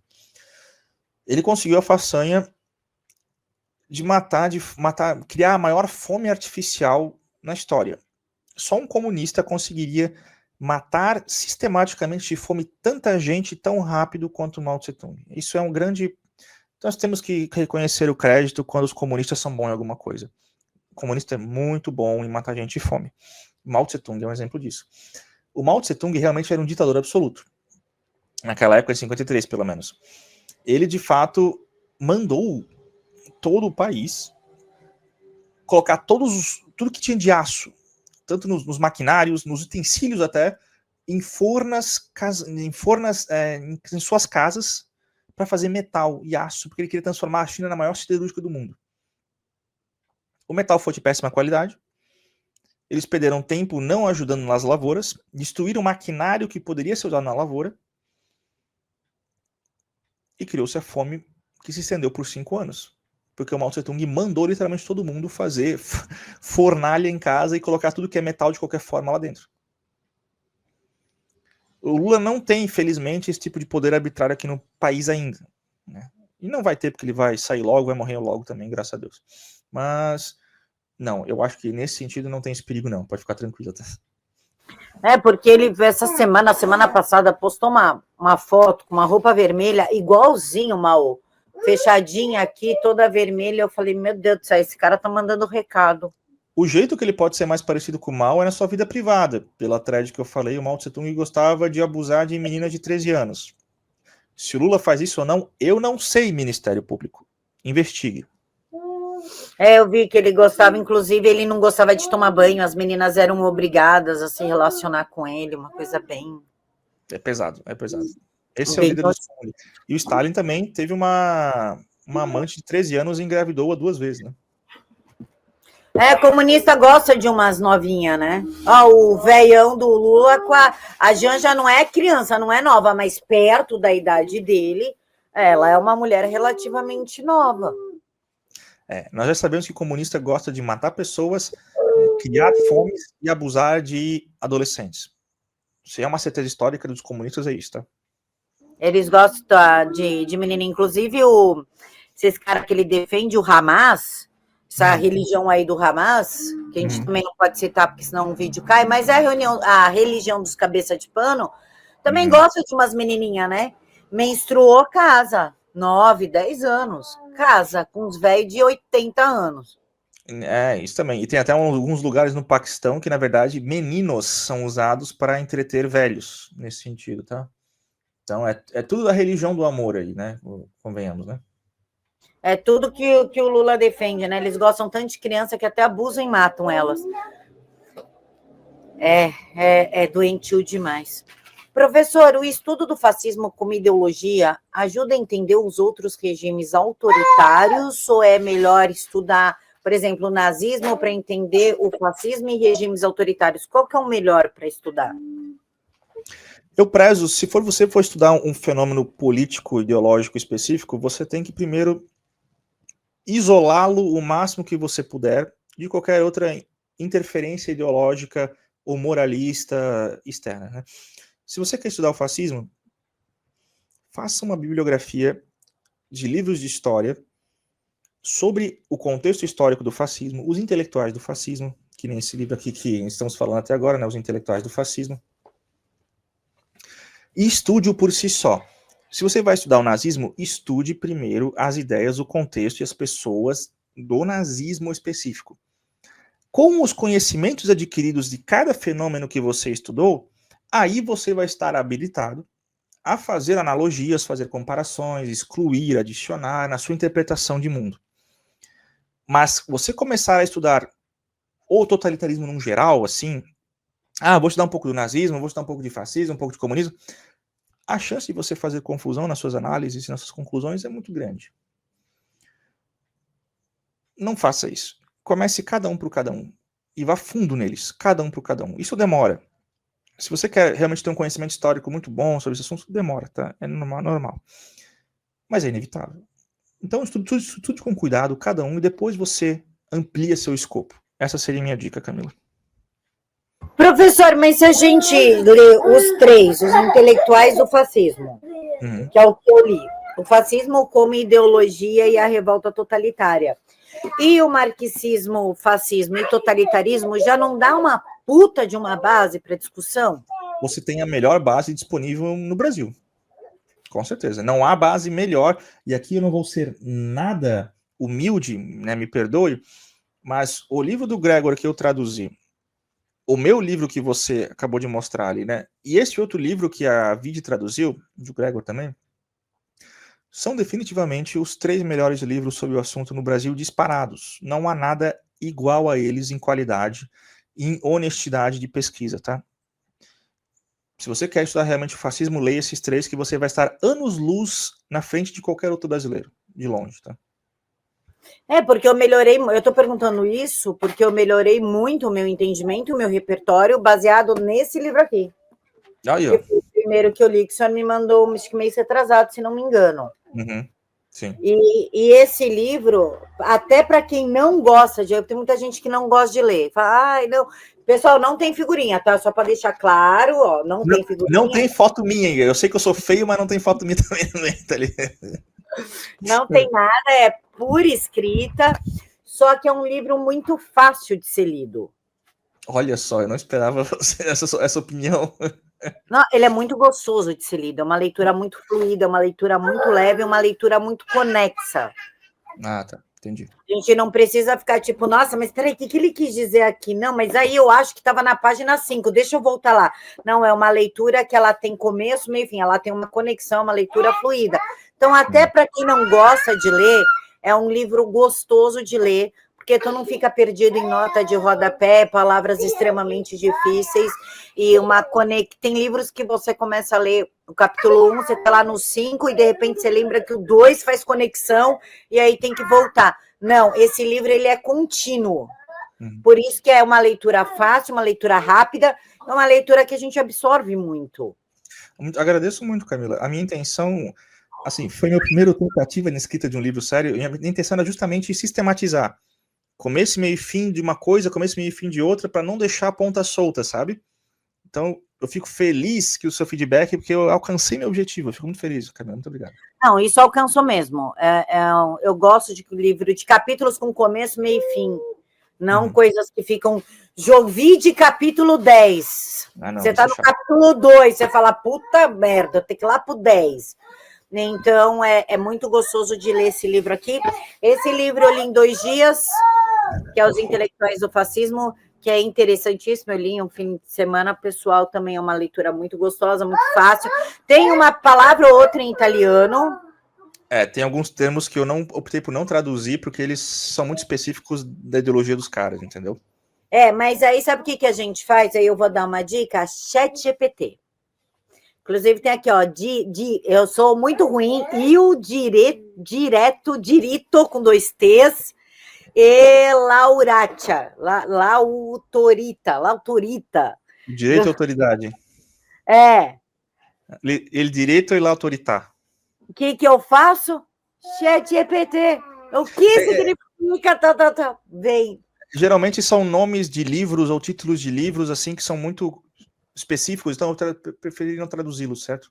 Ele conseguiu a façanha de matar, criar a maior fome artificial na história. Só um comunista conseguiria matar sistematicamente de fome tanta gente tão rápido quanto Mao Tse Tung. Isso é um grande... Nós temos que reconhecer o crédito quando os comunistas são bons em alguma coisa. O comunista é muito bom em matar gente de fome. Mao Tse Tung é um exemplo disso. O Mao Tse Tung realmente era um ditador absoluto. Naquela época, em 53, pelo menos. Ele, de fato, mandou todo o país colocar tudo que tinha de aço, tanto nos maquinários, nos utensílios até, em suas casas, para fazer metal e aço, porque ele queria transformar a China na maior siderúrgica do mundo. O metal foi de péssima qualidade, eles perderam tempo não ajudando nas lavouras, destruíram o maquinário que poderia ser usado na lavoura, e criou-se a fome que se estendeu por 5 anos. Porque o Mao Tse Tung mandou literalmente todo mundo fazer fornalha em casa e colocar tudo que é metal de qualquer forma lá dentro. O Lula não tem, infelizmente, esse tipo de poder arbitrário aqui no país ainda, né? E não vai ter, porque ele vai sair logo, vai morrer logo também, graças a Deus. Mas, não, eu acho que nesse sentido não tem esse perigo não, pode ficar tranquilo até. Porque ele, semana passada, postou uma foto com uma roupa vermelha, igualzinho, Mao. Fechadinha aqui, toda vermelha. Eu falei, meu Deus do céu, esse cara tá mandando recado. O jeito que ele pode ser mais parecido com o Mao é na sua vida privada. Pela thread que eu falei, o Mao Tse Tung gostava de abusar de meninas de 13 anos. Se o Lula faz isso ou não, eu não sei, Ministério Público. Investigue. Eu vi que ele gostava, inclusive, ele não gostava de tomar banho, as meninas eram obrigadas a se relacionar com ele, uma coisa bem... É pesado, é pesado. Esse é o líder dos comunistas. E o Stalin também teve uma amante de 13 anos e engravidou-a 2 vezes, né? Comunista gosta de umas novinhas, né? O velhão do Lula, a Janja não é criança, não é nova, mas perto da idade dele, ela é uma mulher relativamente nova. Nós já sabemos que o comunista gosta de matar pessoas, criar fome e abusar de adolescentes. Se é uma certeza histórica dos comunistas, é isso, tá? Eles gostam de menina, inclusive esse cara que ele defende, o Hamas, essa religião aí do Hamas, que a gente também não pode citar, porque senão o vídeo cai, mas a religião dos cabeça de pano também gosta de umas menininhas, né? Menstruou, casa, 9, 10 anos, casa com uns velhos de 80 anos. Isso também. E tem até alguns lugares no Paquistão que, na verdade, meninos são usados para entreter velhos, nesse sentido, tá? Então, é tudo da religião do amor aí, né? Convenhamos, né? É tudo que o Lula defende, né? Eles gostam tanto de criança que até abusam e matam elas. É doentio demais. Professor, o estudo do fascismo como ideologia ajuda a entender os outros regimes autoritários ou é melhor estudar, por exemplo, o nazismo para entender o fascismo e regimes autoritários? Qual que é o melhor para estudar? Eu prezo, se você for estudar um fenômeno político, ideológico específico, você tem que primeiro isolá-lo o máximo que você puder de qualquer outra interferência ideológica ou moralista externa, né? Se você quer estudar o fascismo, faça uma bibliografia de livros de história sobre o contexto histórico do fascismo, os intelectuais do fascismo, que nem esse livro aqui que estamos falando até agora, né, os intelectuais do fascismo, e estude-o por si só. Se você vai estudar o nazismo, estude primeiro as ideias, o contexto e as pessoas do nazismo específico. Com os conhecimentos adquiridos de cada fenômeno que você estudou, aí você vai estar habilitado a fazer analogias, fazer comparações, excluir, adicionar na sua interpretação de mundo. Mas você começar a estudar o totalitarismo no geral, assim, vou estudar um pouco do nazismo, vou estudar um pouco de fascismo, um pouco de comunismo. A chance de você fazer confusão nas suas análises e nas suas conclusões é muito grande. Não faça isso. Comece cada um por cada um. E vá fundo neles, cada um por cada um. Isso demora. Se você quer realmente ter um conhecimento histórico muito bom sobre esse assunto, demora, tá? É normal. Mas é inevitável. Então, estude com cuidado cada um e depois você amplia seu escopo. Essa seria a minha dica, Camila. Professor, mas se a gente lê os três, os intelectuais do fascismo, que é o que eu li, o fascismo como ideologia e a revolta totalitária, e o marxismo, fascismo e totalitarismo, já não dá uma puta de uma base para discussão? Você tem a melhor base disponível no Brasil. Com certeza. Não há base melhor. E aqui eu não vou ser nada humilde, né? Me perdoe, mas o livro do Gregor que eu traduzi, o meu livro que você acabou de mostrar ali, né? E esse outro livro que a Vide traduziu, do Gregor também, são definitivamente os 3 melhores livros sobre o assunto no Brasil disparados. Não há nada igual a eles em qualidade, em honestidade de pesquisa, tá? Se você quer estudar realmente o fascismo, leia esses 3 que você vai estar anos-luz na frente de qualquer outro brasileiro, de longe, tá? Porque eu melhorei, eu estou perguntando isso porque eu melhorei muito o meu entendimento, o meu repertório, baseado nesse livro aqui. Aí, ó. Foi o primeiro que eu li, que o senhor me mandou, acho que mês atrasado, se não me engano. Sim. E esse livro, até para quem não gosta de ler, tem muita gente que não gosta de ler. Fala, não. Pessoal, não tem figurinha, tá? Só para deixar claro, ó, não tem figurinha. Não tem foto minha, eu sei que eu sou feio, mas não tem foto minha também, tá ali. Não tem nada, é pura escrita, só que é um livro muito fácil de ser lido. Olha só, eu não esperava essa opinião. Não, ele é muito gostoso de ser lido, é uma leitura muito fluida, é uma leitura muito leve, é uma leitura muito conexa. Ah, tá, entendi. A gente não precisa ficar tipo, nossa, mas peraí, o que ele quis dizer aqui? Não, mas aí eu acho que estava na página 5, deixa eu voltar lá. Não, é uma leitura que ela tem começo, meio e fim, ela tem uma conexão, uma leitura fluida. Então, até para quem não gosta de ler, é um livro gostoso de ler, porque tu não fica perdido em nota de rodapé, palavras extremamente difíceis, e tem livros que você começa a ler o capítulo 1, você está lá no 5, e de repente você lembra que o 2 faz conexão, e aí tem que voltar. Não, esse livro ele é contínuo. Por isso que é uma leitura fácil, uma leitura rápida, é uma leitura que a gente absorve muito. Agradeço muito, Camila. A minha intenção, assim, foi minha primeira tentativa na escrita de um livro sério, e a minha intenção era justamente sistematizar começo, meio e fim de uma coisa, começo, meio e fim de outra, para não deixar a ponta solta, sabe? Então, eu fico feliz que o seu feedback, porque eu alcancei meu objetivo. Eu fico muito feliz, Camila. Muito obrigado. Não, isso alcançou mesmo. Eu gosto de livro de capítulos com começo, meio e fim. Não coisas que ficam... Vide capítulo 10. Você está no capítulo 2, você fala, puta merda, tem que ir lá pro 10. Então, é muito gostoso de ler esse livro aqui. Esse livro eu li em 2 dias, que é Os Intelectuais do Fascismo, que é interessantíssimo. Eu li em um fim de semana pessoal, também é uma leitura muito gostosa, muito fácil. Tem uma palavra ou outra em italiano. Tem alguns termos que eu não optei por não traduzir, porque eles são muito específicos da ideologia dos caras, entendeu? Mas aí sabe o que a gente faz? Aí eu vou dar uma dica, ChatGPT. Inclusive tem aqui, ó, eu sou muito ruim, e o direto, com 2 T's, e lautorita. Direito e autoridade. Il direito e l'autorità. O que eu faço? ChatGPT. O que significa? Vem. Geralmente são nomes de livros ou títulos de livros, assim, que são muito específicos, então eu preferi não traduzi-los, certo?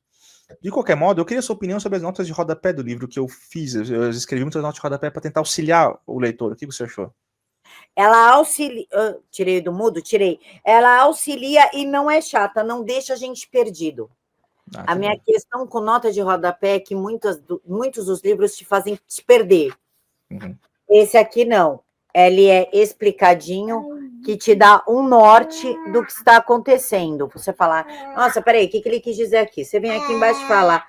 De qualquer modo, eu queria a sua opinião sobre as notas de rodapé do livro que eu fiz. Eu escrevi muitas notas de rodapé para tentar auxiliar o leitor. O que você achou? Ela auxilia... Tirei do mudo? Tirei. Ela auxilia e não é chata, não deixa a gente perdido. A minha questão com nota de rodapé é que muitos dos livros te fazem te perder. Esse aqui não. Ele é explicadinho, que te dá um norte do que está acontecendo. Você falar, nossa, peraí, o que ele quis dizer aqui? Você vem aqui embaixo e fala,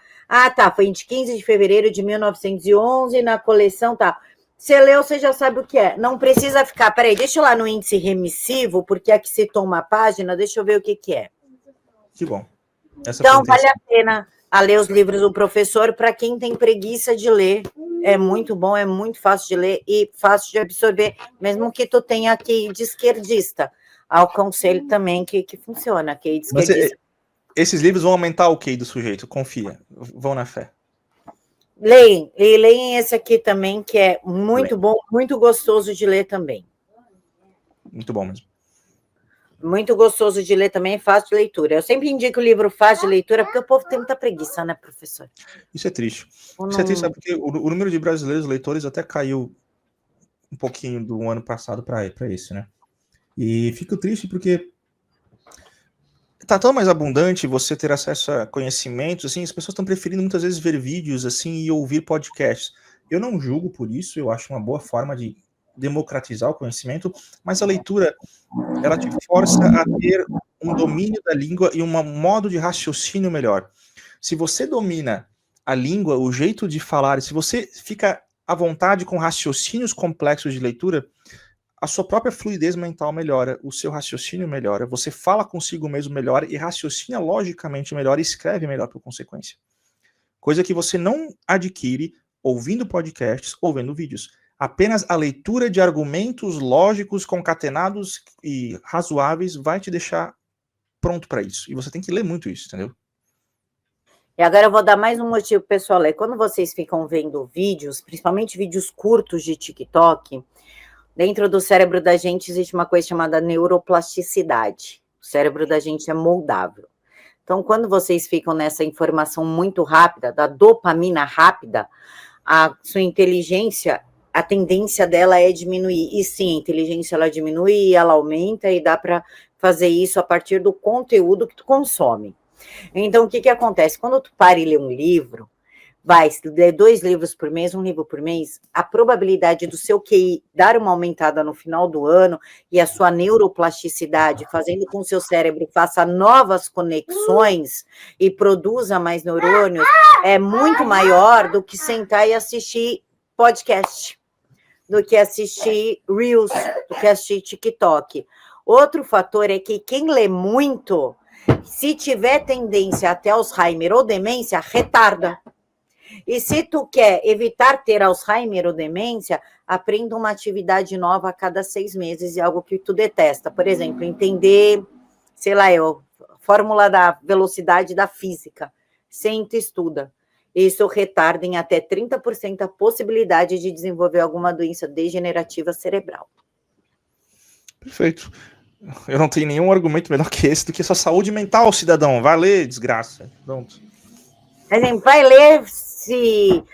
foi de 15 de fevereiro de 1911, na coleção, tá. Você leu, você já sabe o que é. Não precisa ficar... Peraí, deixa eu ir lá no índice remissivo, porque aqui citou uma página, deixa eu ver o que é. Que bom. Então, vale a pena ler os livros do professor para quem tem preguiça de ler. É muito bom, é muito fácil de ler e fácil de absorver, mesmo que tu tenha QI de esquerdista. Há o conselho também que funciona, QI de esquerdista. Esses livros vão aumentar o QI do sujeito, confia. Vão na fé. Leem esse aqui também, que é muito bom, muito gostoso de ler também. Muito bom mesmo. Muito gostoso de ler também, fácil de leitura. Eu sempre indico o livro fácil de leitura, porque o povo tem muita preguiça, né, professor? Isso é triste. Isso é triste, sabe, porque o número de brasileiros leitores até caiu um pouquinho do ano passado para esse, né? E fico triste porque tá tão mais abundante você ter acesso a conhecimentos, assim, as pessoas estão preferindo muitas vezes ver vídeos, assim, e ouvir podcasts. Eu não julgo por isso, eu acho uma boa forma de democratizar o conhecimento, mas a leitura, ela te força a ter um domínio da língua e um modo de raciocínio melhor. Se você domina a língua, o jeito de falar, se você fica à vontade com raciocínios complexos de leitura, a sua própria fluidez mental melhora, o seu raciocínio melhora, você fala consigo mesmo melhor e raciocina logicamente melhor e escreve melhor por consequência. Coisa que você não adquire ouvindo podcasts ou vendo vídeos. Apenas a leitura de argumentos lógicos, concatenados e razoáveis vai te deixar pronto para isso. E você tem que ler muito isso, entendeu? E agora eu vou dar mais um motivo pessoal. Quando vocês ficam vendo vídeos, principalmente vídeos curtos de TikTok, dentro do cérebro da gente existe uma coisa chamada neuroplasticidade. O cérebro da gente é moldável. Então, quando vocês ficam nessa informação muito rápida, da dopamina rápida, a sua inteligência, a tendência dela é diminuir. E sim, a inteligência ela diminui, ela aumenta e dá para fazer isso a partir do conteúdo que tu consome. Então, o que acontece? Quando tu para e lê um livro, se tu ler 2 livros por mês, 1 livro por mês, a probabilidade do seu QI dar uma aumentada no final do ano e a sua neuroplasticidade, fazendo com que o seu cérebro faça novas conexões e produza mais neurônios, é muito maior do que sentar e assistir podcast, do que assistir Reels, do que assistir TikTok. Outro fator é que quem lê muito, se tiver tendência até Alzheimer ou demência, retarda. E se tu quer evitar ter Alzheimer ou demência, aprenda uma atividade nova a cada 6 meses, e algo que tu detesta. Por exemplo, entender, sei lá, fórmula da velocidade da física. Senta e estuda. Isso retarda em até 30% a possibilidade de desenvolver alguma doença degenerativa cerebral. Perfeito. Eu não tenho nenhum argumento melhor que esse do que sua saúde mental, cidadão. Vai ler, desgraça. Pronto. Vai ler, se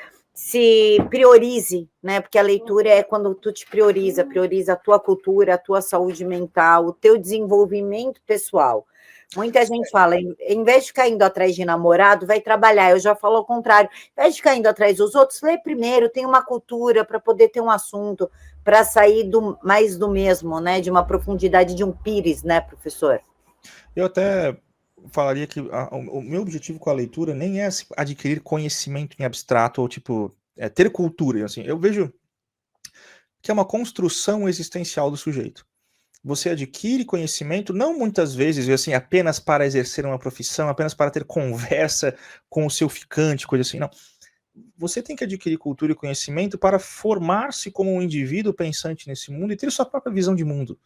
priorize, né? Porque a leitura é quando tu te prioriza a tua cultura, a tua saúde mental, o teu desenvolvimento pessoal. Muita gente fala, em vez de ficar indo atrás de namorado, vai trabalhar. Eu já falo ao contrário. Em vez de ficar indo atrás dos outros, lê primeiro, tem uma cultura para poder ter um assunto, para sair mais do mesmo, né? De uma profundidade de um pires, né, professor? Eu até falaria que o meu objetivo com a leitura nem é adquirir conhecimento em abstrato ou, tipo, ter cultura. Assim, eu vejo que é uma construção existencial do sujeito. Você adquire conhecimento, não muitas vezes, assim, apenas para exercer uma profissão, apenas para ter conversa com o seu ficante, coisa assim, não. Você tem que adquirir cultura e conhecimento para formar-se como um indivíduo pensante nesse mundo e ter sua própria visão de mundo.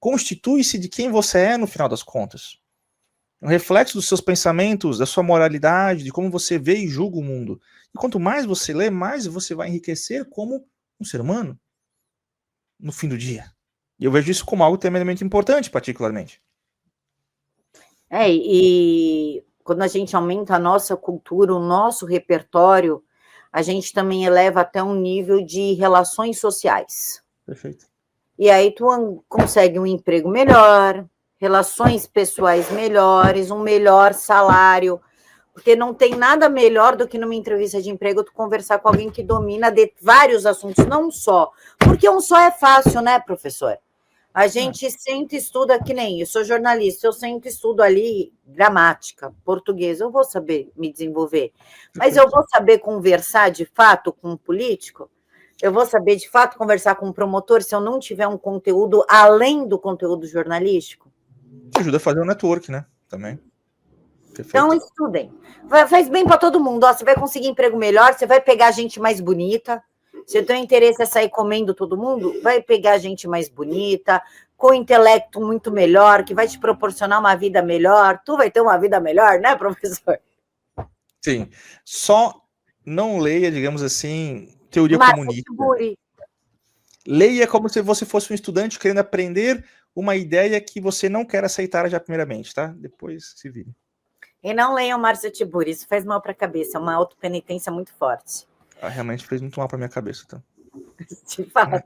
Constitui-se de quem você é no final das contas. Um reflexo dos seus pensamentos, da sua moralidade, de como você vê e julga o mundo. E quanto mais você lê, mais você vai enriquecer como um ser humano no fim do dia. E eu vejo isso como algo tremendamente importante, particularmente. E quando a gente aumenta a nossa cultura, o nosso repertório, a gente também eleva até um nível de relações sociais. Perfeito. E aí tu consegue um emprego melhor, relações pessoais melhores, um melhor salário, porque não tem nada melhor do que numa entrevista de emprego tu conversar com alguém que domina de vários assuntos, não um só, porque um só é fácil, né, professor? A gente senta e estuda, que nem eu sou jornalista, eu sento e estudo ali gramática, português, eu vou saber me desenvolver, mas eu vou saber conversar de fato com um político? Eu vou saber, de fato, conversar com o promotor se eu não tiver um conteúdo além do conteúdo jornalístico? Te ajuda a fazer um network, né? Também. Perfeito. Então, estudem. Faz bem para todo mundo. Ó, você vai conseguir emprego melhor, você vai pegar gente mais bonita. Se o teu interesse é sair comendo todo mundo, vai pegar gente mais bonita, com intelecto muito melhor, que vai te proporcionar uma vida melhor. Tu vai ter uma vida melhor, né, professor? Sim. Só não leia, digamos assim, teoria Marta comunista. Tiburi. Leia como se você fosse um estudante querendo aprender uma ideia que você não quer aceitar já primeiramente, tá? Depois se vire. E não leiam Márcia Tiburi, isso faz mal para a cabeça, é uma autopenitência muito forte. Realmente fez muito mal para minha cabeça, tá? De fato.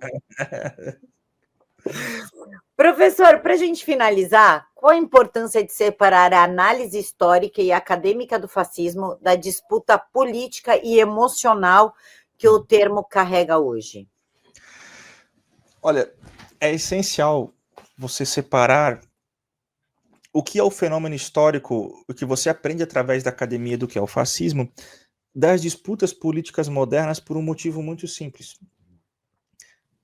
Professor, para a gente finalizar, qual a importância de separar a análise histórica e acadêmica do fascismo da disputa política e emocional que o termo carrega hoje? Olha, é essencial você separar o que é o fenômeno histórico, o que você aprende através da academia do que é o fascismo, das disputas políticas modernas por um motivo muito simples.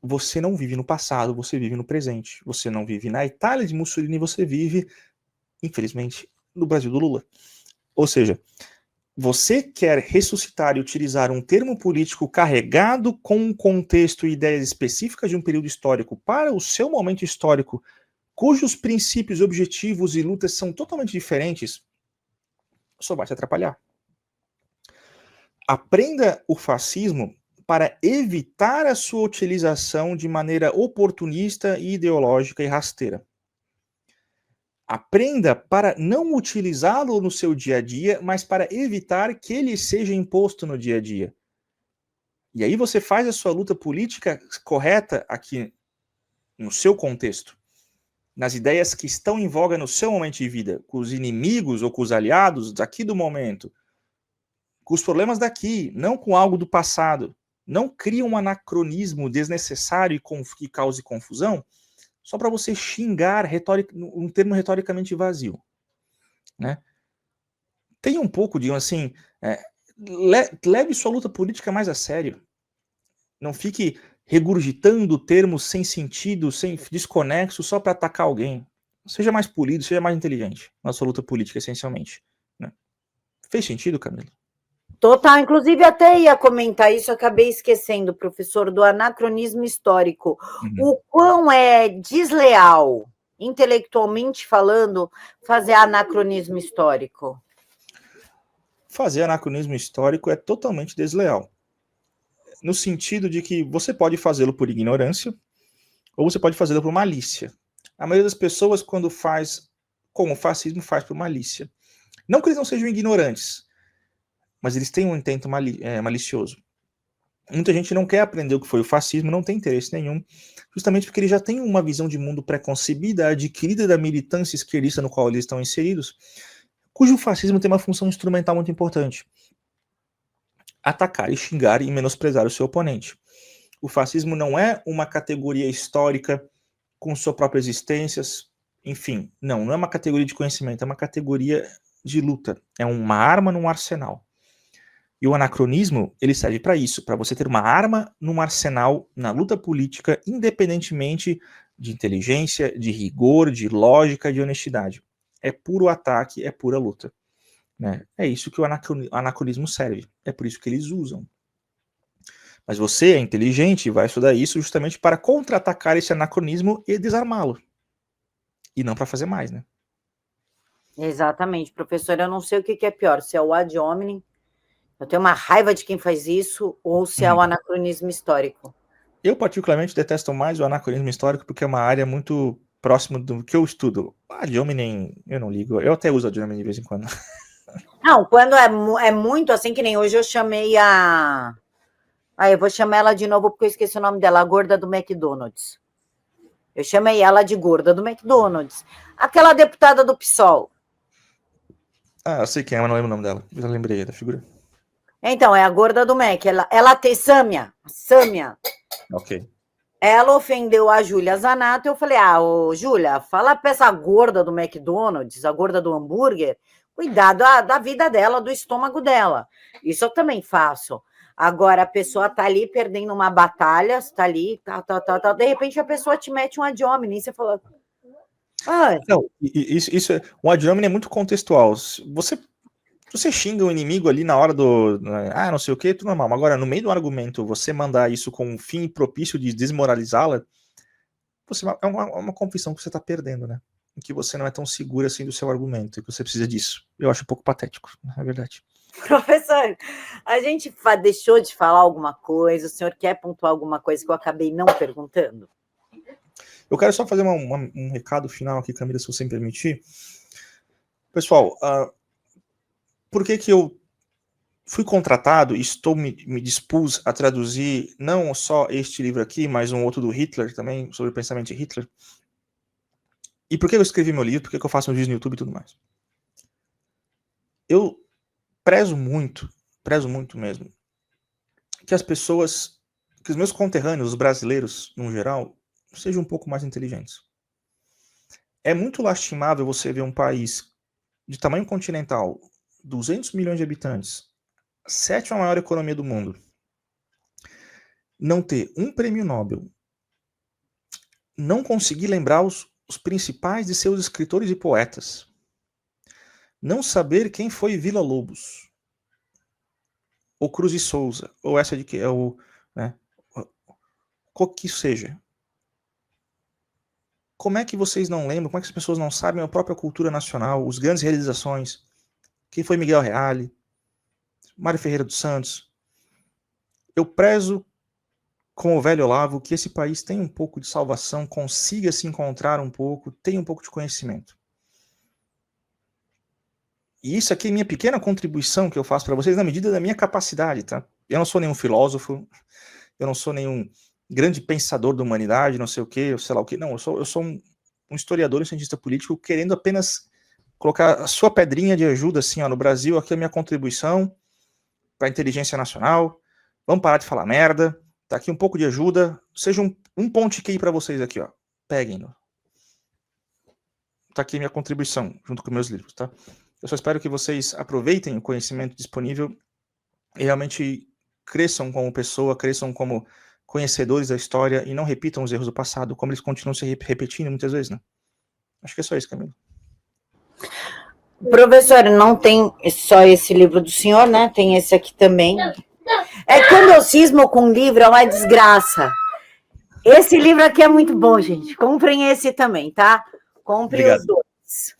Você não vive no passado, você vive no presente. Você não vive na Itália de Mussolini, você vive, infelizmente, no Brasil do Lula. Ou seja, você quer ressuscitar e utilizar um termo político carregado com um contexto e ideias específicas de um período histórico para o seu momento histórico, cujos princípios, objetivos e lutas são totalmente diferentes, só vai te atrapalhar. Aprenda o fascismo para evitar a sua utilização de maneira oportunista, ideológica e rasteira. Aprenda para não utilizá-lo no seu dia a dia, mas para evitar que ele seja imposto no dia a dia. E aí você faz a sua luta política correta aqui no seu contexto, nas ideias que estão em voga no seu momento de vida, com os inimigos ou com os aliados daqui do momento, com os problemas daqui, não com algo do passado. Não cria um anacronismo desnecessário e que cause confusão só para você xingar um termo retoricamente vazio. Né? Tenha um pouco, digamos assim, leve sua luta política mais a sério. Não fique regurgitando termos sem sentido, sem desconexo, só para atacar alguém. Seja mais polido, seja mais inteligente na sua luta política, essencialmente. Né? Fez sentido, Camila? Total, inclusive até ia comentar isso, acabei esquecendo, professor, do anacronismo histórico. O quão é desleal, intelectualmente falando, fazer anacronismo histórico? Fazer anacronismo histórico é totalmente desleal. No sentido de que você pode fazê-lo por ignorância, ou você pode fazê-lo por malícia. A maioria das pessoas, quando faz com o fascismo, faz por malícia. Não que eles não sejam ignorantes, mas eles têm um intento malicioso. Muita gente não quer aprender o que foi o fascismo, não tem interesse nenhum, justamente porque eles já têm uma visão de mundo pré-concebida, adquirida da militância esquerdista no qual eles estão inseridos, cujo fascismo tem uma função instrumental muito importante: atacar e xingar e menosprezar o seu oponente. O fascismo não é uma categoria histórica com sua própria existência, enfim, não é uma categoria de conhecimento, é uma categoria de luta, é uma arma num arsenal. E o anacronismo, ele serve para isso, para você ter uma arma num arsenal na luta política, independentemente de inteligência, de rigor, de lógica, de honestidade. É puro ataque, é pura luta. Né? É isso que o anacronismo serve, é por isso que eles usam. Mas você é inteligente e vai estudar isso justamente para contra-atacar esse anacronismo e desarmá-lo. E não para fazer mais, né? Exatamente, professor, eu não sei o que é pior, se é o ad hominem, eu tenho uma raiva de quem faz isso, ou se é o anacronismo histórico. Eu, particularmente, detesto mais o anacronismo histórico porque é uma área muito próxima do que eu estudo. Ad hominem, eu não ligo. Eu até uso ad hominem de vez em quando. Não, quando é muito assim, que nem hoje eu chamei a... eu vou chamar ela de novo porque eu esqueci o nome dela, a gorda do McDonald's. Eu chamei ela de gorda do McDonald's. Aquela deputada do PSOL. Eu sei quem é, mas não lembro o nome dela. Eu já lembrei da figura. Então, é a gorda do Mac. Ela tem Sâmia. Ok. Ela ofendeu a Júlia Zanotto. Eu falei, Júlia, fala pra essa gorda do McDonald's, a gorda do hambúrguer, cuidado da vida dela, do estômago dela. Isso eu também faço. Agora, a pessoa tá ali perdendo uma batalha, tá ali, tal. De repente, a pessoa te mete um ad hominem, e você fala... Não, isso um ad hominem é muito contextual. Você xinga o inimigo ali na hora não sei o que, tudo normal. Agora, no meio do argumento, você mandar isso com um fim propício de desmoralizá-la, é uma confissão que você tá perdendo, né? Em que você não é tão seguro assim do seu argumento, e que você precisa disso. Eu acho um pouco patético, na verdade. Professor, a gente deixou de falar alguma coisa? O senhor quer pontuar alguma coisa que eu acabei não perguntando? Eu quero só fazer um recado final aqui, Camila, se você me permitir. Pessoal, por que eu fui contratado e me dispus a traduzir não só este livro aqui, mas um outro do Hitler também, sobre o pensamento de Hitler? E por que eu escrevi meu livro? Por que eu faço um vídeo no YouTube e tudo mais? Eu prezo muito mesmo, que as pessoas, que os meus conterrâneos, os brasileiros, no geral, sejam um pouco mais inteligentes. É muito lastimável você ver um país de tamanho continental, 200 milhões de habitantes, 7ª maior economia do mundo, não ter um prêmio Nobel, não conseguir lembrar os principais de seus escritores e poetas, não saber quem foi Villa-Lobos, ou Cruz de Souza, ou essa de que é o, né, qual que seja. Como é que vocês não lembram? Como é que as pessoas não sabem a própria cultura nacional, as grandes realizações? Quem foi Miguel Reale? Mário Ferreira dos Santos? Eu prezo com o velho Olavo que esse país tenha um pouco de salvação, consiga se encontrar um pouco, tenha um pouco de conhecimento. E isso aqui é minha pequena contribuição que eu faço para vocês na medida da minha capacidade, tá? Eu não sou nenhum filósofo, eu não sou nenhum grande pensador da humanidade, não sei o que, sei lá o que. Não, eu sou um historiador e um cientista político querendo apenas colocar a sua pedrinha de ajuda, assim, ó, no Brasil, aqui é a minha contribuição para a inteligência nacional. Vamos parar de falar merda. Tá aqui um pouco de ajuda. Seja um ponte key para vocês aqui, ó. Peguem. Tá aqui minha contribuição, junto com meus livros, tá? Eu só espero que vocês aproveitem o conhecimento disponível e realmente cresçam como pessoa, cresçam como conhecedores da história e não repitam os erros do passado, como eles continuam se repetindo muitas vezes, né? Acho que é só isso, Camila. Professor, não tem só esse livro do senhor, né? Tem esse aqui também. É quando eu cismo com um livro, é uma desgraça. Esse livro aqui é muito bom, gente. Comprem esse também, tá? Comprem os dois.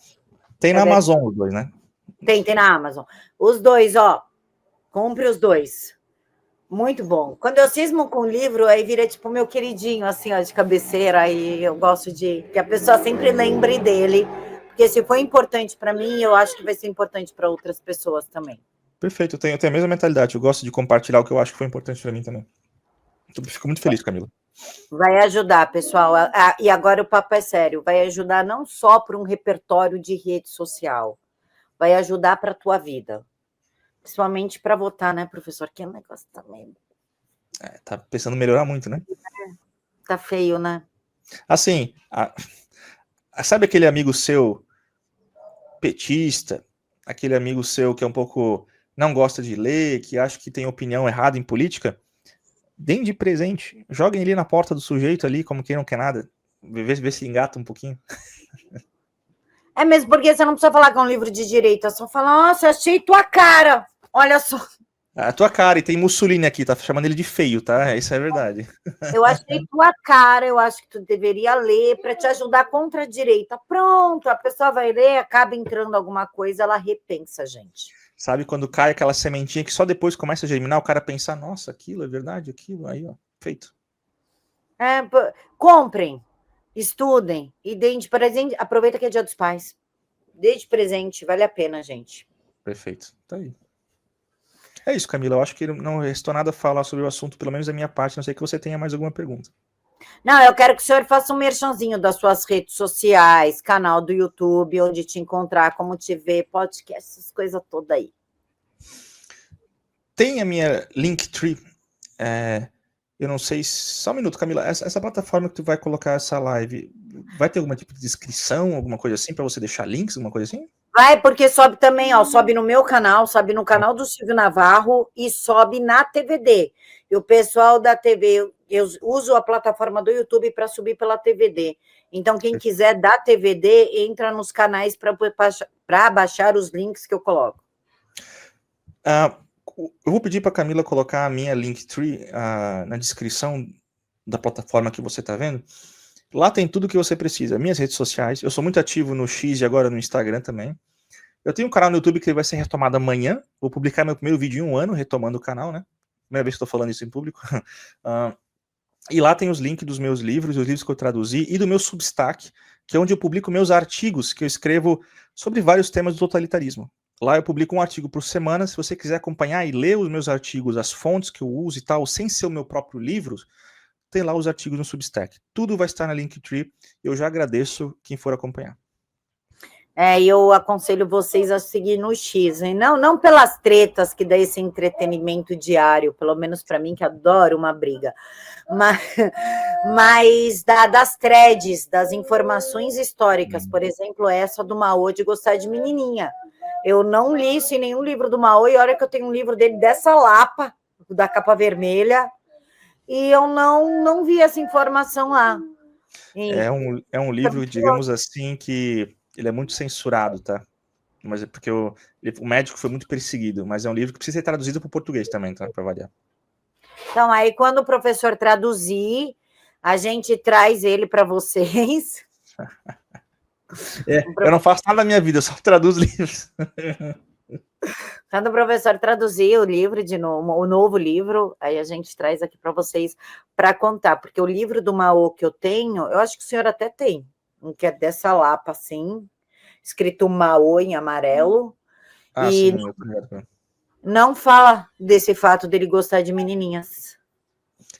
Tem na Amazon os dois, né? Tem na Amazon. Os dois, ó. Compre os dois. Muito bom. Quando eu cismo com um livro, aí vira tipo meu queridinho, assim, ó, de cabeceira. Aí eu gosto de que a pessoa sempre lembre dele. Porque se foi importante para mim, eu acho que vai ser importante para outras pessoas também. Perfeito, eu tenho a mesma mentalidade. Eu gosto de compartilhar o que eu acho que foi importante para mim também. Eu fico muito feliz, Camila. Vai ajudar, pessoal. E agora o papo é sério. Vai ajudar não só para um repertório de rede social. Vai ajudar para a tua vida. Principalmente para votar, né, professor? Que é um negócio também. Tá pensando em melhorar muito, né? Tá feio, né? Assim, sabe aquele amigo seu petista, aquele amigo seu que é um pouco não gosta de ler, que acha que tem opinião errada em política? Deem de presente, joguem ali na porta do sujeito ali, como quem não quer nada, vê se engata um pouquinho. É mesmo, porque você não precisa falar que é um livro de direito, é só falar, nossa, achei tua cara, olha só. A tua cara, e tem Mussolini aqui, tá chamando ele de feio, tá? Isso é verdade. Eu achei tua cara, eu acho que tu deveria ler para te ajudar contra a direita. Pronto, a pessoa vai ler, acaba entrando alguma coisa, ela repensa, gente. Sabe quando cai aquela sementinha que só depois começa a germinar, o cara pensar, nossa, aquilo é verdade, aquilo, aí, ó, feito. Comprem, estudem e deem de presente. Aproveita que é Dia dos Pais. Dê de presente, vale a pena, gente. Perfeito, tá aí. É isso, Camila. Eu acho que não restou nada a falar sobre o assunto, pelo menos da minha parte. Não sei que você tenha mais alguma pergunta. Não, eu quero que o senhor faça um merchanzinho das suas redes sociais, canal do YouTube, onde te encontrar, como te ver, podcast, essas coisas todas aí. Tem a minha Linktree. Eu não sei. Só um minuto, Camila. Essa plataforma que tu vai colocar essa live, vai ter algum tipo de descrição, alguma coisa assim, para você deixar links, alguma coisa assim? Vai, porque sobe também, ó, sobe no meu canal, sobe no canal do Silvio Navarro e sobe na TVD. E o pessoal da TV, eu uso a plataforma do YouTube para subir pela TVD. Então, quem quiser da TVD, entra nos canais para baixar os links que eu coloco. Eu vou pedir para a Camila colocar a minha Linktree na descrição da plataforma que você está vendo. Lá tem tudo que você precisa. Minhas redes sociais. Eu sou muito ativo no X e agora no Instagram também. Eu tenho um canal no YouTube que vai ser retomado amanhã. Vou publicar meu primeiro vídeo em 1 ano, retomando o canal, né? Primeira vez que estou falando isso em público. E lá tem os links dos meus livros, os livros que eu traduzi, e do meu Substack, que é onde eu publico meus artigos, que eu escrevo sobre vários temas do totalitarismo. Lá eu publico um artigo por semana. Se você quiser acompanhar e ler os meus artigos, as fontes que eu uso e tal, sem ser o meu próprio livro, tem lá os artigos no Substack. Tudo vai estar na Linktree. Eu já agradeço quem for acompanhar. Eu aconselho vocês a seguir no X, hein? Não pelas tretas que dá esse entretenimento diário, pelo menos para mim, que adoro uma briga, mas das threads, das informações históricas, por exemplo, essa do Mao de gostar de menininha. Eu não li isso em nenhum livro do Mao, e olha que eu tenho um livro dele dessa lapa, da capa vermelha, e eu não vi essa informação lá. É um livro, digamos assim, que ele é muito censurado, tá? Mas é porque o médico foi muito perseguido, mas é um livro que precisa ser traduzido para o português também, tá? Para variar. Então, aí quando o professor traduzir, a gente traz ele para vocês. Eu não faço nada na minha vida, eu só traduzo livros. Quando o professor traduzir o livro o novo livro, aí a gente traz aqui para vocês para contar, porque o livro do Mao que eu tenho, eu acho que o senhor até tem, um que é dessa lapa, assim, escrito Mao em amarelo, e sim, não fala desse fato dele gostar de menininhas.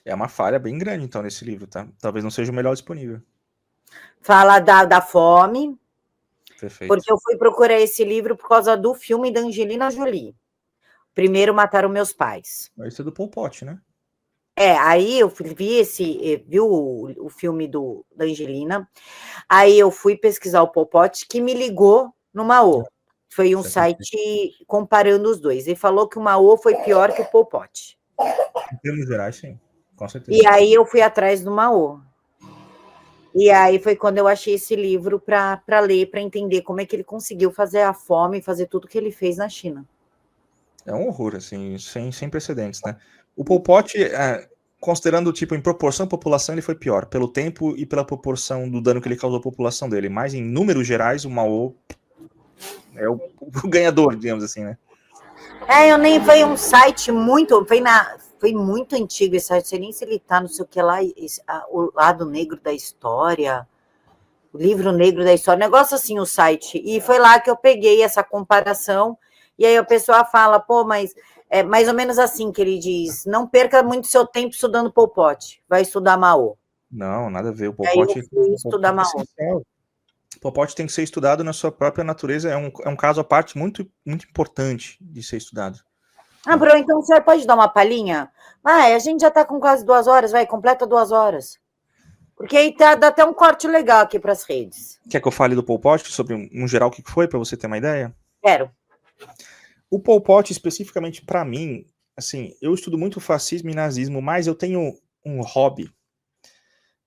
É uma falha bem grande, então, nesse livro, tá? Talvez não seja o melhor disponível. Fala da fome. Perfeito. Porque eu fui procurar esse livro por causa do filme da Angelina Jolie. Primeiro Mataram Meus Pais. Esse é do Pol Pot, né? Aí eu vi o filme da Angelina, aí eu fui pesquisar o Pol Pot, que me ligou no Mao. Foi um site comparando os dois. E falou que o Mao foi pior que o Pol Pot. Em termos gerais, sim. Com certeza. E aí eu fui atrás do Mao. E aí foi quando eu achei esse livro para ler, para entender como é que ele conseguiu fazer a fome, fazer tudo que ele fez na China. É um horror, assim, sem precedentes, né? O Pol Pot, considerando, tipo, em proporção à população, ele foi pior, pelo tempo e pela proporção do dano que ele causou à população dele. Mas, em números gerais, o Mao é o ganhador, digamos assim, né? Foi um site foi muito antigo esse site, não sei nem se ele tá, não sei o que lá, o lado negro da história, o livro negro da história, negócio assim o site, e foi lá que eu peguei essa comparação, e aí a pessoa fala, pô, mas é mais ou menos assim que ele diz, não perca muito seu tempo estudando Pol Pot, vai estudar Mao. Não, nada a ver, o Pol Pot... eu fui estudar Mao. O Pol Pot tem que ser estudado na sua própria natureza, é um caso à parte muito, muito importante de ser estudado. Bruno, então o senhor pode dar uma palhinha? A gente já está com quase 2 horas, completa 2 horas. Porque aí dá até um corte legal aqui para as redes. Quer que eu fale do Pol Pot, sobre um geral o que foi, para você ter uma ideia? Quero. O Pol Pot, especificamente para mim, assim, eu estudo muito fascismo e nazismo, mas eu tenho um hobby.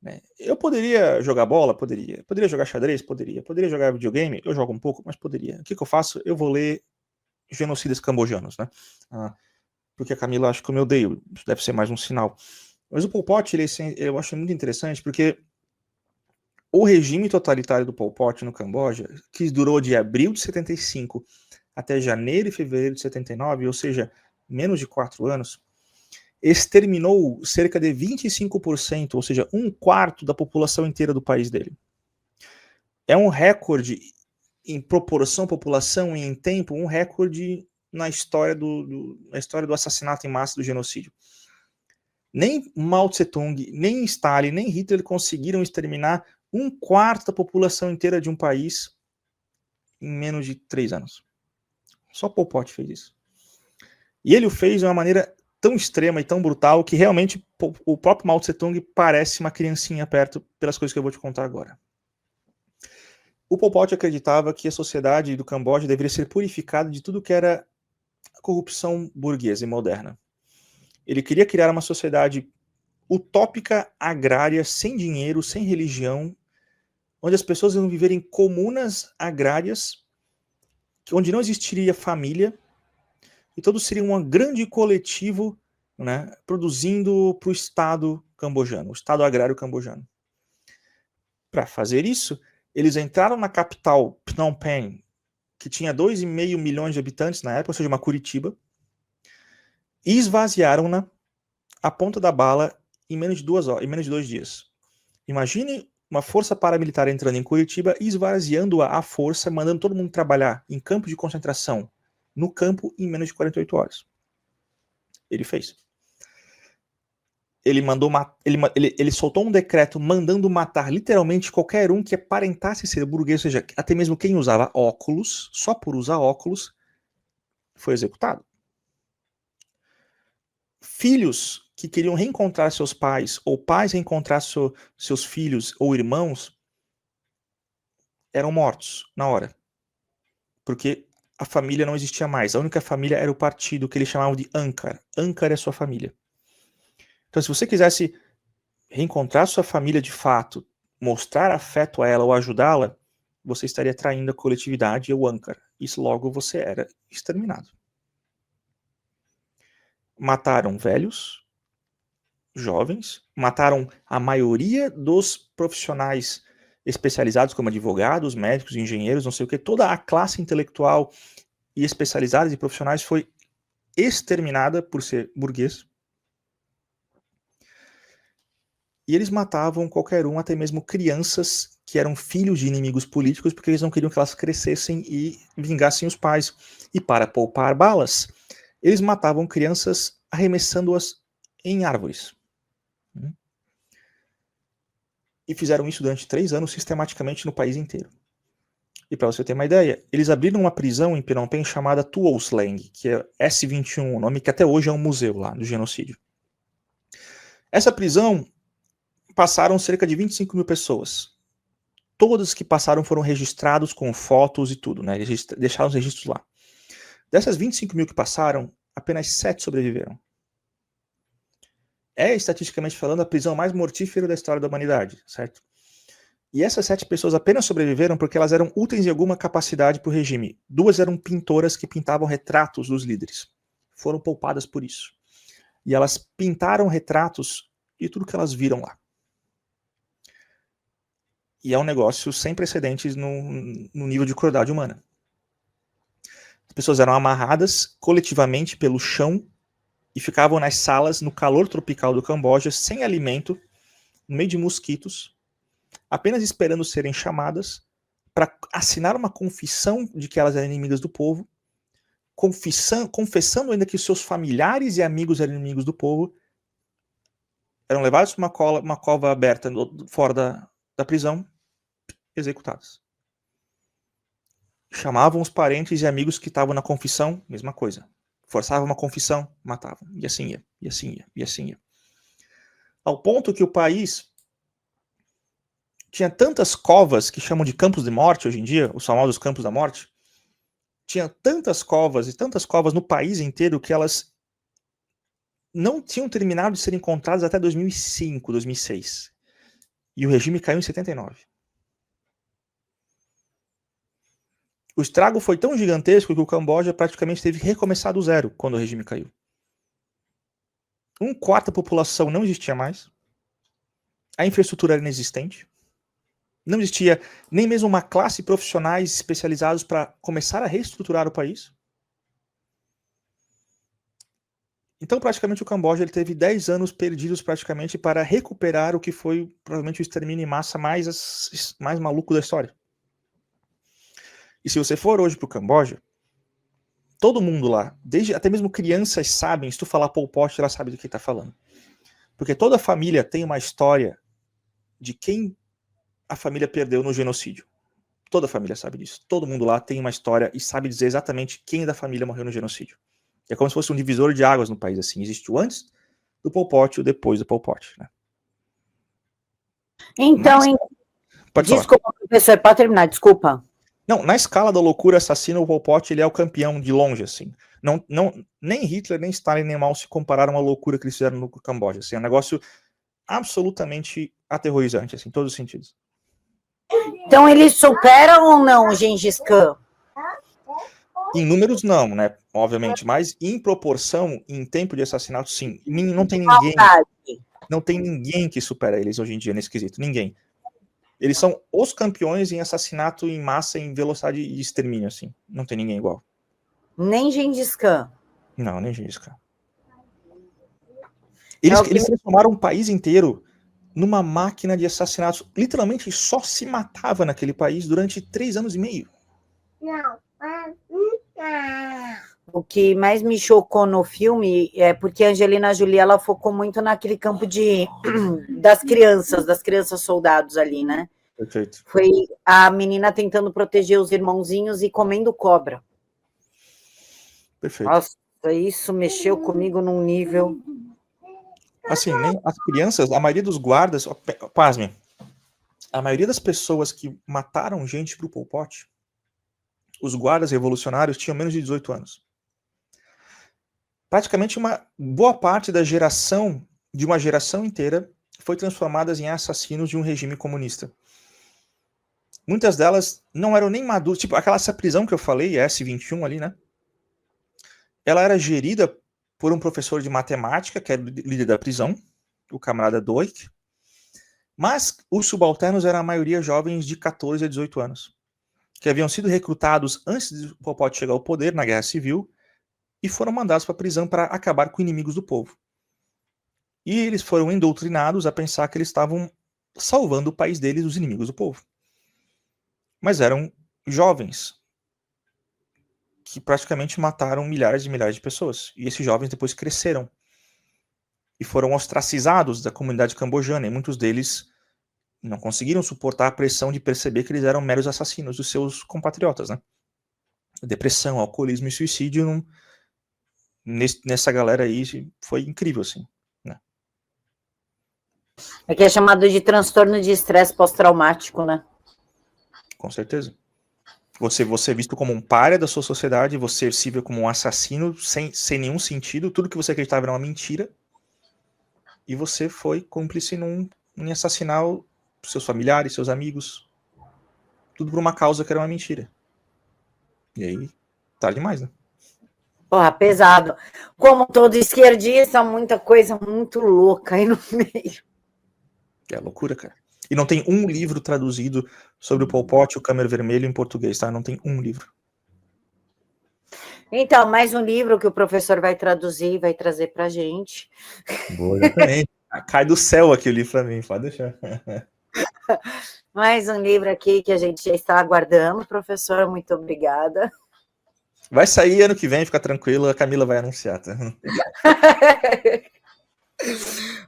Né? Eu poderia jogar bola? Poderia. Poderia jogar xadrez? Poderia. Poderia jogar videogame? Eu jogo um pouco, mas poderia. O que eu faço? Eu vou ler genocidas cambojanos, né? Porque a Camila acha que eu me odeio. Isso deve ser mais um sinal. Mas o Pol Pot, eu acho muito interessante, porque o regime totalitário do Pol Pot no Camboja, que durou de abril de 75 até janeiro e fevereiro de 79, ou seja, menos de 4 anos, exterminou cerca de 25%, ou seja, 1/4 da população inteira do país dele. É um recorde em proporção à população e em tempo, um recorde na história do assassinato em massa, do genocídio. Nem Mao Tse-tung, nem Stalin, nem Hitler conseguiram exterminar 1/4 da população inteira de um país em menos de 3 anos. Só Pol Pot fez isso. E ele o fez de uma maneira tão extrema e tão brutal que realmente o próprio Mao Tse-tung parece uma criancinha perto, pelas coisas que eu vou te contar agora. O Pol Pot acreditava que a sociedade do Camboja deveria ser purificada de tudo que era corrupção burguesa e moderna. Ele queria criar uma sociedade utópica, agrária, sem dinheiro, sem religião, onde as pessoas iam viver em comunas agrárias, onde não existiria família, e todos seriam um grande coletivo, né, produzindo para o Estado cambojano, o Estado agrário cambojano. Para fazer isso, eles entraram na capital, Phnom Penh, que tinha 2,5 milhões de habitantes na época, ou seja, uma Curitiba, e esvaziaram-na a ponta da bala em menos de 2 horas, em menos de 2 dias. Imagine uma força paramilitar entrando em Curitiba e esvaziando-a à força, mandando todo mundo trabalhar em campo de concentração, no campo, em menos de 48 horas. Ele fez. Ele soltou um decreto mandando matar literalmente qualquer um que aparentasse ser burguês, ou seja, até mesmo quem usava óculos, só por usar óculos, foi executado. Filhos que queriam reencontrar seus pais, ou pais reencontrar seus filhos ou irmãos, eram mortos na hora. Porque a família não existia mais. A única família era o partido, que eles chamavam de Angkar. Angkar é sua família. Então, se você quisesse reencontrar sua família de fato, mostrar afeto a ela ou ajudá-la, você estaria traindo a coletividade e o Angkar. Isso logo você era exterminado. Mataram velhos, jovens, mataram a maioria dos profissionais especializados como advogados, médicos, engenheiros, não sei o que, toda a classe intelectual e especializada de profissionais foi exterminada por ser burguês. E eles matavam qualquer um, até mesmo crianças que eram filhos de inimigos políticos, porque eles não queriam que elas crescessem e vingassem os pais. E para poupar balas, eles matavam crianças arremessando-as em árvores. E fizeram isso durante 3 anos, sistematicamente no país inteiro. E para você ter uma ideia, eles abriram uma prisão em Phnom Penh chamada Tuol Sleng, que é S21, o nome que até hoje é um museu lá do genocídio. Essa prisão passaram cerca de 25 mil pessoas. Todos que passaram foram registrados com fotos e tudo, né? Eles deixaram os registros lá. Dessas 25 mil que passaram, apenas 7 sobreviveram. É, estatisticamente falando, a prisão mais mortífera da história da humanidade, certo? E essas 7 pessoas apenas sobreviveram porque elas eram úteis em alguma capacidade para o regime. 2 eram pintoras que pintavam retratos dos líderes. Foram poupadas por isso. E elas pintaram retratos de tudo que elas viram lá. E é um negócio sem precedentes no nível de crueldade humana. As pessoas eram amarradas coletivamente pelo chão e ficavam nas salas, no calor tropical do Camboja, sem alimento, no meio de mosquitos, apenas esperando serem chamadas para assinar uma confissão de que elas eram inimigas do povo, confessando ainda que seus familiares e amigos eram inimigos do povo, eram levados para uma cova aberta fora da prisão, executados. Chamavam os parentes e amigos que estavam na confissão, mesma coisa. Forçavam uma confissão, matavam. E assim ia, e assim ia, e assim ia. Ao ponto que o país tinha tantas covas, que chamam de campos de morte hoje em dia, os famosos campos da morte, tinha tantas covas e tantas covas no país inteiro que elas não tinham terminado de ser encontradas até 2005, 2006. E o regime caiu em 79. O estrago foi tão gigantesco que o Camboja praticamente teve que recomeçar do zero quando o regime caiu. 1/4 da população não existia mais. A infraestrutura era inexistente. Não existia nem mesmo uma classe de profissionais especializados para começar a reestruturar o país. Então, praticamente, o Camboja ele teve 10 anos perdidos praticamente para recuperar o que foi provavelmente o extermínio em massa mais maluco da história. E se você for hoje para o Camboja, todo mundo lá, até mesmo crianças sabem, se tu falar Pol Pot, ela sabe do que está falando. Porque toda família tem uma história de quem a família perdeu no genocídio. Toda família sabe disso. Todo mundo lá tem uma história e sabe dizer exatamente quem da família morreu no genocídio. É como se fosse um divisor de águas no país, assim. Existe o antes do Pol Pot e o depois do Pol Pot, né? Então, pode desculpa, Professor, pode terminar, desculpa. Não, na escala da loucura assassina, o Pol Pot, ele é o campeão de longe, assim. Nem Hitler, nem Stalin, nem Mao se compararam à loucura que eles fizeram no Camboja. Assim, é um negócio absolutamente aterrorizante, assim, em todos os sentidos. Então eles superam ou não o Gengis Khan? Em números, não, né? Obviamente, mas em proporção, em tempo de assassinato, sim. Não tem ninguém. Não tem ninguém que supera eles hoje em dia nesse quesito. Ninguém. Eles são os campeões em assassinato em massa, em velocidade e extermínio, assim. Não tem ninguém igual. Nem Gengis Khan. Não, nem Gengis Khan. Eles transformaram o país inteiro numa máquina de assassinatos. Literalmente só se matava naquele país durante 3 anos e meio. O que mais me chocou no filme é porque a Angelina Jolie, ela focou muito naquele campo das crianças soldados ali, né? Perfeito. Foi a menina tentando proteger os irmãozinhos e comendo cobra. Perfeito. Nossa, isso mexeu comigo num nível... Assim, nem as crianças, a maioria dos guardas, pasme, a maioria das pessoas que mataram gente pro Pol Pot, os guardas revolucionários tinham menos de 18 anos. Praticamente uma boa parte de uma geração inteira, foi transformada em assassinos de um regime comunista. Muitas delas não eram nem maduras, tipo essa prisão que eu falei, S21 ali, né? Ela era gerida por um professor de matemática, que era o líder da prisão, o camarada Doik, mas os subalternos eram a maioria jovens de 14 a 18 anos, que haviam sido recrutados antes de Pol Pot chegar ao poder na Guerra Civil e foram mandados para a prisão para acabar com inimigos do povo. E eles foram doutrinados a pensar que eles estavam salvando o país deles dos inimigos do povo. Mas eram jovens que praticamente mataram milhares e milhares de pessoas. E esses jovens depois cresceram e foram ostracizados da comunidade cambojana, e muitos deles não conseguiram suportar a pressão de perceber que eles eram meros assassinos dos seus compatriotas, né? Depressão, alcoolismo e suicídio nessa galera aí foi incrível, assim, né? É que é chamado de transtorno de estresse pós-traumático, né? Com certeza. Você é visto como um pária da sua sociedade, você se vê como um assassino sem nenhum sentido, tudo que você acreditava era uma mentira, e você foi cúmplice em assassinar seus familiares, seus amigos, tudo por uma causa que era uma mentira. E aí, tá demais, né? Porra, pesado. Como todo esquerdista, muita coisa muito louca aí no meio. É loucura, cara. E não tem um livro traduzido sobre o Pol Pot e o Câmara Vermelho em português, tá? Não tem um livro. Então, mais um livro que o professor vai traduzir e vai trazer pra gente. Boa, exatamente. Cai do céu aqui o livro pra mim, pode deixar. Mais um livro aqui que a gente já está aguardando, professor, muito obrigada. Vai sair ano que vem, fica tranquilo, a Camila vai anunciar, tá?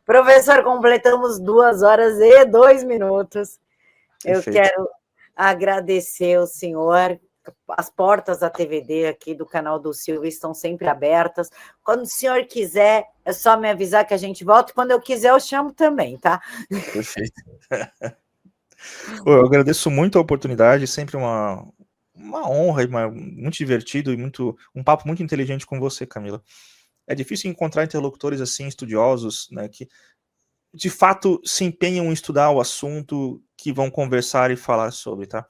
Professor, completamos 2 horas e 2 minutos. Eu quero agradecer o senhor. As portas da TVD aqui do canal do Silvio estão sempre abertas. Quando o senhor quiser, é só me avisar que a gente volta. Quando eu quiser, eu chamo também, tá? Perfeito. Eu agradeço muito a oportunidade, sempre uma honra, muito divertido e um papo muito inteligente com você, Camila. É difícil encontrar interlocutores assim, estudiosos, né, que de fato se empenham em estudar o assunto, que vão conversar e falar sobre, tá?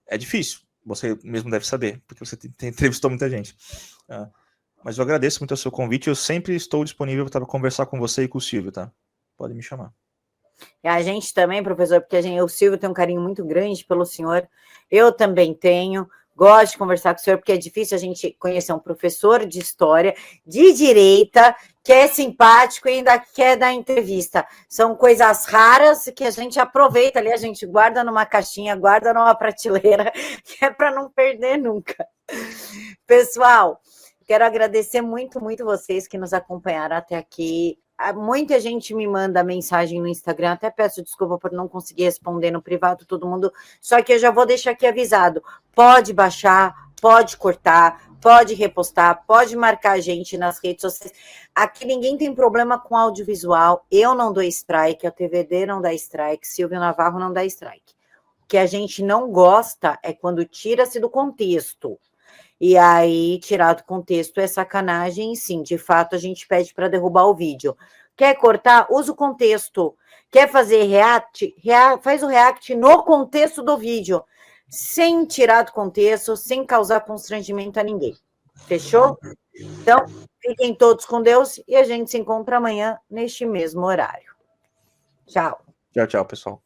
É difícil, você mesmo deve saber, porque você entrevistou muita gente. Mas eu agradeço muito o seu convite, eu sempre estou disponível para conversar com você e com o Silvio, tá? Pode me chamar. E a gente também, professor, porque o Silvio tem um carinho muito grande pelo senhor, eu também tenho. Gosto de conversar com o senhor, porque é difícil a gente conhecer um professor de história, de direita, que é simpático e ainda quer dar entrevista. São coisas raras que a gente aproveita ali, a gente guarda numa caixinha, guarda numa prateleira, que é para não perder nunca. Pessoal, quero agradecer muito, muito vocês que nos acompanharam até aqui. Muita gente me manda mensagem no Instagram, até peço desculpa por não conseguir responder no privado todo mundo, só que eu já vou deixar aqui avisado, pode baixar, pode cortar, pode repostar, pode marcar a gente nas redes sociais, aqui ninguém tem problema com audiovisual, eu não dou strike, a TVD não dá strike, Silvio Navarro não dá strike. que a gente não gosta é quando tira-se do contexto. E aí, tirar do contexto é sacanagem, e sim, de fato, a gente pede para derrubar o vídeo. Quer cortar? Usa o contexto. Quer fazer react? Faz o react no contexto do vídeo, sem tirar do contexto, sem causar constrangimento a ninguém. Fechou? Então, fiquem todos com Deus e a gente se encontra amanhã neste mesmo horário. Tchau. Tchau, tchau, pessoal.